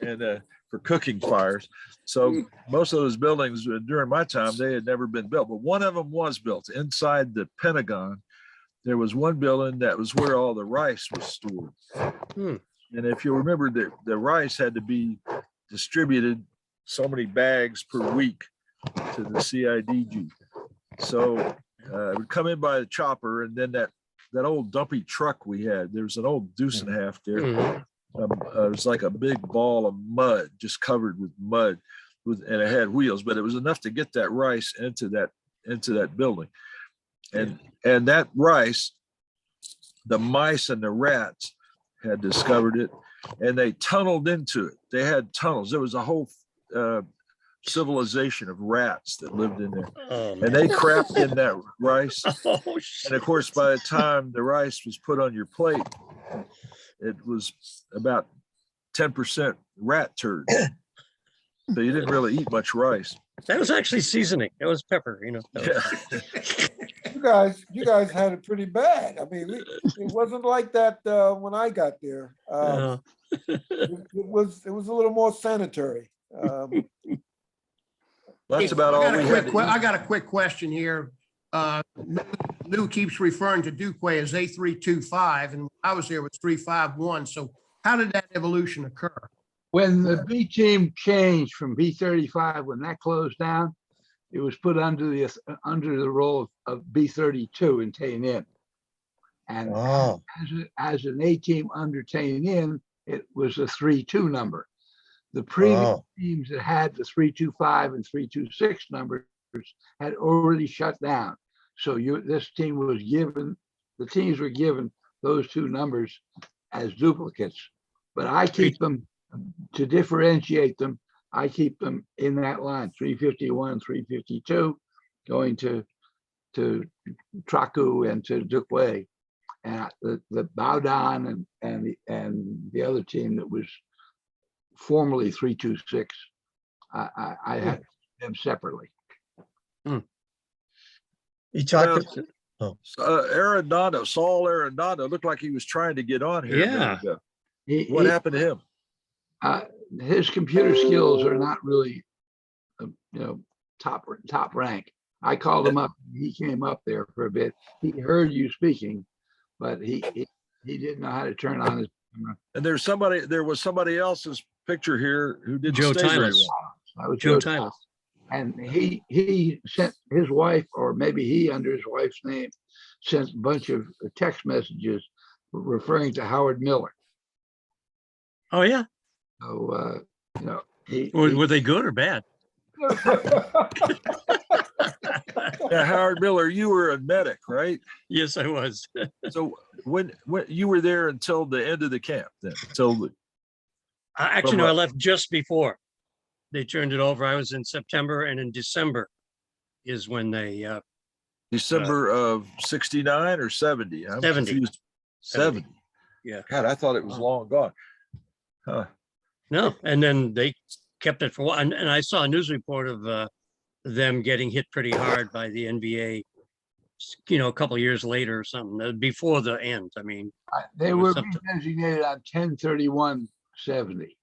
S13: and for cooking fires. So most of those buildings during my time, they had never been built, but one of them was built inside the Pentagon. There was one building that was where all the rice was stored. And if you remember, the rice had to be distributed so many bags per week to the CIDG. So it would come in by the chopper, and then that old dumpy truck we had, there was an old deuce and a half there. It was like a big ball of mud, just covered with mud, and it had wheels, but it was enough to get that rice into that building. And that rice, the mice and the rats had discovered it, and they tunneled into it. They had tunnels. There was a whole civilization of rats that lived in there, and they crapped in that rice. And of course, by the time the rice was put on your plate, it was about 10% rat turd. So you didn't really eat much rice.
S16: That was actually seasoning. It was pepper,
S15: You guys had it pretty bad. I mean, it wasn't like that when I got there. It was a little more sanitary.
S13: That's about all we had.
S12: I got a quick question here. Lou keeps referring to Dookway as A-325, and when I was there, it was 351. So how did that evolution occur?
S1: When the B team changed from B-35, when that closed down, it was put under the role of B-32 in Tay-in. And as an A team under Tay-in, it was a 3-2 number. The previous teams that had the 325 and 326 numbers had already shut down. So this team was given, the teams were given those two numbers as duplicates. But I keep them, to differentiate them, I keep them in that line, 351, 352, going to Traku and to Dookway. And the Baudon and the other team that was formerly 326, I had them separately.
S5: You talked.
S13: Arredondo, Saul Arredondo looked like he was trying to get on here.
S16: Yeah.
S13: What happened to him?
S1: His computer skills are not really, top rank. I called him up. He came up there for a bit. He heard you speaking, but he didn't know how to turn on his camera.
S13: And there was somebody else's picture here who didn't
S16: Joe
S13: stay very
S16: Tyler.
S13: well.
S1: That was
S16: Joe Tyler.
S1: And he sent his wife, or maybe he under his wife's name, sent a bunch of text messages referring to Howard Miller.
S16: Oh, yeah.
S1: So, you know,
S16: Were they good or bad?
S13: Yeah, Howard Miller, you were a medic, right?
S16: Yes, I was.
S13: So when you were there until the end of the camp then, until
S16: Actually, no, I left just before they turned it over. I was in September, and in December is when they,
S13: December of 69 or 70? I'm
S16: 70.
S13: confused. 70.
S16: yeah.
S13: God, I thought it was long gone. Huh.
S16: No, and then they kept it for a while. And I saw a news report of them getting hit pretty hard by the NBA, you know, a couple of years later or something, before the end. I mean,
S1: they
S16: it
S1: were
S16: was something.
S1: designated on 10/31/70,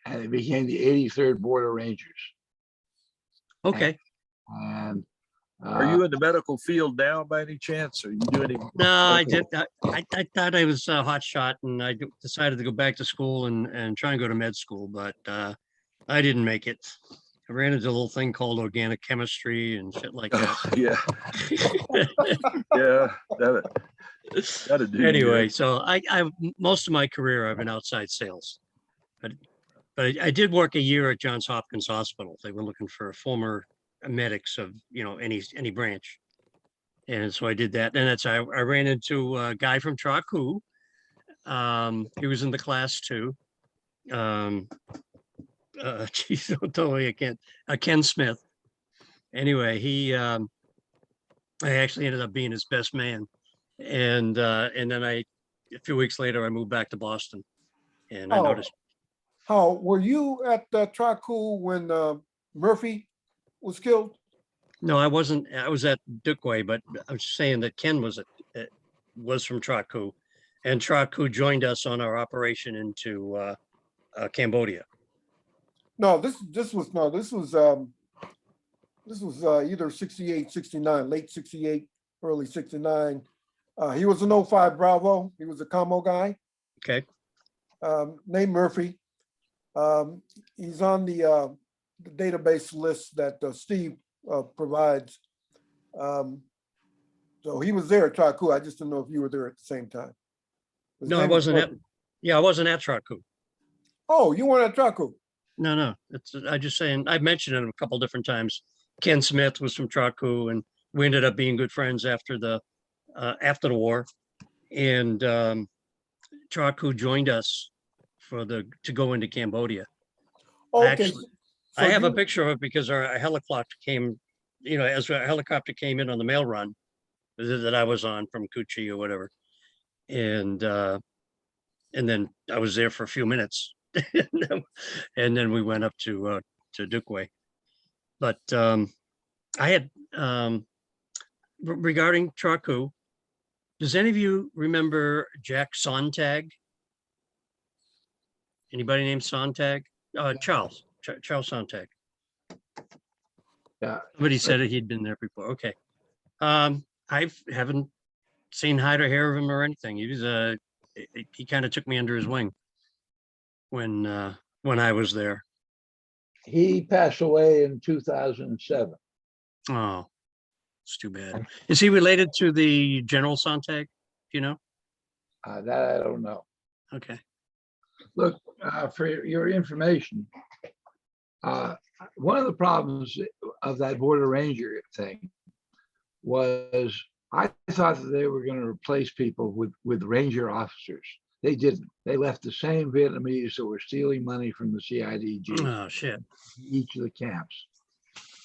S1: and it became the 83rd Border Rangers.
S16: Okay.
S1: And
S13: Are you in the medical field now by any chance? Or you do any?
S16: No, I did. I thought I was a hot shot, and I decided to go back to school and try and go to med school, but I didn't make it. I ran into a little thing called organic chemistry and shit like that.
S13: Oh, yeah. Yeah. That'd do.
S16: Anyway, so I most of my career I've been outside sales, but I did work a year at Johns Hopkins Hospital. They were looking for former medics of, you know, any branch. And so I did that. And that's, I ran into a guy from Traku. He was in the class too. Geez, don't tell me I can't, Ken Smith. Anyway, I actually ended up being his best man. And then a few weeks later, I moved back to Boston, and I noticed.
S15: How, were you at Traku when Murphy was killed?
S16: No, I wasn't. I was at Dookway, but I was saying that Ken was from Traku, and Traku joined us on our operation into Cambodia.
S15: No, this was either 68, 69, late 68, early 69. He was an 05 Bravo. He was a commo guy.
S16: Okay.
S15: Named Murphy. He's on the database list that Steve provides. So he was there at Traku. I just didn't know if you were there at the same time. His
S16: No, I
S15: name was
S16: wasn't at.
S15: Murphy.
S16: Yeah, I wasn't at Traku.
S15: Oh, you weren't at Traku.
S16: No. I just saying. I mentioned it a couple different times. Ken Smith was from Traku, and we ended up being good friends after the war. And Traku joined us to go into Cambodia.
S15: Okay.
S16: Actually, I have a picture of it because our helicopter came, you know, as a helicopter came in on the mail run that I was on from Kuchi or whatever. And then I was there for a few minutes. And then we went up to Dookway. But I had, regarding Traku, does any of you remember Jack Sontag? Anybody named Sontag? Charles Sontag.
S1: Yeah.
S16: Somebody said he'd been there before. Okay. I haven't seen hide or hair of him or anything. He was he kind of took me under his wing when I was there.
S1: He passed away in 2007.
S16: Oh, it's too bad. Is he related to the General Sontag? Do you know?
S1: That I don't know.
S16: Okay.
S1: Look, for your information, one of the problems of that Border Ranger thing was I thought that they were going to replace people with Ranger officers. They didn't. They left the same Vietnamese that were stealing money from the CIDG.
S16: Oh, shit.
S1: Each of the camps.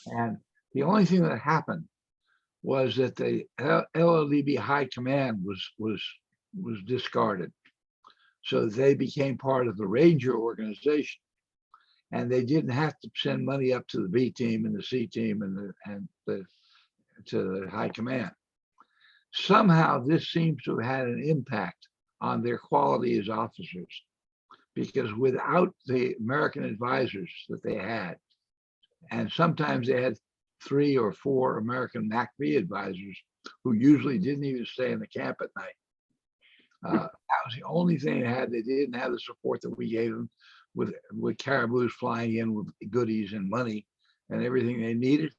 S1: And the only thing that happened was that the LLDB High Command was discarded. So they became part of the Ranger organization. And they didn't have to send money up to the B team and the C team and to the high command. Somehow this seems to have had an impact on their quality as officers, because without the American advisors that they had, and sometimes they had 3 or 4 American MACV advisors who usually didn't even stay in the camp at night. That was the only thing they had. They didn't have the support that we gave them with caraboos flying in with goodies and money and everything they needed.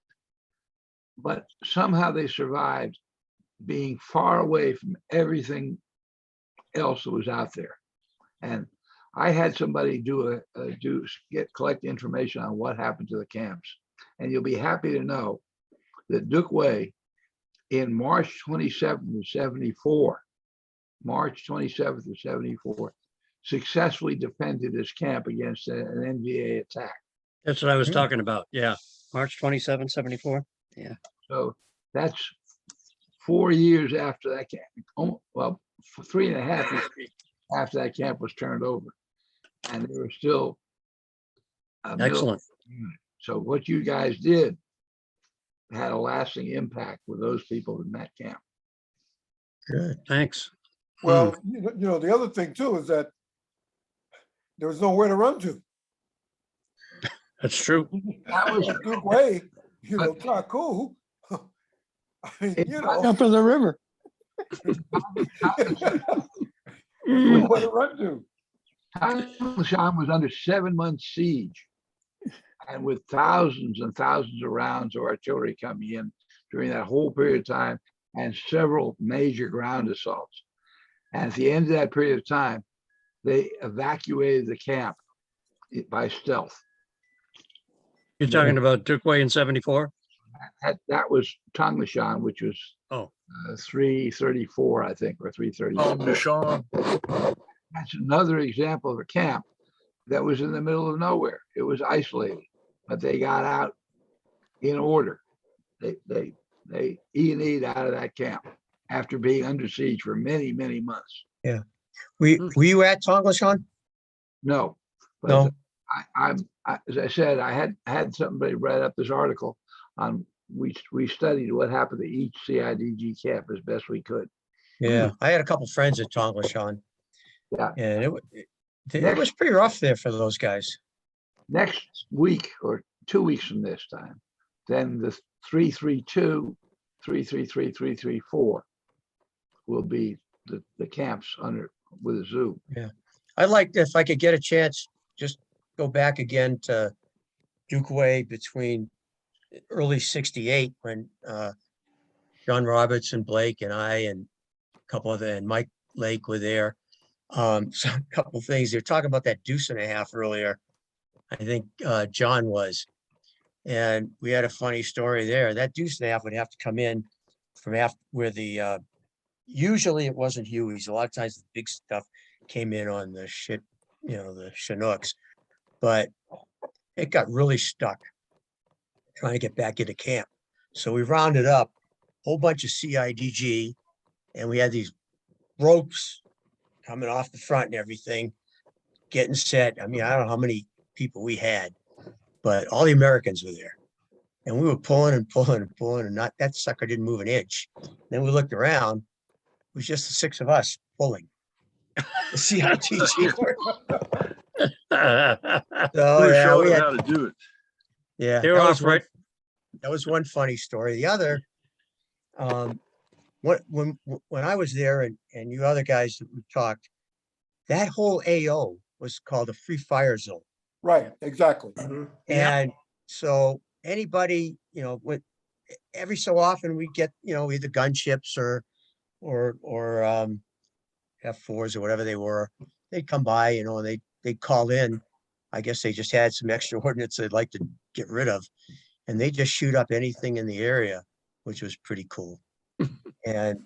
S1: But somehow they survived being far away from everything else that was out there. And I had somebody collect information on what happened to the camps. And you'll be happy to know that Duquay in March 27th of 74, successfully defended his camp against an NVA attack.
S16: That's what I was talking about. Yeah. March 27, 74. Yeah.
S1: So that's 4 years after that camp. Well, 3.5 years after that camp was turned over. And they were still a
S16: Excellent.
S1: unit. So what you guys did had a lasting impact with those people in that camp.
S16: Good. Thanks.
S15: Well, you know, the other thing too is that there was nowhere to run to.
S16: That's true.
S15: That was a good way, you know, Taku. I mean, you know,
S8: Up in the river.
S15: nowhere to run to.
S1: Tongleshan was under 7 months siege, and with thousands and thousands of rounds of artillery coming in during that whole period of time, and several major ground assaults. And at the end of that period of time, they evacuated the camp by stealth.
S16: You're talking about Duquay in 74?
S1: That was Tongleshan, which was 334, I think, or 334. That's another example of a camp that was in the middle of nowhere. It was isolated, but they got out in order. They E&E'd out of that camp after being under siege for many, many months.
S5: Yeah. Were you at Tongleshan?
S1: No. But
S5: No.
S1: as I said, I had somebody write up this article on, we studied what happened to each CIDG camp as best we could.
S5: Yeah. I had a couple friends at Tongleshan.
S1: Yeah.
S5: And it was pretty rough there for those guys.
S1: Next week or 2 weeks from this time, then the 332, 333, 334 will be the camps under with a zoo.
S5: Yeah. I'd like, if I could get a chance, just go back again to Duquay between early 68 when John Roberts and Blake and I and a couple of and Mike Lake were there. So a couple of things. They're talking about that 2.5 earlier. I think John was. And we had a funny story there. That 2.5 would have to come in from after where the usually it wasn't Huey's. A lot of times the big stuff came in on the the Chinooks, but it got really stuck trying to get back into camp. So we rounded up a whole bunch of CIDG, and we had these ropes coming off the front and everything, getting set. I mean, I don't know how many people we had, but all the Americans were there. And we were pulling and pulling and pulling, and not that sucker didn't move an inch. Then we looked around, it was just the 6 of us pulling. The CITG. So, yeah, we had,
S13: how to do it.
S5: yeah,
S16: They were
S5: that was
S16: off right.
S5: that was one funny story. The other, when I was there and you other guys that we talked, that whole AO was called a free fire zone.
S15: Right, exactly.
S5: And so anybody, every so often we get, either gunships or F4s or whatever they were, they'd come by, and they'd call in. I guess they just had some extra ordnance they'd like to get rid of, and they just shoot up anything in the area, which was pretty cool. And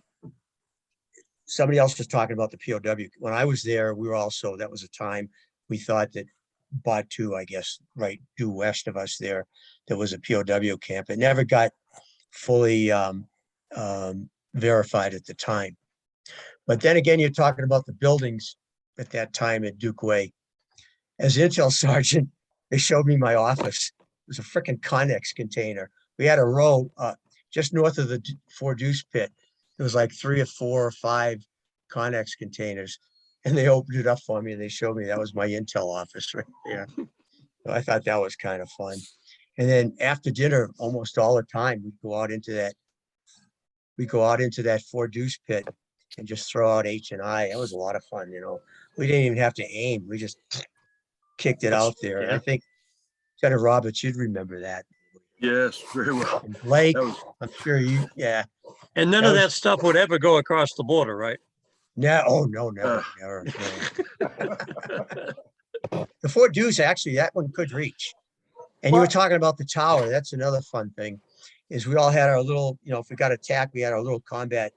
S5: somebody else was talking about the POW. When I was there, that was a time we thought that Batu, I guess, right due west of us there was a POW camp. It never got fully verified at the time. But then again, you're talking about the buildings at that time at Duquay. As intel sergeant, they showed me my office. It was a freaking Connex container. We had a row just north of the Fort Deuce pit. There was like 3 or 4 or 5 Connex containers. And they opened it up for me and they showed me that was my intel office right there. So I thought that was kind of fun. And then after dinner, almost all the time, we'd go out into that Fort Deuce pit and just throw out H&I. It was a lot of fun, We didn't even have to aim. We just kicked it out there. And I think Lieutenant Roberts, you'd remember that.
S13: Yes, very well.
S5: And Blake, I'm sure you, yeah.
S16: And none of that stuff would ever go across the border, right?
S5: No, oh, no, never, never. No. The Fort Deuce, actually, that one could reach. And you were talking about the tower. That's another fun thing, is we all had our little, you know, if we got attacked, we had our little combat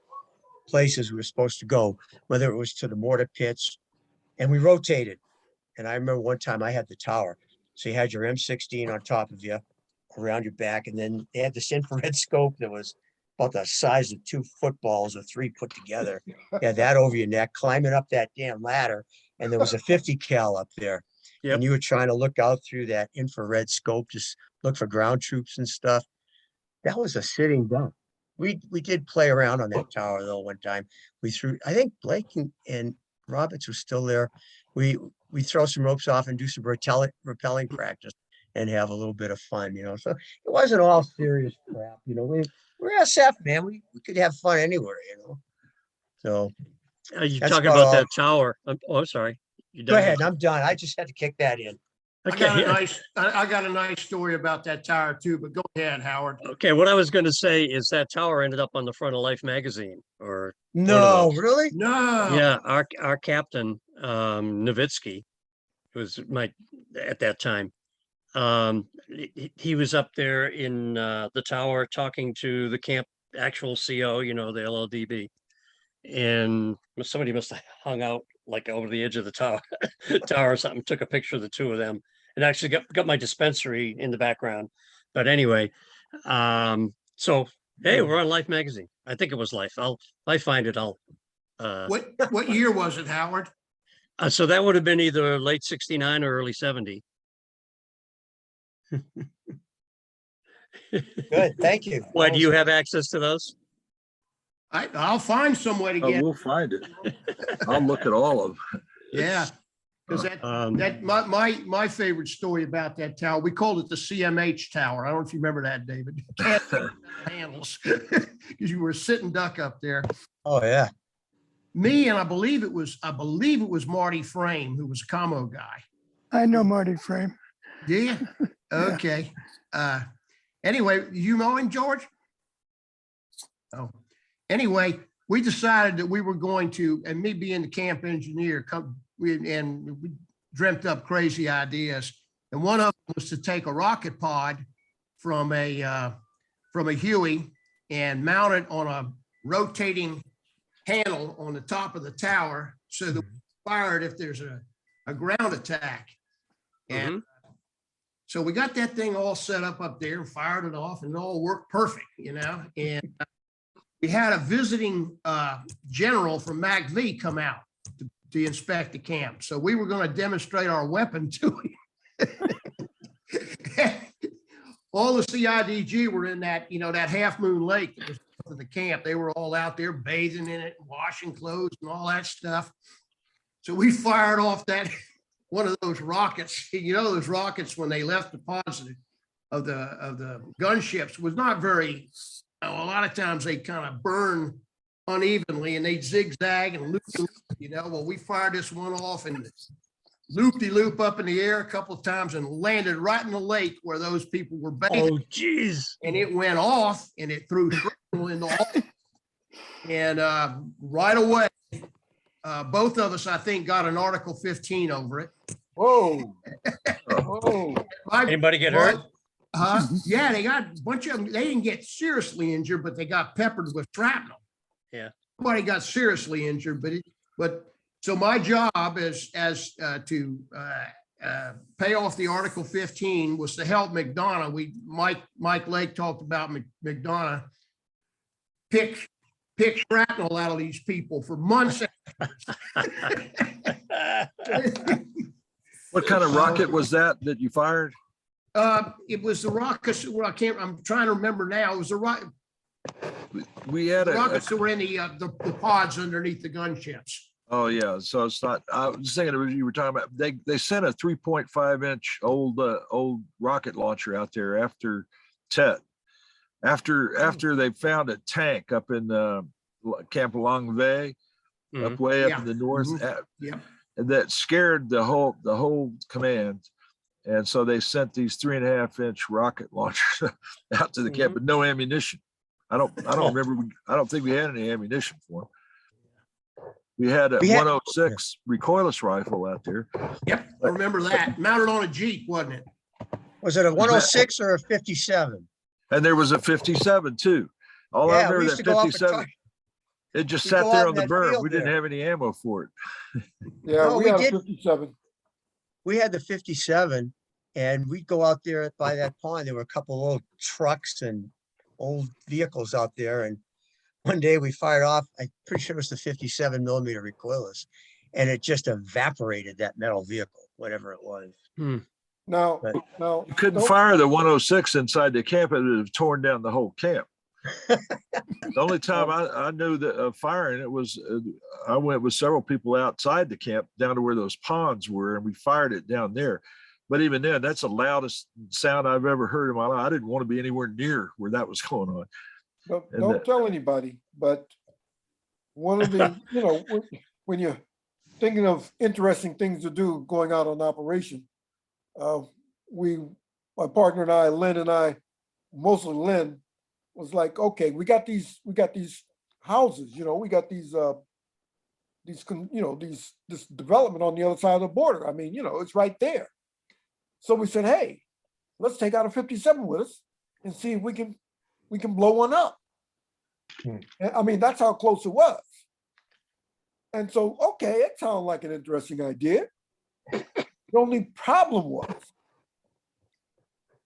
S5: places we were supposed to go, whether it was to the mortar pits, and we rotated. And I remember one time I had the tower. So you had your M16 on top of you, around your back, and then they had this infrared scope that was about the size of 2 footballs or 3 put together. You had that over your neck, climbing up that damn ladder, and there was a 50 cal up there.
S16: Yep.
S5: And you were trying to look out through that infrared scope, just look for ground troops and stuff. That was a sitting duck. We did play around on that tower though one time. We threw, I think Blake and Roberts was still there. We throw some ropes off and do some rappelling practice and have a little bit of fun, you know. So it wasn't all serious crap, you know. We're SF, man. We could have fun anywhere, you know. So
S16: You're
S5: that's
S16: talking
S5: about
S16: about
S5: all.
S16: that tower. I'm sorry. You
S5: Go
S16: done?
S5: ahead. I'm done. I just had to kick that in.
S12: I got a nice, I got a nice story about that tower too, but go ahead, Howard.
S16: Okay, what I was going to say is that tower ended up on the front of Life magazine, or one of
S5: No,
S16: those.
S5: really?
S12: No.
S16: Yeah, our captain, Nowitzki, was at that time. He was up there in the tower talking to the camp actual CO, you know, the LLDB, and somebody must have hung out like over the edge of the tower, or something. Took a picture of the two of them, and actually got my dispensary in the background. But anyway, so hey, we're on Life magazine. I think it was Life. If I find it, I'll.
S12: What year was it, Howard?
S16: So that would have been either late '69 or early '70.
S5: Good. Thank you.
S16: Why, do you have access to those?
S12: I'll find some way to
S13: Oh,
S12: get,
S13: we'll find it. I'll look at all of them.
S12: yeah. Because my favorite story about that tower, we called it the CMH tower. I don't know if you remember that, David. Handles, because you were a sitting duck up there.
S5: Oh yeah.
S12: Me and I believe it was Marty Frame, who was a commo guy.
S8: I know Marty Frame.
S12: Do you? Okay. Anyway, you know him, George? Oh, anyway, we decided that we were going to, and me being the camp engineer, we dreamt up crazy ideas. And one of them was to take a rocket pod from a Huey and mount it on a rotating handle on the top of the tower so that we fire it if there's a ground attack. And so we got that thing all set up there and fired it off, and it all worked perfect, you know. And we had a visiting general from MACV come out to inspect the camp. So we were going to demonstrate our weapon to him. All the CIDG were in that, you know, that Half Moon Lake that was of the camp. They were all out there bathing in it, washing clothes and all that stuff. So we fired off one of those rockets. You know, those rockets, when they left the pods of the gunships, was not very, a lot of times they kind of burn unevenly and they zigzag and loop, you know. Well, we fired this one off and loop-de-loop up in the air a couple of times and landed right in the lake where those people were bathing.
S16: Oh, geez.
S12: And it went off and it threw shrapnel in the water. And right away, both of us, I think, got an Article 15 over it.
S15: Whoa. Whoa.
S16: Anybody get hurt?
S12: Yeah, they got a bunch of them. They didn't get seriously injured, but they got peppered with shrapnel.
S16: Yeah.
S12: Nobody got seriously injured, but so my job as to pay off the Article 15 was to help McDonough. Mike Lake talked about McDonough pick shrapnel out of these people for months.
S13: What kind of rocket was that you fired?
S12: It was the rockets. Well, I'm trying to remember now. It was the rocket.
S13: We had
S12: rockets that were in the pods underneath the gunships.
S13: Oh yeah, so it's not. I was thinking you were talking about. They sent a 3.5-inch old rocket launcher out there after Tet. After they found a tank up in Camp Longueuil, up way up in the north. And that scared the whole command. And so they sent these 3.5-inch rocket launchers out to the camp with no ammunition. I don't remember. I don't think we had any ammunition for them. We had a
S5: We had-
S13: 106 recoilless rifle out there.
S12: Yep, I remember that. Mounted on a Jeep, wasn't it?
S5: Was it a 106 or a 57?
S13: And there was a 57 too. All I
S5: Yeah, we
S13: remember
S5: used
S13: that
S5: to go up and
S13: 57,
S5: talk.
S13: it just
S5: We'd
S13: sat
S5: go
S13: there
S5: out
S13: on
S5: in
S13: the
S5: that
S13: berm.
S5: field
S13: We didn't
S5: there.
S13: have any ammo for it.
S15: Yeah,
S5: No,
S15: we
S5: we
S15: had a
S5: did.
S15: 57.
S5: We had the 57 and we'd go out there by that pond. There were a couple of old trucks and old vehicles out there. And one day we fired off, I'm pretty sure it was the 57 millimeter recoilless, and it just evaporated that metal vehicle, whatever it was.
S15: Now,
S5: But-
S15: now.
S13: You couldn't
S15: don't-
S13: fire the 106 inside the camp. It would have torn down the whole camp. The only time I knew that firing it was I went with several people outside the camp down to where those ponds were, and we fired it down there. But even then, that's the loudest sound I've ever heard in my life. I didn't want to be anywhere near where that was going on. And
S15: Don't
S13: that-
S15: tell anybody, but one of the, when you're thinking of interesting things to do going out on operation, my partner and I, Lynn and I, mostly Lynn, was like, okay, we got these houses, we got this development on the other side of the border. I mean, it's right there. So we said, hey, let's take out a 57 with us and see if we can blow one up. I mean, that's how close it was. And so, okay, it sounded like an interesting idea. The only problem was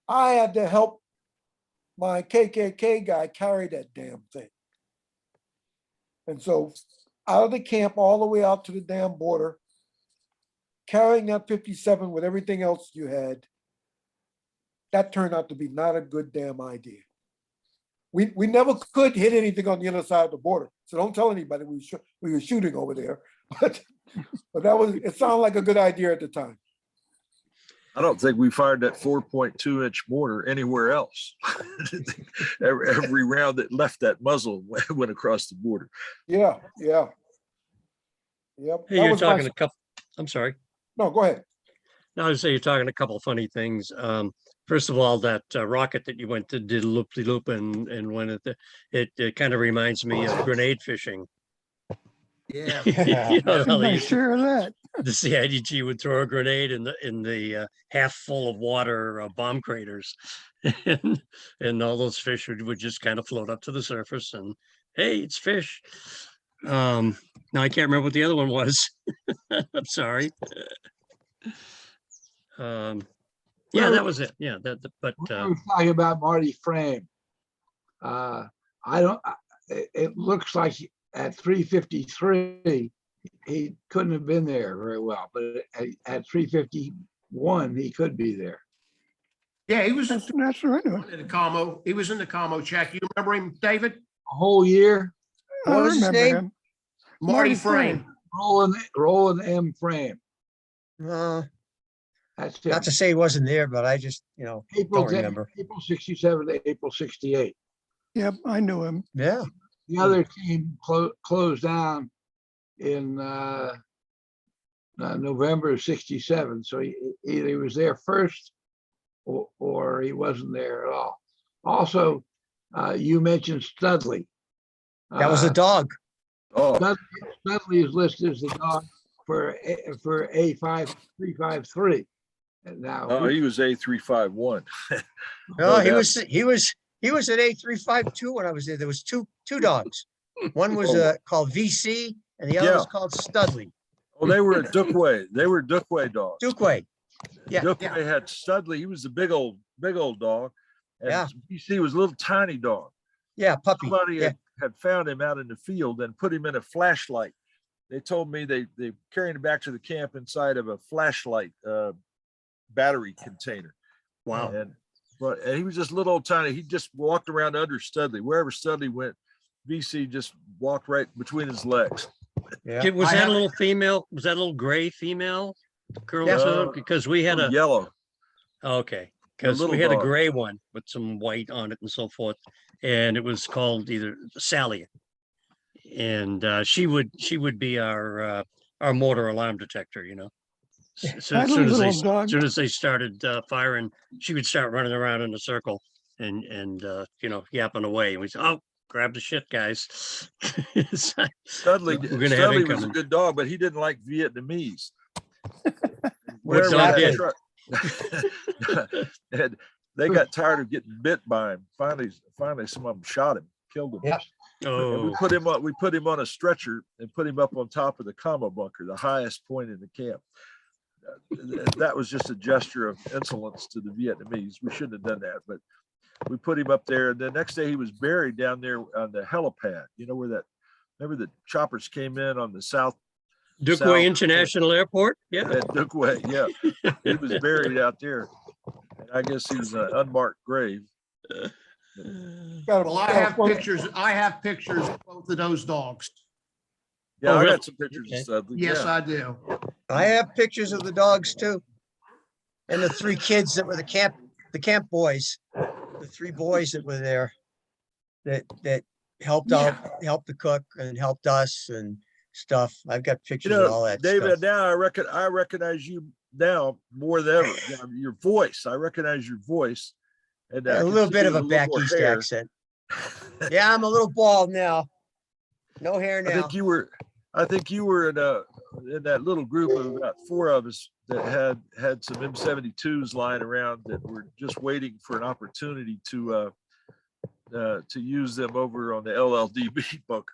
S15: I had to help my KKK guy carry that damn thing. And so out of the camp all the way out to the damn border, carrying that 57 with everything else you had, that turned out to be not a good damn idea. We never could hit anything on the other side of the border. So don't tell anybody we were shooting over there. But it sounded like a good idea at the time.
S13: I don't think we fired that 4.2-inch mortar anywhere else. every round that left that muzzle went across the border.
S15: Yeah. Yep.
S16: Hey,
S15: That
S16: you're
S15: was my-
S16: talking a couple, I'm sorry.
S15: No, go ahead.
S16: No, I was saying you're talking a couple of funny things. First of all, that rocket that you went to did loop-de-loop and went at it kind of reminds me of grenade fishing.
S12: Yeah.
S16: You know how they
S8: I
S16: used to-
S8: share of that.
S16: the CIDG would throw a grenade in the half full of water bomb craters, and all those fish would just kind of float up to the surface, and hey, it's fish. Now I can't remember what the other one was. I'm sorry. Yeah, that was it. Yeah, but
S1: We were talking about Marty Frame. It looks like at 353, he couldn't have been there very well, but at 351, he could be there.
S12: Yeah, he was in
S8: That's right.
S12: the commo. He was in the commo check. You remember him, David?
S1: A whole year,
S8: I
S5: What was his
S8: remember
S5: name?
S8: him.
S12: Marty Frame.
S1: Roland M. Frame. That's him.
S5: Not to say he wasn't there, but I just,
S1: April
S5: don't remember.
S1: April 67 to April 68.
S8: Yep, I knew him.
S5: Yeah.
S1: The other team closed down in November of 67. So he either he was there first or he wasn't there at all. Also, you mentioned Studley.
S5: That was a dog.
S13: Oh,
S1: Studley is listed as the dog for A-353. And now,
S13: oh, he was A-351.
S5: No, he
S13: doubt.
S5: was at A-352 when I was there. There was two dogs. One was
S13: Oh.
S5: called VC and the other was
S13: Yeah.
S5: called Studley.
S13: Oh, they were at Dookway. They were Dookway dogs.
S5: Dukeway. Yeah.
S13: Dookway had Studley. He was the big old dog. And
S5: Yeah.
S13: BC was a little tiny dog.
S5: Yeah, puppy.
S13: Somebody
S5: Yeah.
S13: had found him out in the field and put him in a flashlight. They told me they carried him back to the camp inside of a flashlight battery container.
S16: wow.
S13: And he was just little old tiny. He just walked around under Studley. Wherever Studley went, VC just walked right between his legs.
S5: Yeah.
S16: Was
S12: I
S16: that
S12: have-
S16: a little female? Was that a little gray female girl?
S5: Yeah.
S16: too? Because we had a
S13: Yellow.
S16: okay, because we
S13: little
S16: had a
S13: dog.
S16: gray one with some white on it and so forth, and it was called either Sally, and she would be our motor alarm detector. So
S8: That
S16: as soon as
S8: little dog.
S16: they started firing, she would start running around in a circle and yapping away. And we said, "Oh, grab the shit, guys.
S13: Studley,
S16: We're gonna have
S13: Studley was a
S16: incoming.
S13: good dog, but he didn't like Vietnamese.
S16: What
S13: Wherever
S16: dog
S13: that
S16: did?
S13: truck- and they got tired of getting bit by him. Finally, some of them shot him, killed him.
S5: Yep.
S13: And we
S16: Oh,
S13: put him on a stretcher and put him up on top of the combo bunker, the highest point in the camp. That was just a gesture of insolence to the Vietnamese. We shouldn't have done that, but we put him up there. The next day he was buried down there on the helipad. You know where that, remember the choppers came in on the south
S16: Dookway International Airport? Yeah.
S13: at Dookway, yeah. He was buried out there. And I guess he's an unmarked grave.
S12: Well, I have pictures of both of those dogs.
S13: Yeah,
S16: Oh,
S13: I
S16: really?
S13: got some pictures of Studley.
S12: Yes,
S13: yeah.
S12: I do.
S5: I have pictures of the dogs too. And the three kids that were the camp boys, the three boys that were there that helped out, helped the cook and helped us and stuff. I've got
S13: You
S5: pictures of all
S13: know,
S5: that
S13: David,
S5: stuff.
S13: now I recognize you now more than ever. You know, your voice, I recognize your voice. And I
S5: A
S13: can
S5: little
S13: see
S5: bit
S13: you
S5: of a
S13: with little
S5: back
S13: more
S5: east
S13: hair.
S5: accent. Yeah, I'm a little bald now. No hair
S13: I
S5: now.
S13: think you were in that little group of about 4 of us that had some M72s lying around that were just waiting for an opportunity to use them over on the LLDB bunker.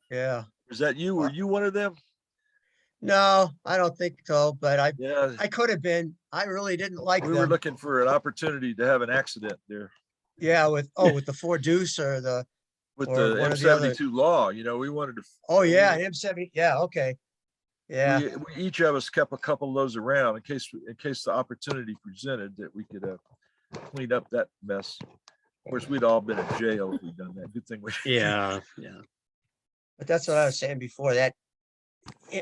S5: Yeah.
S13: Is that you? Were you one of them?
S5: No, I don't think so, but
S13: Yeah,
S5: I could have been. I really didn't like
S13: we
S5: them.
S13: were looking for an opportunity to have an accident there
S5: Yeah, with the 4 Deuce or the
S13: with
S5: or
S13: the
S5: one of the other.
S13: M72 law. You know, we wanted to.
S5: Oh yeah, an M70. Yeah, okay. Yeah.
S13: We each of us kept a couple of those around in case the opportunity presented that we could clean up that mess. Of course, we'd all been in jail if we'd done that. Good thing we.
S16: yeah.
S5: But that's what I was saying before, that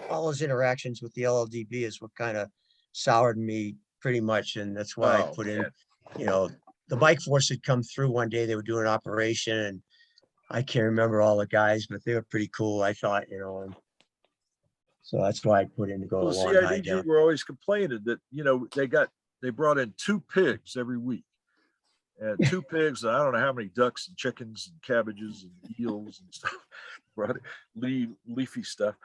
S5: all those interactions with the LLDB is what kind of soured me pretty much. And that's why I
S13: Oh,
S5: put in,
S13: man.
S5: you know, the bike force had come through one day. They were doing an operation and I can't remember all the guys, but they were pretty cool, I thought, you know, and so that's why I put in to go
S13: Well,
S5: a
S13: the
S5: long high
S13: CIDG
S5: down.
S13: were always complaining that, you know, they brought in 2 pigs every week. And 2 pigs, and I don't know how many ducks and chickens and cabbages and eels and stuff, brought leafy stuff.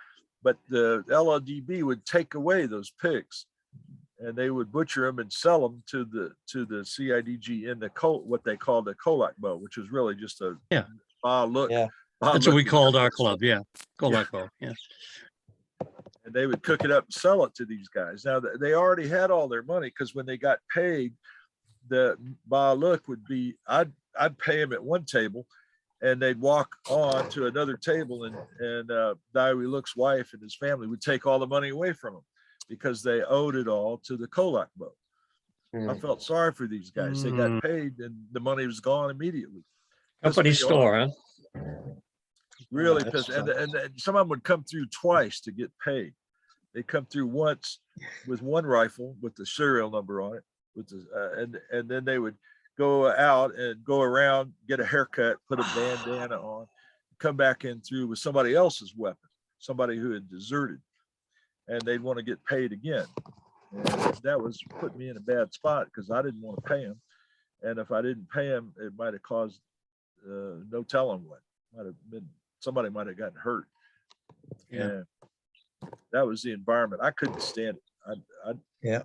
S13: But the LLDB would take away those pigs and they would butcher them and sell them to the CIDG in the what they call the Colac bow, which is really just a look.
S5: Yeah.
S16: That's what we called our club. Yeah. Colac Bow. Yeah.
S13: And they would cook it up and sell it to these guys. Now they already had all their money because when they got paid, the look would be I'd pay them at one table, and they'd walk on to another table, and Daiwi Look's wife and his family would take all the money away from them because they owed it all to the Colac boat. I felt sorry for these guys. They got paid and the money was gone immediately.
S16: Company
S13: Pissed me
S16: store,
S13: off.
S16: huh?
S13: Really
S5: that's
S13: pissed. And some of them would come through twice to get paid. They come through once with one rifle with the serial number on it, with the and then they would go out and go around, get a haircut, put a bandana on, come back in through with somebody else's weapon, somebody who had deserted, and they'd want to get paid again. And that was putting me in a bad spot because I didn't want to pay them, and if I didn't pay them, it might have caused no telling what. Might have been somebody might have gotten hurt.
S16: Yeah.
S13: And that was the environment. I couldn't stand it.
S5: Yeah.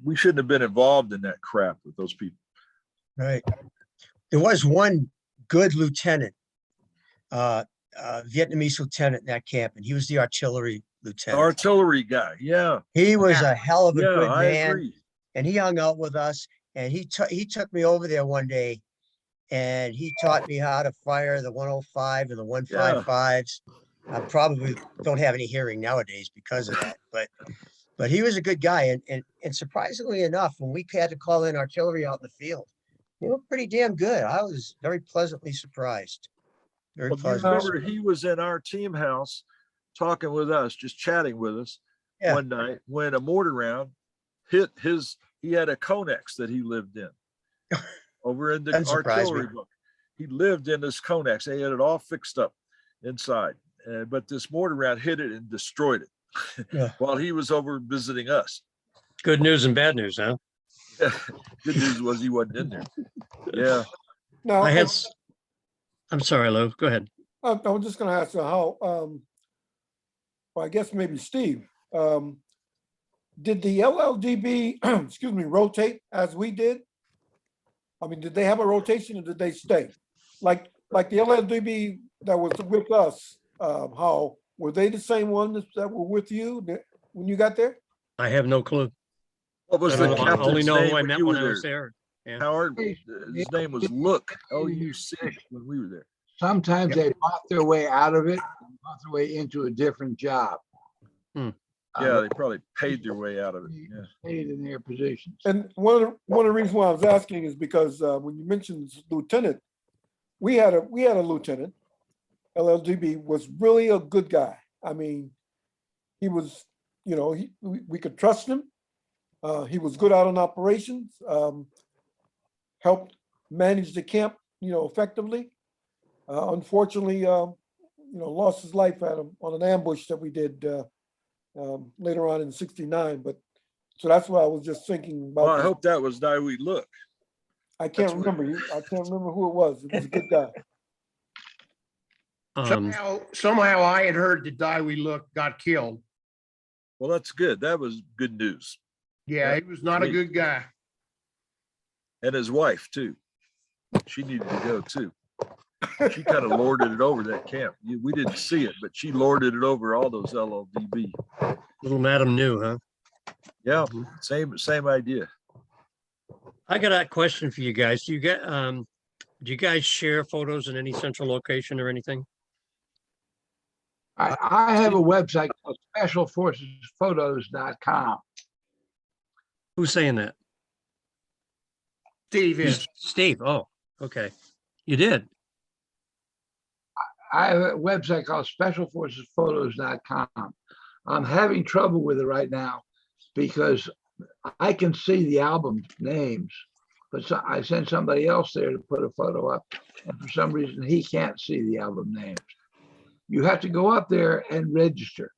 S13: We shouldn't have been involved in that crap with those people.
S5: Right. There was one good lieutenant, Vietnamese lieutenant in that camp, and he was the artillery lieutenant.
S13: Artillery guy. Yeah.
S5: He was a hell of a
S13: Yeah,
S5: good
S13: I
S5: man.
S13: agree.
S5: And he hung out with us and he took me over there one day and he taught me how to fire the 105 and the 155s. I probably don't have any hearing nowadays because of that, but he was a good guy. And surprisingly enough, when we had to call in artillery out in the field, they were pretty damn good. I was very pleasantly surprised. Very
S13: Well, do you
S5: pleasantly
S13: remember
S5: surprised.
S13: he was in our team house talking with us, just chatting with us
S5: Yeah.
S13: one night when a mortar round hit he had a Conex that he lived in over in the
S5: Doesn't surprise
S13: artillery
S5: me.
S13: book. He lived in this Conex. They had it all fixed up inside. But this mortar round hit it and destroyed it
S5: Yeah.
S13: while he was over visiting us.
S16: Good news and bad news, huh?
S13: Good news was he wasn't in there. Yeah.
S15: Now,
S16: I had I'm sorry, Lou, go ahead.
S15: I was just gonna ask you how, well, I guess maybe Steve, did the LLDB, excuse me, rotate as we did? I mean, did they have a rotation or did they stay? Like the LLDB that was with us, how, were they the same ones that were with you when you got there?
S16: I have no clue.
S13: What was
S16: I
S13: the
S16: don't know. I only
S13: captain's
S16: know
S13: name
S16: who I
S13: when
S16: met
S13: you
S16: when
S13: were
S16: I was
S13: there?
S16: there. Yeah.
S13: Howard, his name was Look, L-U-C, when we were there.
S1: Sometimes they bought their way out of it, and bought their way into a different job.
S13: Yeah, they probably paid their way out of it. Yeah.
S1: Stayed in their positions.
S15: And one of the reasons why I was asking is because when you mentioned lieutenant, we had a lieutenant. LLDB was really a good guy. I mean, he was, you know, we could trust him. He was good out on operations. Helped manage the camp, you know, effectively. Unfortunately, you know, lost his life on an ambush that we did later on in '69. But so that's why I was just thinking about.
S13: Well, I hope that was Die We Look.
S15: I can't remember. I can't remember who it was. It was a good guy.
S12: Somehow I had heard the Die We Look got killed.
S13: Well, that's good. That was good news.
S12: Yeah, he was not a good guy.
S13: And his wife too. She needed to go too. She kind of lorded it over that camp. We didn't see it, but she lorded it over all those LLDB.
S16: Little Madam New, huh?
S13: Yeah, same idea.
S16: I got a question for you guys. Do you guys share photos in any central location or anything?
S1: I have a website called specialforcesphotos.com.
S16: Who's saying that?
S12: Steve is.
S16: Steve, oh, okay. You did?
S1: I have a website called specialforcesphotos.com. I'm having trouble with it right now because I can see the album names, but I send somebody else there to put a photo up, and for some reason he can't see the album names. You have to go up there and register.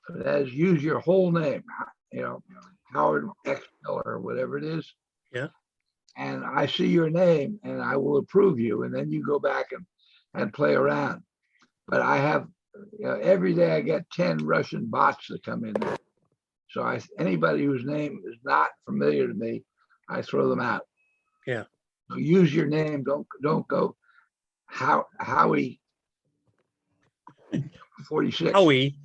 S1: That is, use your whole name, you know, Howard X Miller or whatever it is.
S16: Yeah.
S1: And I see your name and I will approve you, and then you go back and play around. But I have, you know, every day I get 10 Russian bots that come in there. So anybody whose name is not familiar to me, I throw them out.
S16: Yeah.
S1: So use your name. Don't go Howie 46.
S16: Howie.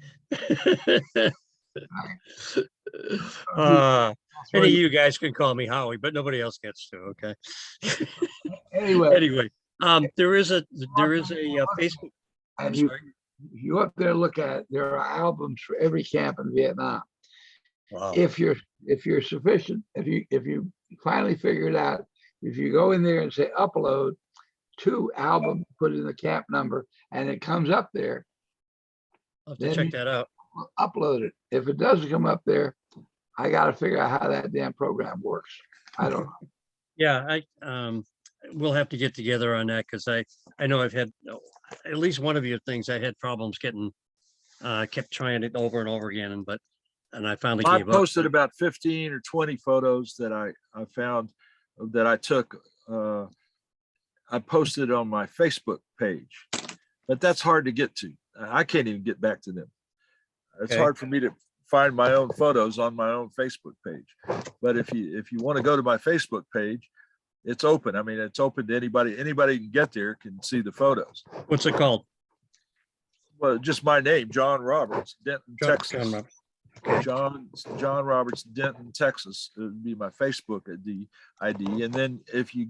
S16: Any of you guys can call me Howie, but nobody else gets to, okay?
S1: Anyway,
S16: there is a Facebook.
S1: And you up there look at, there are albums for every camp in Vietnam.
S16: Wow.
S1: If you're sufficient, if you finally figure it out, if you go in there and say upload to album, put in the camp number, and it comes up there,
S16: I'll have to check that out.
S1: Upload it. If it doesn't come up there, I got to figure out how that damn program works. I don't know.
S16: Yeah, we'll have to get together on that because I know I've had at least one of your things. I had problems getting, kept trying it over and over again, and I finally
S13: I
S16: gave up.
S13: posted about 15 or 20 photos that I found that I took. I posted on my Facebook page, but that's hard to get to. I can't even get back to them. It's hard for me to find my own photos on my own Facebook page. But if you want to go to my Facebook page, it's open. I mean, it's open to anybody. Anybody can get there, can see the photos.
S16: What's it called?
S13: Well, just my name, John Roberts, Denton, Texas.
S16: John Roberts.
S13: John Roberts, Denton, Texas. It would be my Facebook ID. And then if you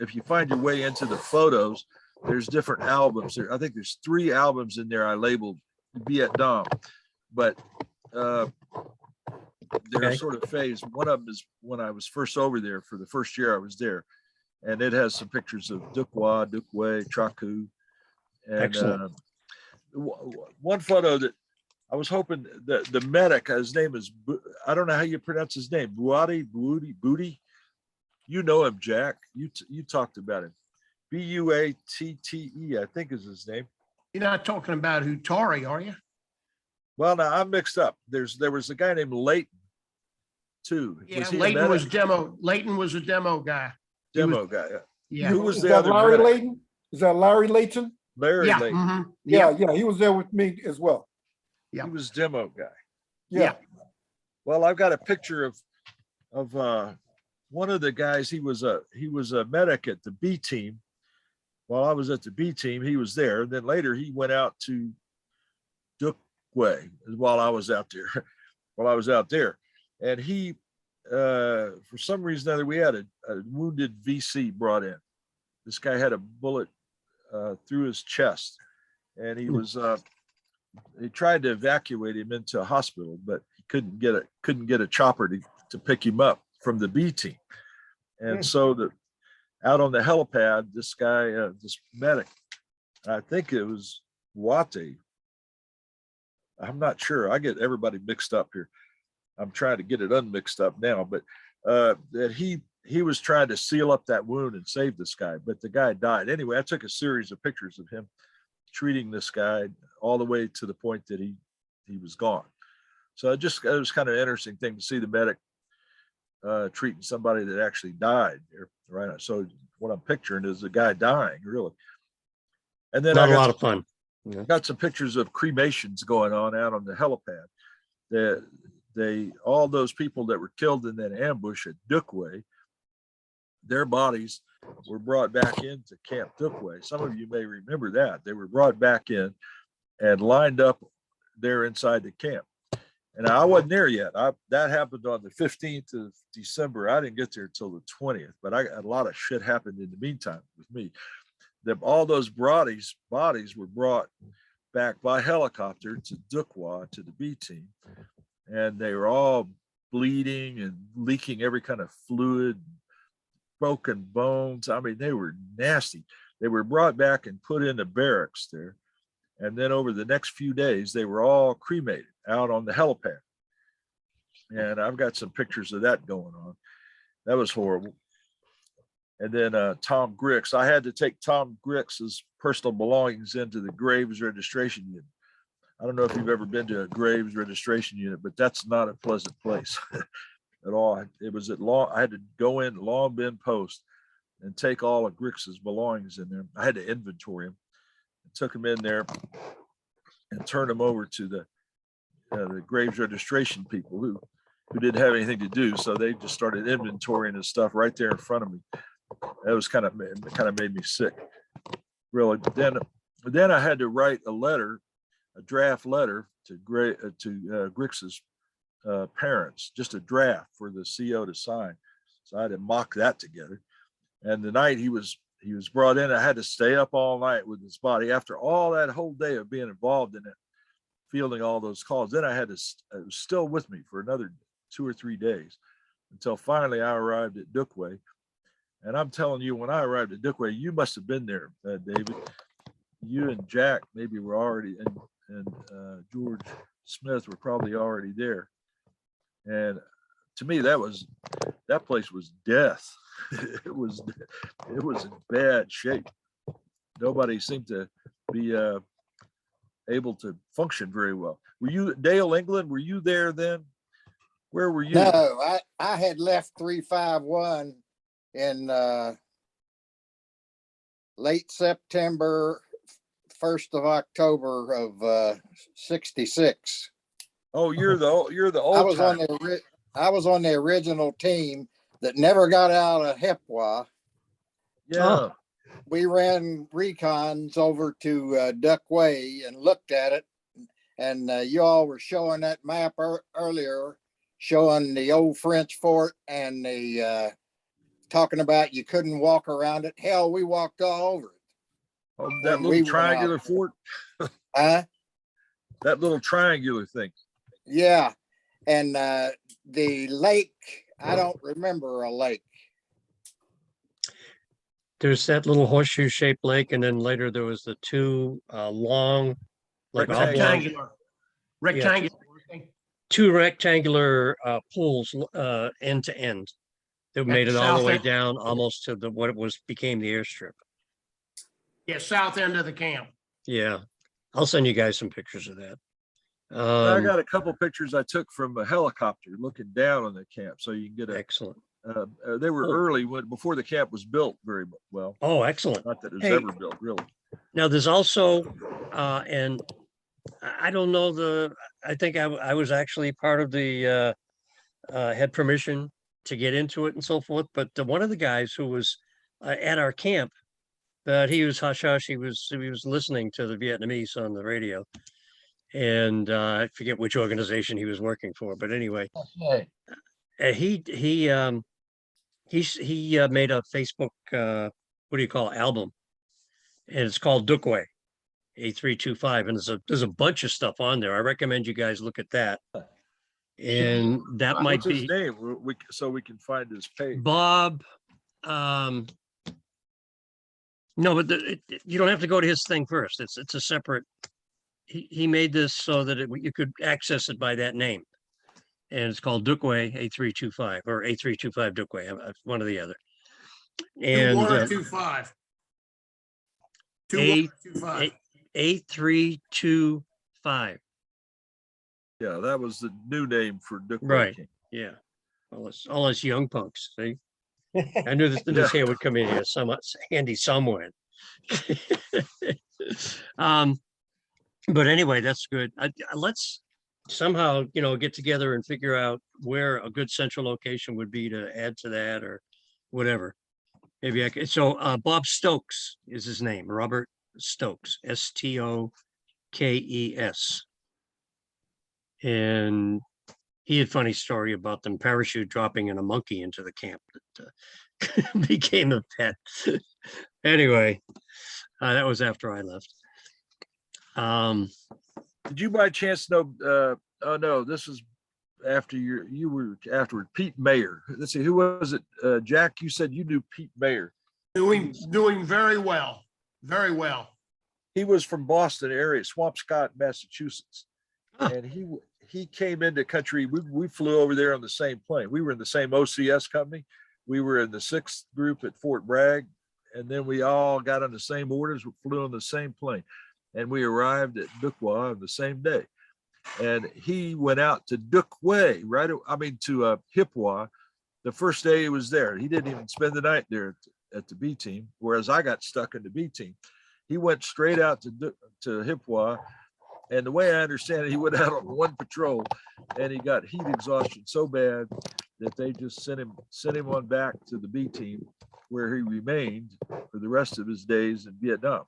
S13: if you find your way into the photos, there's different albums there. I think there's 3 albums in there I labeled Vietnam, but they're sort of phased. One of them is when I was first over there for the first year I was there, and it has some pictures of Duc Hoa, Duc Huê, Traku, and
S16: Excellent.
S13: One photo that I was hoping that the medic, his name is, I don't know how you pronounce his name, Booty. You know him, Jack. You talked about him. Buatte, I think is his name.
S12: You're not talking about Hutari, are you?
S13: Well, now I'm mixed up. There was a guy named Leighton too.
S12: Yeah,
S13: Was he
S12: Leighton
S13: a
S12: was demo. Leighton was a demo guy.
S13: demo guy?
S12: Yeah.
S13: Who was
S15: Is
S13: the
S15: that
S13: other
S15: Larry
S13: medic?
S15: Layton? Is that Larry Layton?
S4: Larry
S12: Yeah.
S4: Lake.
S12: Mhm.
S15: Yeah,
S12: Yep.
S15: yeah, he was there with me as well.
S12: Yeah.
S4: He was demo guy.
S15: Yeah.
S4: Well, I've got a picture of one of the guys. He was a medic at the B team. While I was at the B team, he was there. And then later he went out to Dookway while I was out there. And he, for some reason or other, we had a wounded VC brought in. This guy had a bullet through his chest, and he was. They tried to evacuate him into a hospital, but he couldn't get a chopper to pick him up from the B team. And so out on the helipad, this guy, this medic, I think it was Wate. I'm not sure. I get everybody mixed up here. I'm trying to get it unmixed up now, but that he was trying to seal up that wound and save this guy, but the guy died. Anyway, I took a series of pictures of him treating this guy all the way to the point that he was gone. So it was kind of an interesting thing to see the medic treating somebody that actually died there, right? So what I'm picturing is the guy dying, really. And then
S16: Not a lot of fun.
S4: Yeah. Got some pictures of cremations going on out on the helipad. All those people that were killed in that ambush at Dookway, their bodies were brought back into Camp Dookway. Some of you may remember that. They were brought back in and lined up there inside the camp. And I wasn't there yet. That happened on the 15th of December. I didn't get there until the 20th, but a lot of shit happened in the meantime with me. All those bodies were brought back by helicopter to Dookway, to the B team. And they were all bleeding and leaking every kind of fluid, broken bones. I mean, they were nasty. They were brought back and put into barracks there. And then over the next few days, they were all cremated out on the helipad. And I've got some pictures of that going on. That was horrible. And then Tom Grix, I had to take Tom Grix's personal belongings into the Graves registration unit. I don't know if you've ever been to a Graves registration unit, but that's not a pleasant place at all. It was I had to go in Long Bend Post and take all of Grix's belongings in there. I had to inventory them. Took them in there and turned them over to the Graves registration people who didn't have anything to do. So they just started inventorying the stuff right there in front of me. That was kind of made me sick, really. But then I had to write a draft letter to Grix's parents, just a draft for the CO to sign. So I had to mock that together. And the night he was brought in, I had to stay up all night with his body after all that whole day of being involved in it, fielding all those calls. Then it was still with me for another 2 or 3 days until finally I arrived at Dookway. And I'm telling you, when I arrived at Dookway, you must have been there, David. You and Jack maybe were already, and George Smith were probably already there. And to me, that place was death. It was in bad shape. Nobody seemed to be able to function very well. Were you, Dale, England? Were you there then? Where were you?
S10: No, I had left 351 in late September, 1st of October of 66.
S4: Oh, you're the old.
S10: I was on the original team that never got out of Hiep.
S4: Yeah.
S10: We ran recons over to Dookway and looked at it. And you all were showing that map earlier, showing the old French fort and the talking about you couldn't walk around it. Hell, we walked all over it.
S4: Oh, that little triangular fort?
S10: Huh?
S4: That little triangular thing.
S10: Yeah. And the lake, I don't remember a lake.
S16: There's that little horseshoe shaped lake, and then later there was the two long, like
S12: rectangular.
S16: Yeah, two rectangular pools end to end that made it all the way down almost to what it became the airstrip.
S12: Yeah, south end of the camp.
S16: Yeah, I'll send you guys some pictures of that.
S4: I got a couple pictures I took from a helicopter looking down on the camp, so you can get
S16: excellent.
S13: They were
S16: Oh.
S13: early before the camp was built very well.
S16: Oh, excellent.
S13: Not that it was
S16: Hey.
S13: ever built, really.
S16: Now, there's also, and I don't know I think I was actually part of the, had permission to get into it and so forth, but one of the guys who was at our camp, he was hush hush, he was listening to the Vietnamese on the radio. And I forget which organization he was working for, but anyway,
S1: Okay.
S16: he made a Facebook, what do you call it, album? And it's called Dukway, A-325. And there's a bunch of stuff on there. I recommend you guys look at that. And that might
S13: What's his
S16: be
S13: name? So we can find his page.
S16: Bob. No, but you don't have to go to his thing first. It's a separate. He made this so that you could access it by that name. And it's called Dukway A-325 or A-325 Dukway, one or the other. And
S12: 2125.
S16: A-
S12: 2125.
S16: A-325.
S13: Yeah, that was the new name for Dukway.
S16: Right.
S13: King.
S16: Yeah. All us young punks. See, I knew this hair would come in here handy somewhere. But anyway, that's good. Let's somehow, get together and figure out where a good central location would be to add to that or whatever. Maybe I could. So Bob Stokes is his name. Robert Stokes, Stokes. And he had a funny story about them parachute dropping in a monkey into the camp that became a pet. Anyway, that was after I left.
S13: Did you by chance know? Oh no, this is after you were afterward. Pete Mayer. Let's see, who was it? Jack, you said you knew Pete Mayer.
S12: Doing very well. Very well.
S13: He was from Boston area, Swampscott, Massachusetts,
S16: Huh.
S13: and he came into country. We flew over there on the same plane. We were in the same OCS company. We were in the 6th group at Fort Bragg, and then we all got on the same orders. We flew on the same plane, and we arrived at Dukway on the same day. And he went out to Dukway, right? I mean, to Hiep the first day he was there. He didn't even spend the night there at the B team, whereas I got stuck in the B team. He went straight out to Hiep, and the way I understand it, he went out on one patrol, and he got heat exhaustion so bad that they just sent him on back to the B team, where he remained for the rest of his days in Vietnam.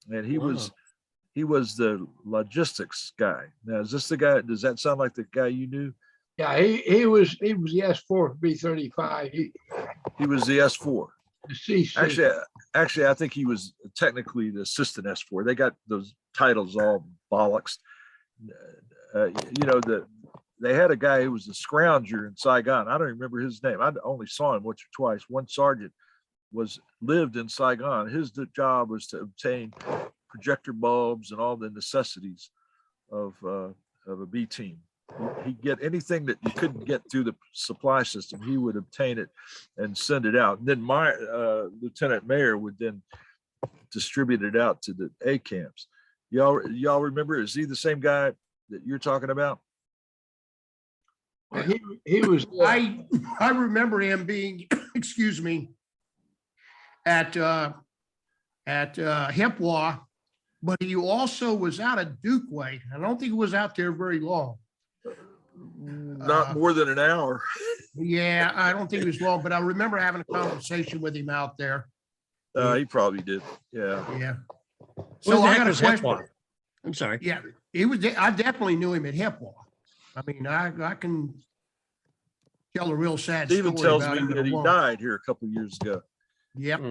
S13: And he was the logistics guy. Now, is this the guy? Does that sound like the guy you knew?
S1: Yeah, he was the S4 for B-35. He
S13: was the S4.
S1: The C6.
S13: Actually, I think he was technically the assistant S4. They got those titles all bollocks. They had a guy who was a scrounger in Saigon. I don't remember his name. I only saw him once or twice. One sergeant lived in Saigon. His job was to obtain projector bulbs and all the necessities of a B team. He'd get anything that you couldn't get through the supply system. He would obtain it and send it out. And then my Lieutenant Mayer would then distribute it out to the A camps. Y'all remember? Is he the same guy that you're talking about?
S1: Well, he was.
S12: I remember him being, excuse me, at Hiep, but he also was out at Dukway. I don't think he was out there very long.
S13: Not more than an hour.
S12: Yeah, I don't think it was long, but I remember having a conversation with him out there.
S13: He probably did. Yeah.
S12: Yeah.
S16: So
S12: So I got a
S16: Hiep
S12: question.
S16: I'm sorry.
S12: Yeah, he was. I definitely knew him at Hiep. I mean, I can tell a real sad
S13: Stephen
S12: story
S13: tells
S12: about
S13: me
S12: him.
S13: that he died here a couple of years ago.
S12: Yep.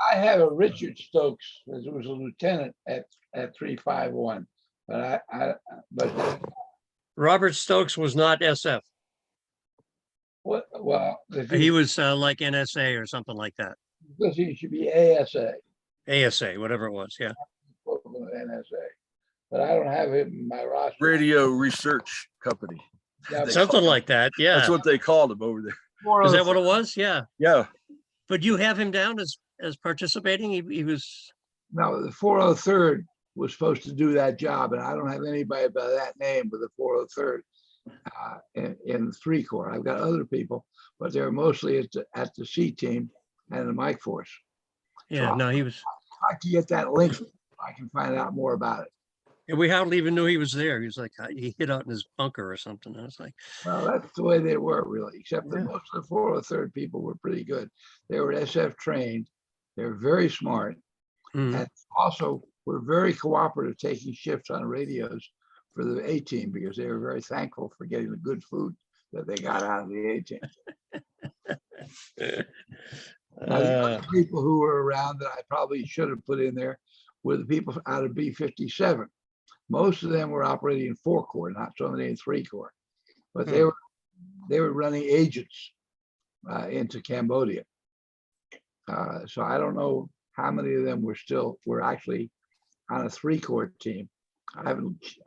S1: I have a Richard Stokes, who was a lieutenant at 351, but but
S16: Robert Stokes was not SF.
S1: well,
S16: He was like NSA or something like that.
S1: because he should be ASA,
S16: ASA, whatever it was. Yeah.
S1: equivalent of NSA, but I don't have him in my roster.
S13: Radio Research Company.
S1: Yeah,
S13: They
S16: Something
S13: called
S16: like that. Yeah.
S13: That's what they called him over there.
S16: Is that what it was? Yeah.
S13: Yeah.
S16: But you have him down as participating? He was.
S1: No, the 403rd was supposed to do that job, and I don't have anybody by that name with the 403rd in the 3 Corps. I've got other people, but they were mostly at the C team and the Mike Force.
S16: Yeah, no, he was,
S1: I can get that link. I can find out more about it.
S16: and we hardly even knew he was there. He was like, he hid out in his bunker or something. I was like,
S1: Well, that's the way they were really, except that
S16: Yeah.
S1: most of the 403rd people were pretty good. They were SF trained. They were very smart.
S16: mm,
S1: And also were very cooperative, taking shifts on radios for the A team because they were very thankful for getting the good food that they got out of the A team. Now, the other people who were around that I probably should have put in there were the people out of B-57. Most of them were operating in 4-core, not so many in 3-core, but they were running agents into Cambodia. So I don't know how many of them were actually on a 3-core team. I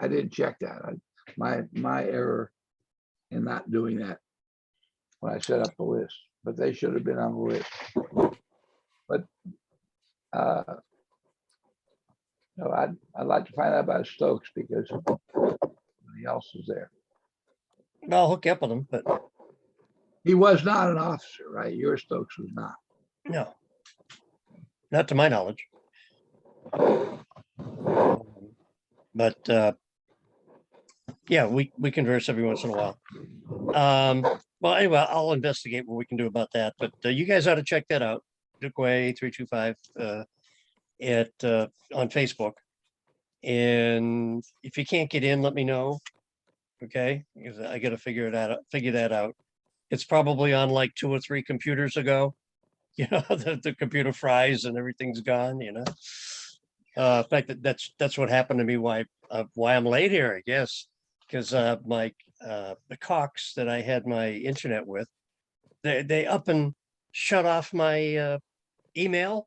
S1: didn't check that. My error in not doing that when I set up the list, but they should have been on the list. But no, I'd like to find out about Stokes because nobody else is there.
S16: I'll hook you up with him, but
S1: He was not an officer, right? Your Stokes was not.
S16: no, not to my knowledge. But yeah, we converse every once in a while. Well, anyway, I'll investigate what we can do about that. But you guys ought to check that out. Dukeway A-325 on Facebook. And if you can't get in, let me know. Okay, because I got to figure that out. It's probably on like 2 or 3 computers ago. You know, the computer fries and everything's gone. You know. In fact, that's what happened to me. Why I'm late here, I guess, because my the Cox that I had my internet with, they up and shut off my email,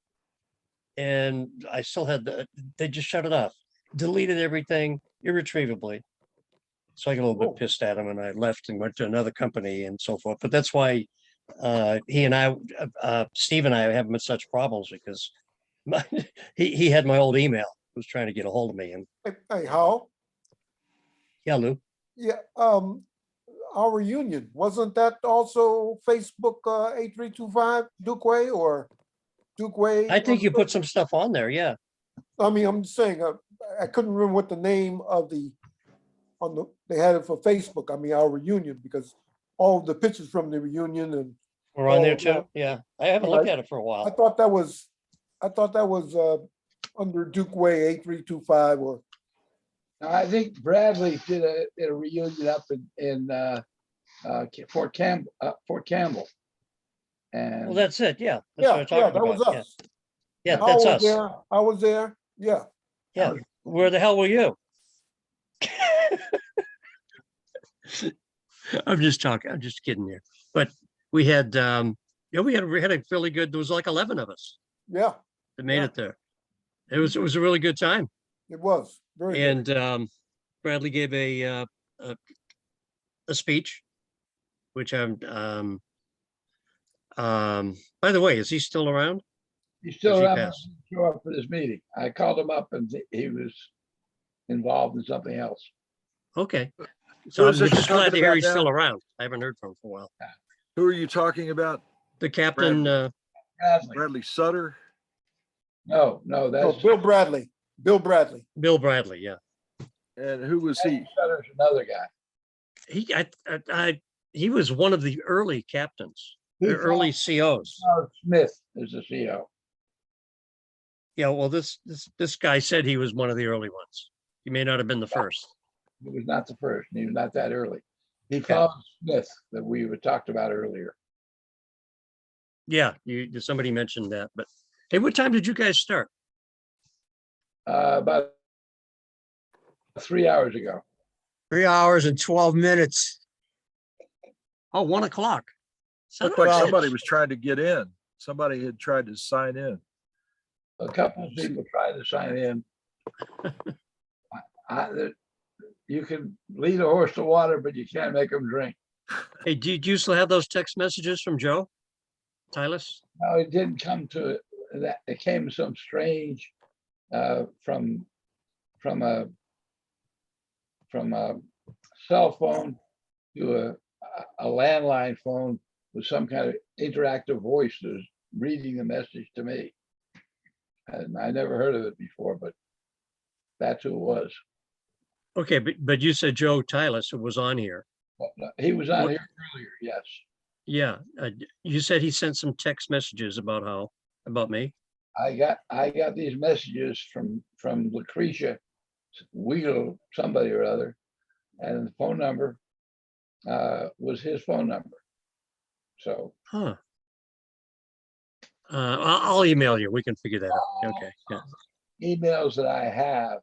S16: and I still had they just shut it off, deleted everything irretrievably. So I got a little bit pissed at him, and I left and went to another company and so forth. But that's why he and I, Steve and I, are having such problems because he had my old email, was trying to get a hold of me, and
S15: Hey, Hal,
S16: yeah, Lou.
S15: yeah, our reunion, wasn't that also Facebook A325 Dukeway or Dukeway?
S16: I think you put some stuff on there, yeah.
S15: I mean, I'm just saying, I couldn't remember what the name of they had it for Facebook. I mean, our reunion, because all of the pictures from the reunion and.
S16: We're on there
S15: all of that.
S16: too, yeah. I haven't looked at it for a while.
S15: I thought that was under Dukeway A325 or.
S1: I think Bradley did a reunion up in Fort Campbell. And
S16: Well, that's it, yeah. That's what I'm
S15: Yeah,
S16: talking
S15: that was
S16: about.
S15: us.
S16: Yeah,
S15: I
S16: that's
S15: was
S16: us.
S15: there. I was there. Yeah.
S16: Yeah, where the hell were you? I'm just talking, I'm just kidding you. But we had, yeah, we had a really good, there was like 11 of us
S15: Yeah,
S16: that made
S15: Yeah.
S16: it there. It was a really good time.
S15: it was very good.
S16: And Bradley gave a speech, which by the way, is he still around?
S1: he's still
S16: Does he
S1: around, but
S16: pass?
S1: he didn't show up for this meeting. I called him up and he was involved in something else.
S16: Okay.
S13: Who
S16: So I'm
S13: is it you're
S16: just glad to
S13: talking
S16: hear
S13: about
S16: he's still
S13: now?
S16: around. I haven't heard from him for a while.
S13: Who are you talking about?
S16: The captain,
S1: Bradley.
S13: Bradley Sutter?
S1: No,
S15: No,
S1: that's
S15: Bill Bradley. Bill Bradley.
S16: Bill Bradley, yeah.
S13: And who was he?
S1: Sutter's another guy.
S16: He was one of the early captains, early COs.
S1: Smith is the CO.
S16: Yeah, well, this guy said he was one of the early ones. He may not have been the first.
S1: He was not the first. And he was not that early. He followed Smith that we were talked about earlier.
S16: Yeah, somebody mentioned that. But hey, what time did you guys start?
S1: About 3 hours ago.
S5: 3 hours and 12 minutes.
S16: Oh, 1 o'clock.
S13: Looked like somebody was trying to get in. Somebody had tried to sign in.
S1: A couple of people tried to sign in. You can lead a horse to water, but you can't make them drink.
S16: Hey, do you still have those text messages from Joe Tyler?
S1: No, it didn't come to that. It came some strange from a cell phone to a landline phone with some kind of interactive voice that was reading the message to me. And I never heard of it before, but that's who it was.
S16: Okay, but you said Joe Tyler was on here.
S1: He was on
S16: What-
S1: here earlier, yes.
S16: Yeah, you said he sent some text messages about me.
S1: I got these messages from Lucretia Weigel, somebody or other, and the phone number was his phone number. So
S16: Huh. I'll email you. We can figure that out. Okay. Yeah.
S1: emails that I have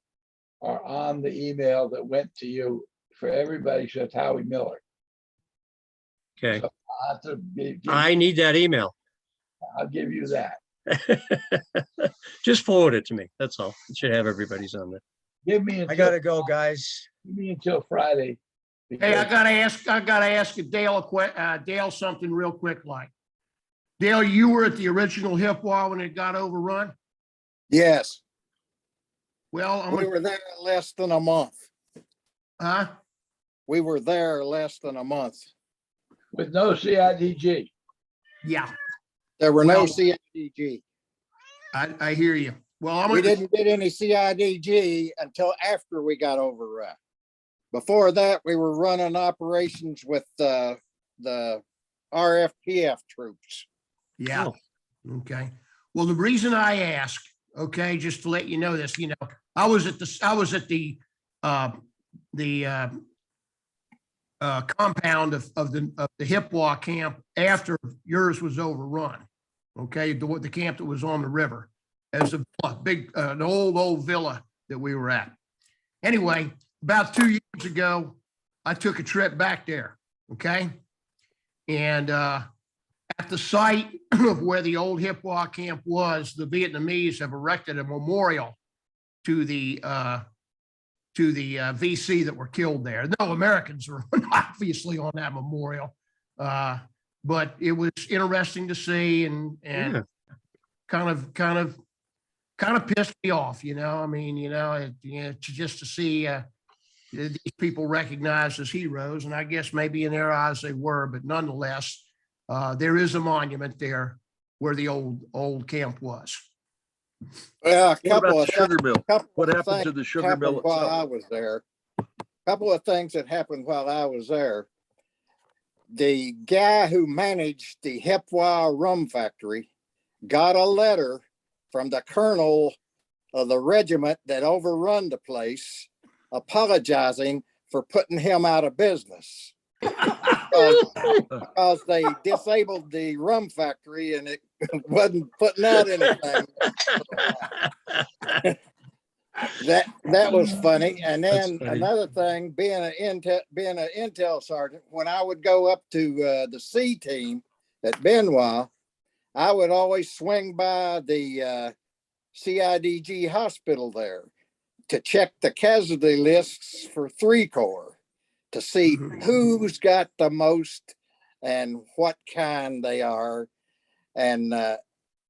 S1: are on the email that went to you for everybody except Howie Miller.
S16: Okay.
S1: So I'll have to
S16: I need that email.
S1: I'll give you that.
S16: Just forward it to me. That's all. It should have everybody's on there.
S1: Give me
S5: I
S1: until,
S5: gotta go, guys.
S1: give me until Friday.
S12: Hey, I
S1: because
S12: gotta ask Dale something real quick, like. Dale, you were at the original Hippwa when it got overrun?
S10: Yes,
S12: Well, I'm
S10: we
S12: gonna,
S10: were there less than a month.
S12: huh?
S10: We were there less than a month.
S1: with no CIDG.
S12: Yeah,
S10: There were no
S12: Well-
S10: CIDG.
S12: I hear you. Well, I'm
S10: We
S12: gonna,
S10: didn't get any CIDG until after we got overrun. Before that, we were running operations with the RFPF troops.
S12: yeah,
S16: Oh.
S12: okay. Well, the reason I ask, okay, just to let you know this, I was at the compound of the Hippwa camp after yours was overrun. Okay, the camp that was on the river as a big, an old villa that we were at. Anyway, about 2 years ago, I took a trip back there. Okay. And, at the site of where the old Hippwa camp was, the Vietnamese have erected a memorial to the VC that were killed there. No Americans were obviously on that memorial, but it was interesting to see and
S16: Yeah.
S12: kind of pissed me off. I mean, just to see these people recognized as heroes, and I guess maybe in their eyes they were, but nonetheless. There is a monument there where the old camp was.
S10: Well, a
S13: What
S10: couple
S13: about
S10: of
S13: the sugar mill?
S10: couple
S13: What
S10: of
S13: happened to
S10: things
S13: the sugar
S10: happened
S13: mill
S10: while I
S13: itself?
S10: was there. Couple of things that happened while I was there. The guy who managed the Hippwa rum factory got a letter from the colonel of the regiment that overrun the place apologizing for putting him out of business. Because they disabled the rum factory and it wasn't putting out anything. That was funny. And then
S16: funny.
S10: another thing, being an intel sergeant, when I would go up to the C team at Benoit, I would always swing by the CIDG hospital there to check the casualty lists for 3 Corps to see who's got the most and what kind they are. And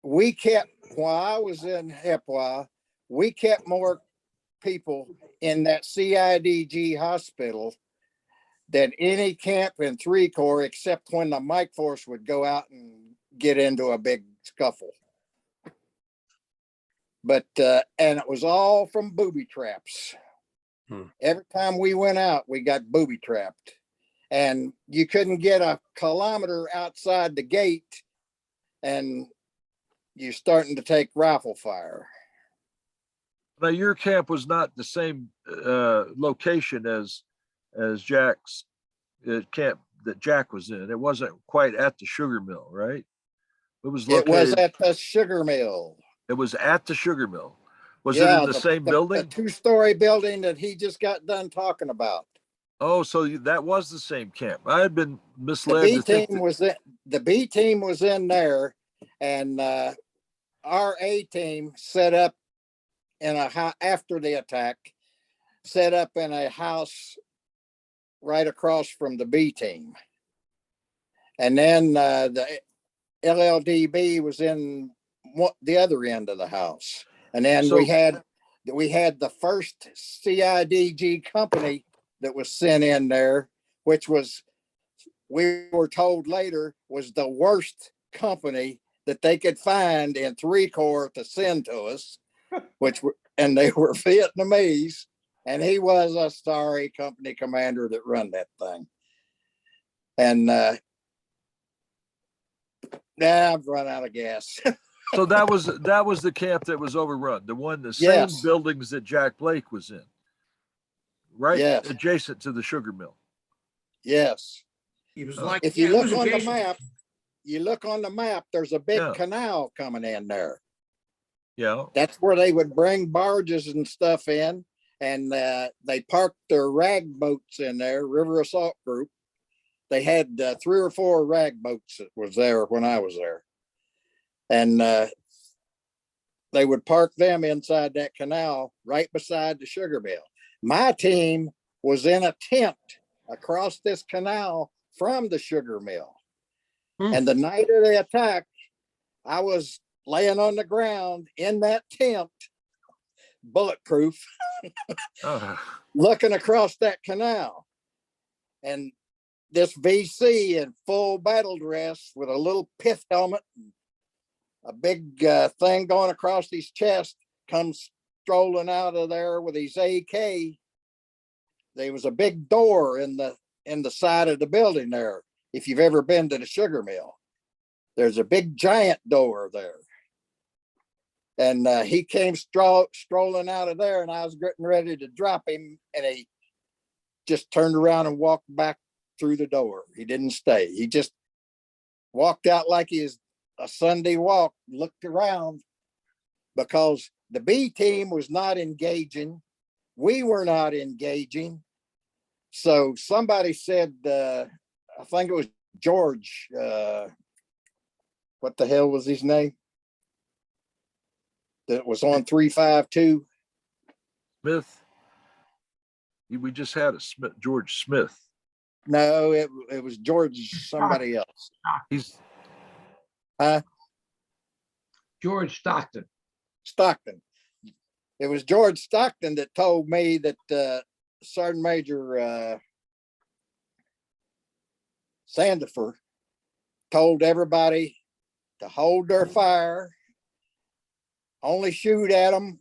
S10: we kept, while I was in Hippwa, we kept more people in that CIDG hospital than any camp in 3 Corps, except when the Mike Force would go out and get into a big scuffle. But, and it was all from booby traps. Every time we went out, we got booby trapped. And you couldn't get a kilometer outside the gate and you're starting to take rifle fire.
S13: Now, your camp was not the same location as Jack's camp that Jack was in. It wasn't quite at the sugar mill, right? It was
S10: It was
S13: located.
S10: at the sugar mill.
S13: It was at the sugar mill. Was it
S10: Yeah,
S13: in the same
S10: the
S13: building?
S10: 2-story building that he just got done talking about.
S13: Oh, so that was the same camp. I had been
S10: The
S13: misled
S10: B
S13: to think
S10: team
S13: that-
S10: was in, the B team was in there, and our A team set up in after the attack, set up in a house right across from the B team. And then the LLDB was in the other end of the house. And then
S13: So-
S10: we had the first CIDG company that was sent in there, which was we were told later was the worst company that they could find in 3 Corps to send to us, and they were Vietnamese, and he was a sorry company commander that run that thing. And I've run out of gas.
S13: So that was the camp that was overrun, the same
S10: Yes.
S13: buildings that Jack Blake was in, right?
S10: Yes.
S13: Adjacent to the sugar mill.
S10: Yes.
S12: He was
S13: Oh.
S12: like,
S10: If you
S12: yeah, it was
S10: look on the
S12: adjacent.
S10: map, there's a big
S13: Yeah.
S10: canal coming in there.
S13: Yeah.
S10: That's where they would bring barges and stuff in, and they parked their rag boats in there, River Assault Group. They had 3 or 4 rag boats that was there when I was there. And they would park them inside that canal right beside the sugar mill. My team was in a tent across this canal from the sugar mill. And the night of the attack, I was laying on the ground in that tent, bulletproof, looking across that canal. And this VC in full battle dress with a little pith helmet, a big thing going across his chest, comes strolling out of there with his AK. There was a big door in the side of the building there. If you've ever been to the sugar mill, there's a big giant door there. And he came strolling out of there, and I was getting ready to drop him, and he just turned around and walked back through the door. He didn't stay. He just walked out like he's a Sunday walk, looked around, because the B team was not engaging. We were not engaging. So somebody said, I think it was George, what the hell was his name? That was on 352.
S13: Smith. We just had George Smith.
S10: No, it was George somebody else.
S13: He's
S1: George Stockton.
S10: Stockton. It was George Stockton that told me that Sergeant Major Sandifer told everybody to hold their fire, only shoot at them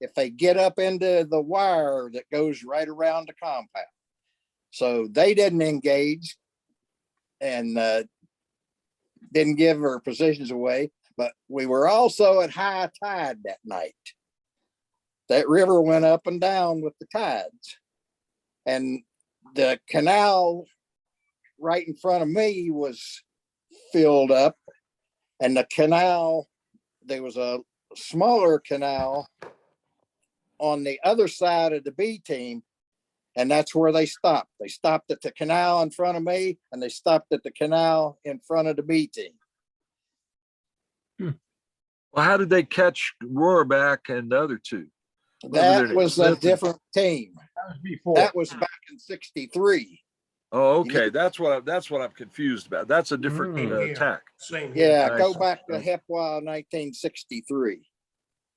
S10: if they get up into the wire that goes right around the compound. So they didn't engage and didn't give our positions away, but we were also at high tide that night. That river went up and down with the tides, and the canal right in front of me was filled up, and the canal, there was a smaller canal on the other side of the B team, and that's where they stopped. They stopped at the canal in front of me, and they stopped at the canal in front of the B team.
S13: Well, how did they catch Rohrback and the other two?
S10: That was a different team.
S1: That was before.
S10: That was back in '63.
S13: Oh, okay. That's what I'm confused about. That's a different attack.
S12: Same here.
S10: Yeah,
S13: Nice.
S10: go back to Hiep 1963.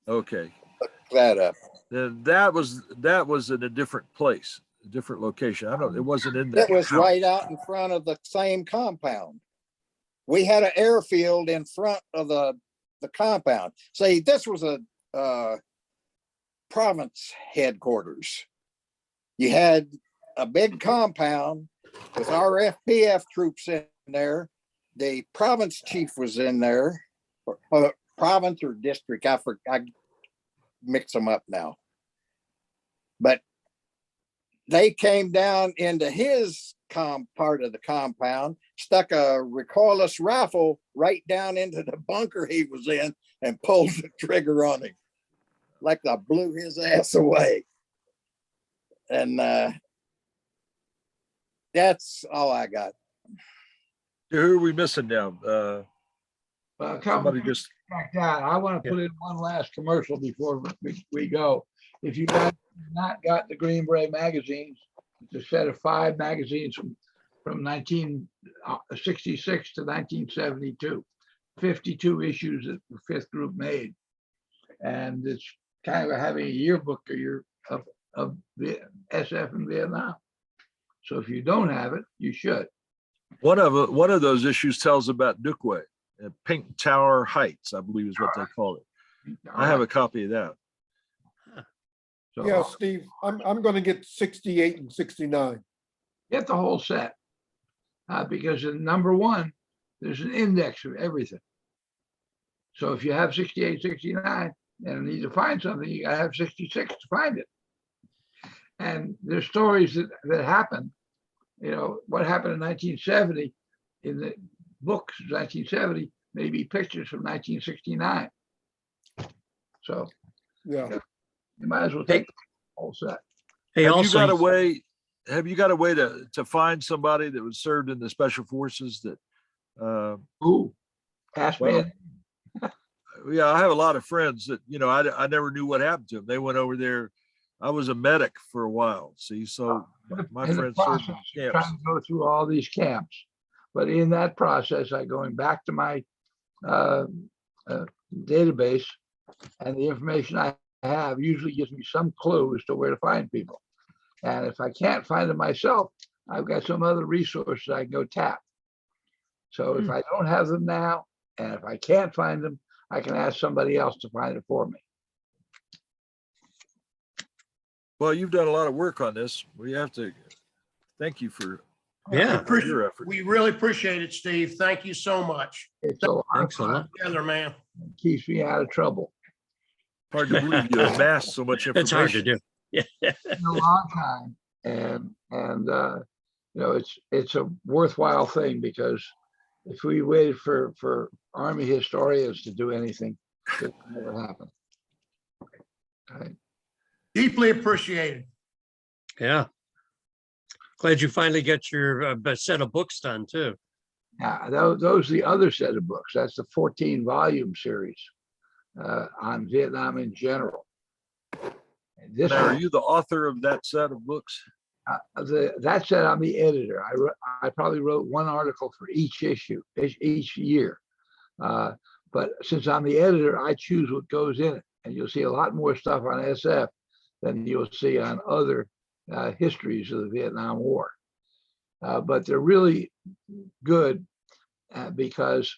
S13: Okay.
S10: Look that up.
S13: Then that was in a different place, a different location. I don't. It wasn't in that.
S10: It was
S13: house.
S10: right out in front of the same compound. We had an airfield in front of the compound. See, this was a province headquarters. You had a big compound with our FPF troops in there. The province chief was in there, or province or district. I mix them up now. But they came down into his part of the compound, stuck a recoilless rifle right down into the bunker he was in, and pulled the trigger on him. Like I blew his ass away. And that's all I got.
S13: Who are we missing now? Somebody just.
S1: Like that. I want to put in one last commercial before we go. If you guys have not got the Green Beret magazines, it's a set of 5 magazines from 1966 to 1972, 52 issues that the 5th group made. And it's kind of having a yearbook of the SF in Vietnam. So if you don't have it, you should.
S13: One of those issues tells about Dookway, Pink Tower Heights, I believe is what they call it. I have a copy of that.
S1: So
S15: Yeah, Steve, I'm gonna get 68 and 69.
S1: get the whole set. Because in number one, there's an index of everything. So if you have 68, 69, and need to find something, you gotta have 66 to find it. And there's stories that happen. You know, what happened in 1970 in the books of 1970, maybe pictures from 1969. So
S15: Yeah,
S1: you might as well take the whole set.
S16: Hey,
S13: Have you
S16: also,
S13: got a way, to find somebody that was served in the special forces that,
S1: Ooh, ask me.
S13: well, yeah, I have a lot of friends that, I never knew what happened to them. They went over there. I was a medic for a while. See, so my
S1: In the
S13: friends served
S1: process,
S13: in
S1: of
S13: camps.
S1: trying to go through all these camps. But in that process, I going back to my database, and the information I have usually gives me some clue as to where to find people. And if I can't find them myself, I've got some other resources I can go tap. So if I don't have them now, and if I can't find them, I can ask somebody else to find it for me.
S13: Well, you've done a lot of work on this. We have to thank you for
S16: yeah,
S13: your effort.
S12: We really appreciate it, Steve. Thank you so much.
S1: It's a lot of
S16: thanks a
S1: fun.
S16: lot.
S12: Together, man.
S1: It keeps me out of trouble.
S13: Hard to believe you amassed so much information.
S16: It's hard to do. Yeah.
S1: It's been a long time, and it's a worthwhile thing, because if we waited for Army historians to do anything, it would never happen. Right.
S12: Deeply appreciated.
S16: Yeah. Glad you finally got your set of books done too.
S1: Now, those are the other set of books. That's the 14-volume series on Vietnam in general. And this
S13: Now, are
S1: one,
S13: you the author of that set of books?
S1: that said, I'm the editor. I probably wrote one article for each issue, each year. But since I'm the editor, I choose what goes in it. And you'll see a lot more stuff on SF than you'll see on other histories of the Vietnam War. But they're really good because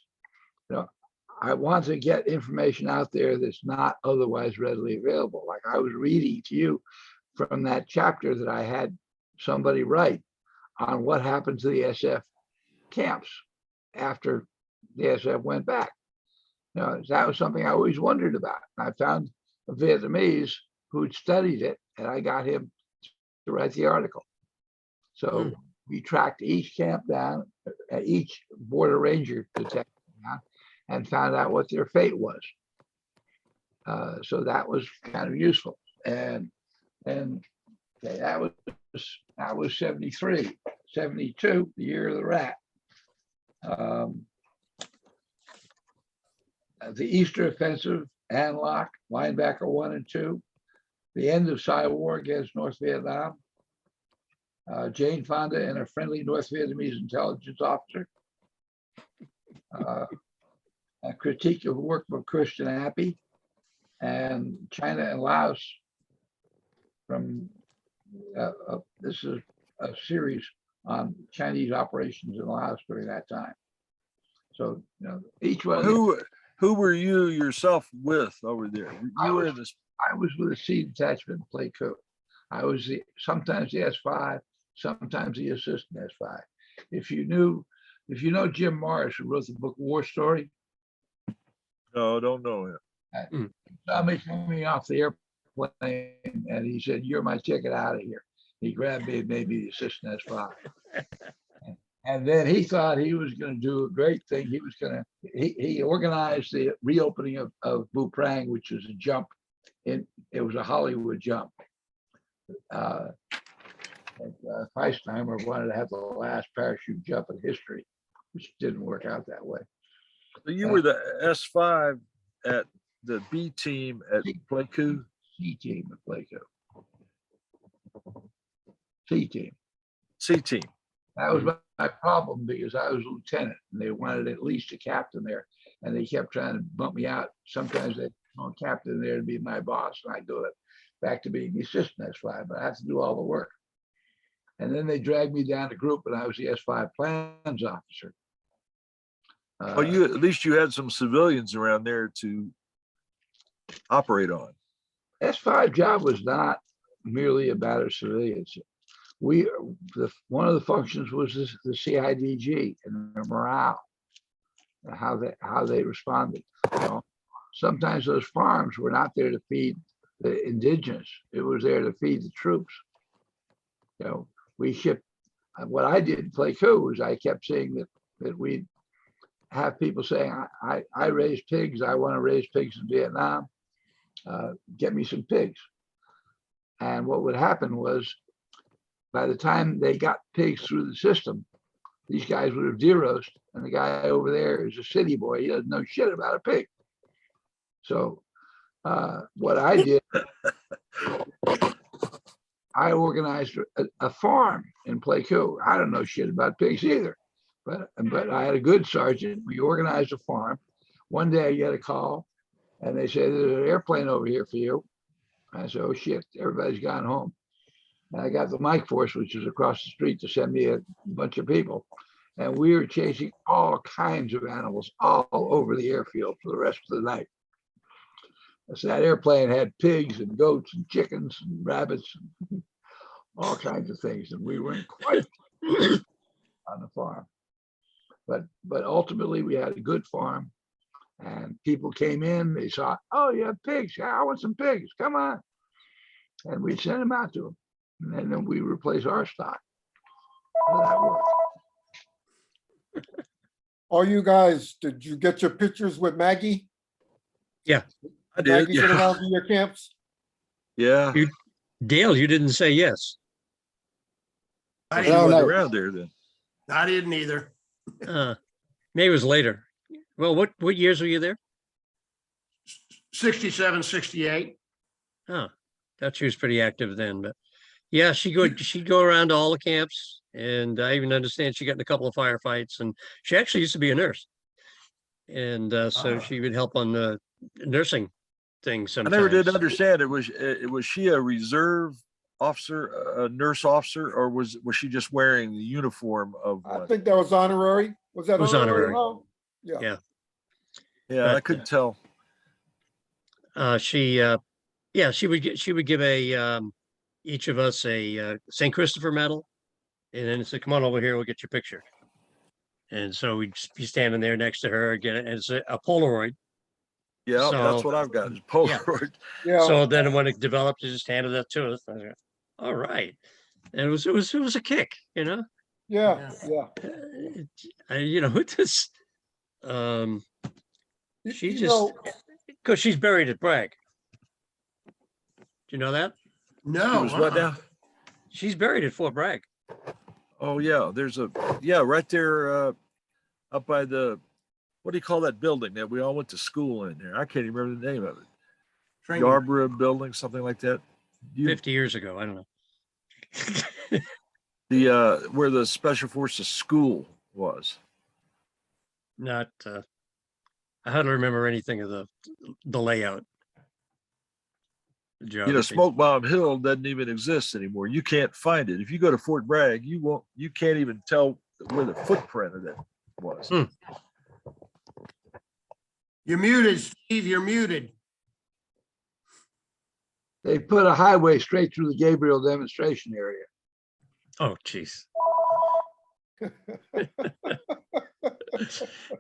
S1: I want to get information out there that's not otherwise readily available. Like I was reading to you from that chapter that I had somebody write on what happened to the SF camps after the SF went back. That was something I always wondered about. I found a Vietnamese who'd studied it, and I got him to write the article. So we tracked each camp down, each border ranger detective down, and found out what their fate was. So that was kind of useful. And that was 73, 72, the year of the rat. The Easter Offensive, An-Loc, Linebacker 1 and 2, the end of Psy War against North Vietnam, Jane Fonda and a friendly North Vietnamese intelligence officer, a critique of the work of Christian Appy, and China and Laos. From this is a series on Chinese operations in Laos during that time. So each one.
S13: Who were you yourself with over there?
S1: I was with a C detachment in Pleiku. I was sometimes the S5, sometimes the assistant S5. If you know Jim Morris, who wrote the book War Story.
S13: No, don't know him.
S1: Saw me coming off the airplane, and he said, "You're my ticket out of here." He grabbed me and made me the assistant S5. And then he thought he was going to do a great thing. He organized the reopening of Vu Prang, which was a jump. It was a Hollywood jump. Feistheimer wanted to have the last parachute jump in history, which didn't work out that way.
S13: So you were the S5 at the B team at Pleiku?
S1: C team at Pleiku. C team.
S13: C team.
S1: That was my problem, because I was a lieutenant and they wanted at least a captain there, and they kept trying to bump me out. Sometimes they want a captain there to be my boss, and I go back to being the assistant S5, but I have to do all the work. And then they dragged me down to group and I was the S5 plans officer.
S13: Well, you, at least you had some civilians around there to operate on.
S1: S5 job was not merely about our civilians. One of the functions was the CIDG and their morale, and how they responded. You know, sometimes those farms were not there to feed the indigenous; it was there to feed the troops. You know, we shipped. What I did in Pleiku was I kept saying that we'd have people saying, "I raise pigs. I want to raise pigs in Vietnam. Get me some pigs." And what would happen was, by the time they got pigs through the system, these guys would have deer roast, and the guy over there is a city boy. He doesn't know shit about a pig. So what I did, I organized a farm in Pleiku. I don't know shit about pigs either, but I had a good sergeant. We organized a farm. One day I get a call, and they say, "There's an airplane over here for you." I said, "Oh shit, everybody's gone home." And I got the Mike Force, which is across the street, to send me a bunch of people. And we were chasing all kinds of animals all over the airfield for the rest of the night. So that airplane had pigs and goats and chickens and rabbits, and all kinds of things. And we weren't quite on the farm. But ultimately, we had a good farm. And people came in, they saw, "Oh, you have pigs. Yeah, I want some pigs. Come on." And we'd send them out to them. And then we replace our stock. So that worked.
S15: All you guys, did you get your pictures with Maggie?
S13: I did.
S15: Maggie get
S13: Yeah.
S15: around to your camps?
S13: Yeah.
S16: Dale, you didn't say yes.
S12: I
S13: She
S12: didn't,
S13: wasn't around there then.
S12: I didn't either.
S16: Maybe it was later. Well, what years were you there?
S12: 67, 68.
S16: Oh, thought she was pretty active then, but yeah, she'd go around to all the camps, and I even understand she got in a couple of firefights, and she actually used to be a nurse, and so she would help on the nursing thing
S13: I
S16: sometimes.
S13: never did understand it. Was she a reserve officer, a nurse officer, or was she just wearing the uniform of
S15: I
S13: one?
S15: think that was honorary. Was that
S16: It was
S15: honorary?
S16: honorary.
S15: Lyle? Yeah.
S16: Yeah.
S13: Yeah, I
S16: But,
S13: couldn't tell.
S16: she would give each of us a St. Christopher medal, and then say, "Come on over here, we'll get your picture." And so we'd just be standing there next to her again, and it's a Polaroid.
S13: Yeah,
S16: So-
S13: that's what I've got is Polaroid.
S15: Yeah.
S16: So then when it developed, it just handed that to us. I was like, all right. And it was a kick, you know.
S15: Yeah. Yeah.
S16: It just she
S15: You
S16: just
S15: know,
S16: because she's buried at Bragg. Do you know that?
S13: She
S12: No.
S13: was what now?
S16: She's buried at Fort Bragg.
S13: Oh yeah, right there up by the, what do you call that building that we all went to school in there? I can't even remember the name of it.
S12: Training.
S13: Yarborough building, something like that.
S16: 50 years ago. I don't know.
S13: The where the Special Forces school was.
S16: Not I hardly remember anything of the layout. The geography.
S13: Smoke Bomb Hill doesn't even exist anymore. You can't find it. If you go to Fort Bragg, you can't even tell where the footprint of it was.
S12: You're muted, Steve. You're muted.
S1: They put a highway straight through the Gabriel demonstration area.
S16: Oh, jeez.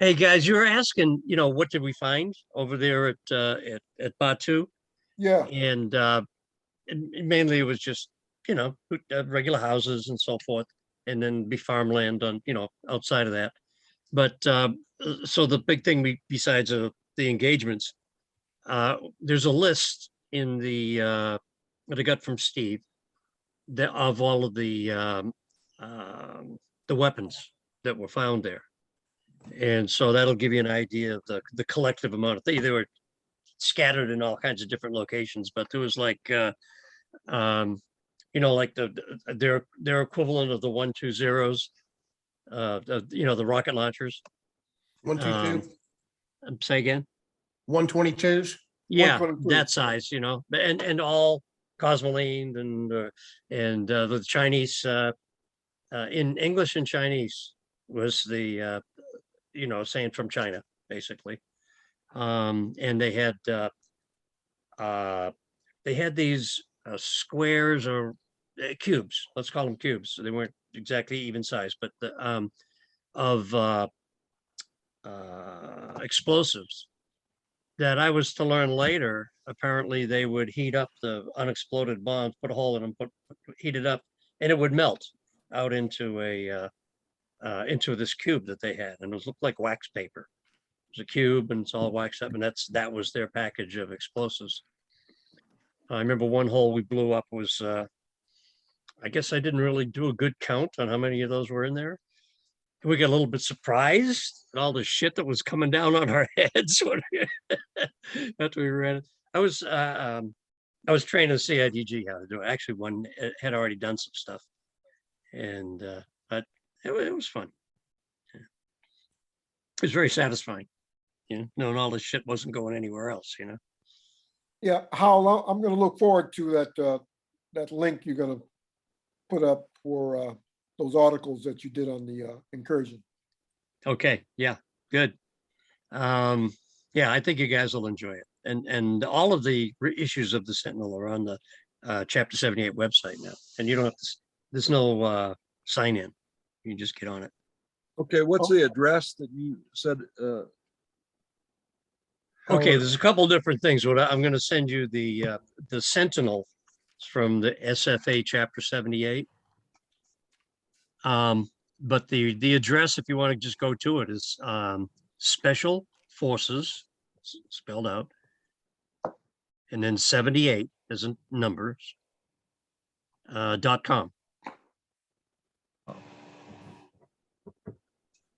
S16: Hey guys, you were asking, what did we find over there at Batu?
S15: yeah.
S16: And mainly it was just, regular houses and so forth, and then be farmland on, outside of that. But so the big thing besides the engagements, there's a list in that I got from Steve of all of the weapons that were found there. And so that'll give you an idea of the collective amount of things. They were scattered in all kinds of different locations, but there was like, like their equivalent of the 120s, the rocket launchers.
S12: 122.
S16: Say again?
S12: 122s.
S16: Yeah,
S15: 122.
S16: that size, and all cosmoline and the Chinese in English and Chinese was the, saying from China, basically. And they had these squares or cubes, let's call them cubes. So they weren't exactly even size, but of explosives that I was to learn later. Apparently they would heat up the unexploded bombs, put a hole in them, heat it up, and it would melt out into into this cube that they had. And it looked like wax paper. It was a cube and it's all waxed up, and that was their package of explosives. I remember one hole we blew up was, I guess I didn't really do a good count on how many of those were in there. We got a little bit surprised at all the shit that was coming down on our heads after we ran it. I was training CIDG how to do it. Actually, one had already done some stuff, and but it was fun. Yeah. It was very satisfying, knowing all this shit wasn't going anywhere else.
S15: Yeah, Hal, I'm gonna look forward to that link you're gonna put up for those articles that you did on the incursion.
S16: Okay, yeah, good. Yeah, I think you guys will enjoy it. And all of the issues of the Sentinel are on the Chapter 78 website now. And you don't have to, there's no sign in. You can just get on it.
S13: Okay, what's the address that you said?
S16: Okay, there's a couple different things. What I'm going to send you the Sentinel from the SFA Chapter 78. But the address, if you want to just go to it, is Special Forces, spelled out, and then 78 as in numbers, .com.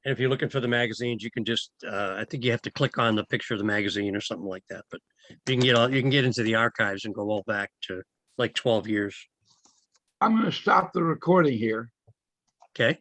S16: And if you're looking for the magazines, you can just, I think you have to click on the picture of the magazine or something like that. But you can get into the archives and go all back to like 12 years.
S1: I'm going to stop the recording here.
S16: Okay.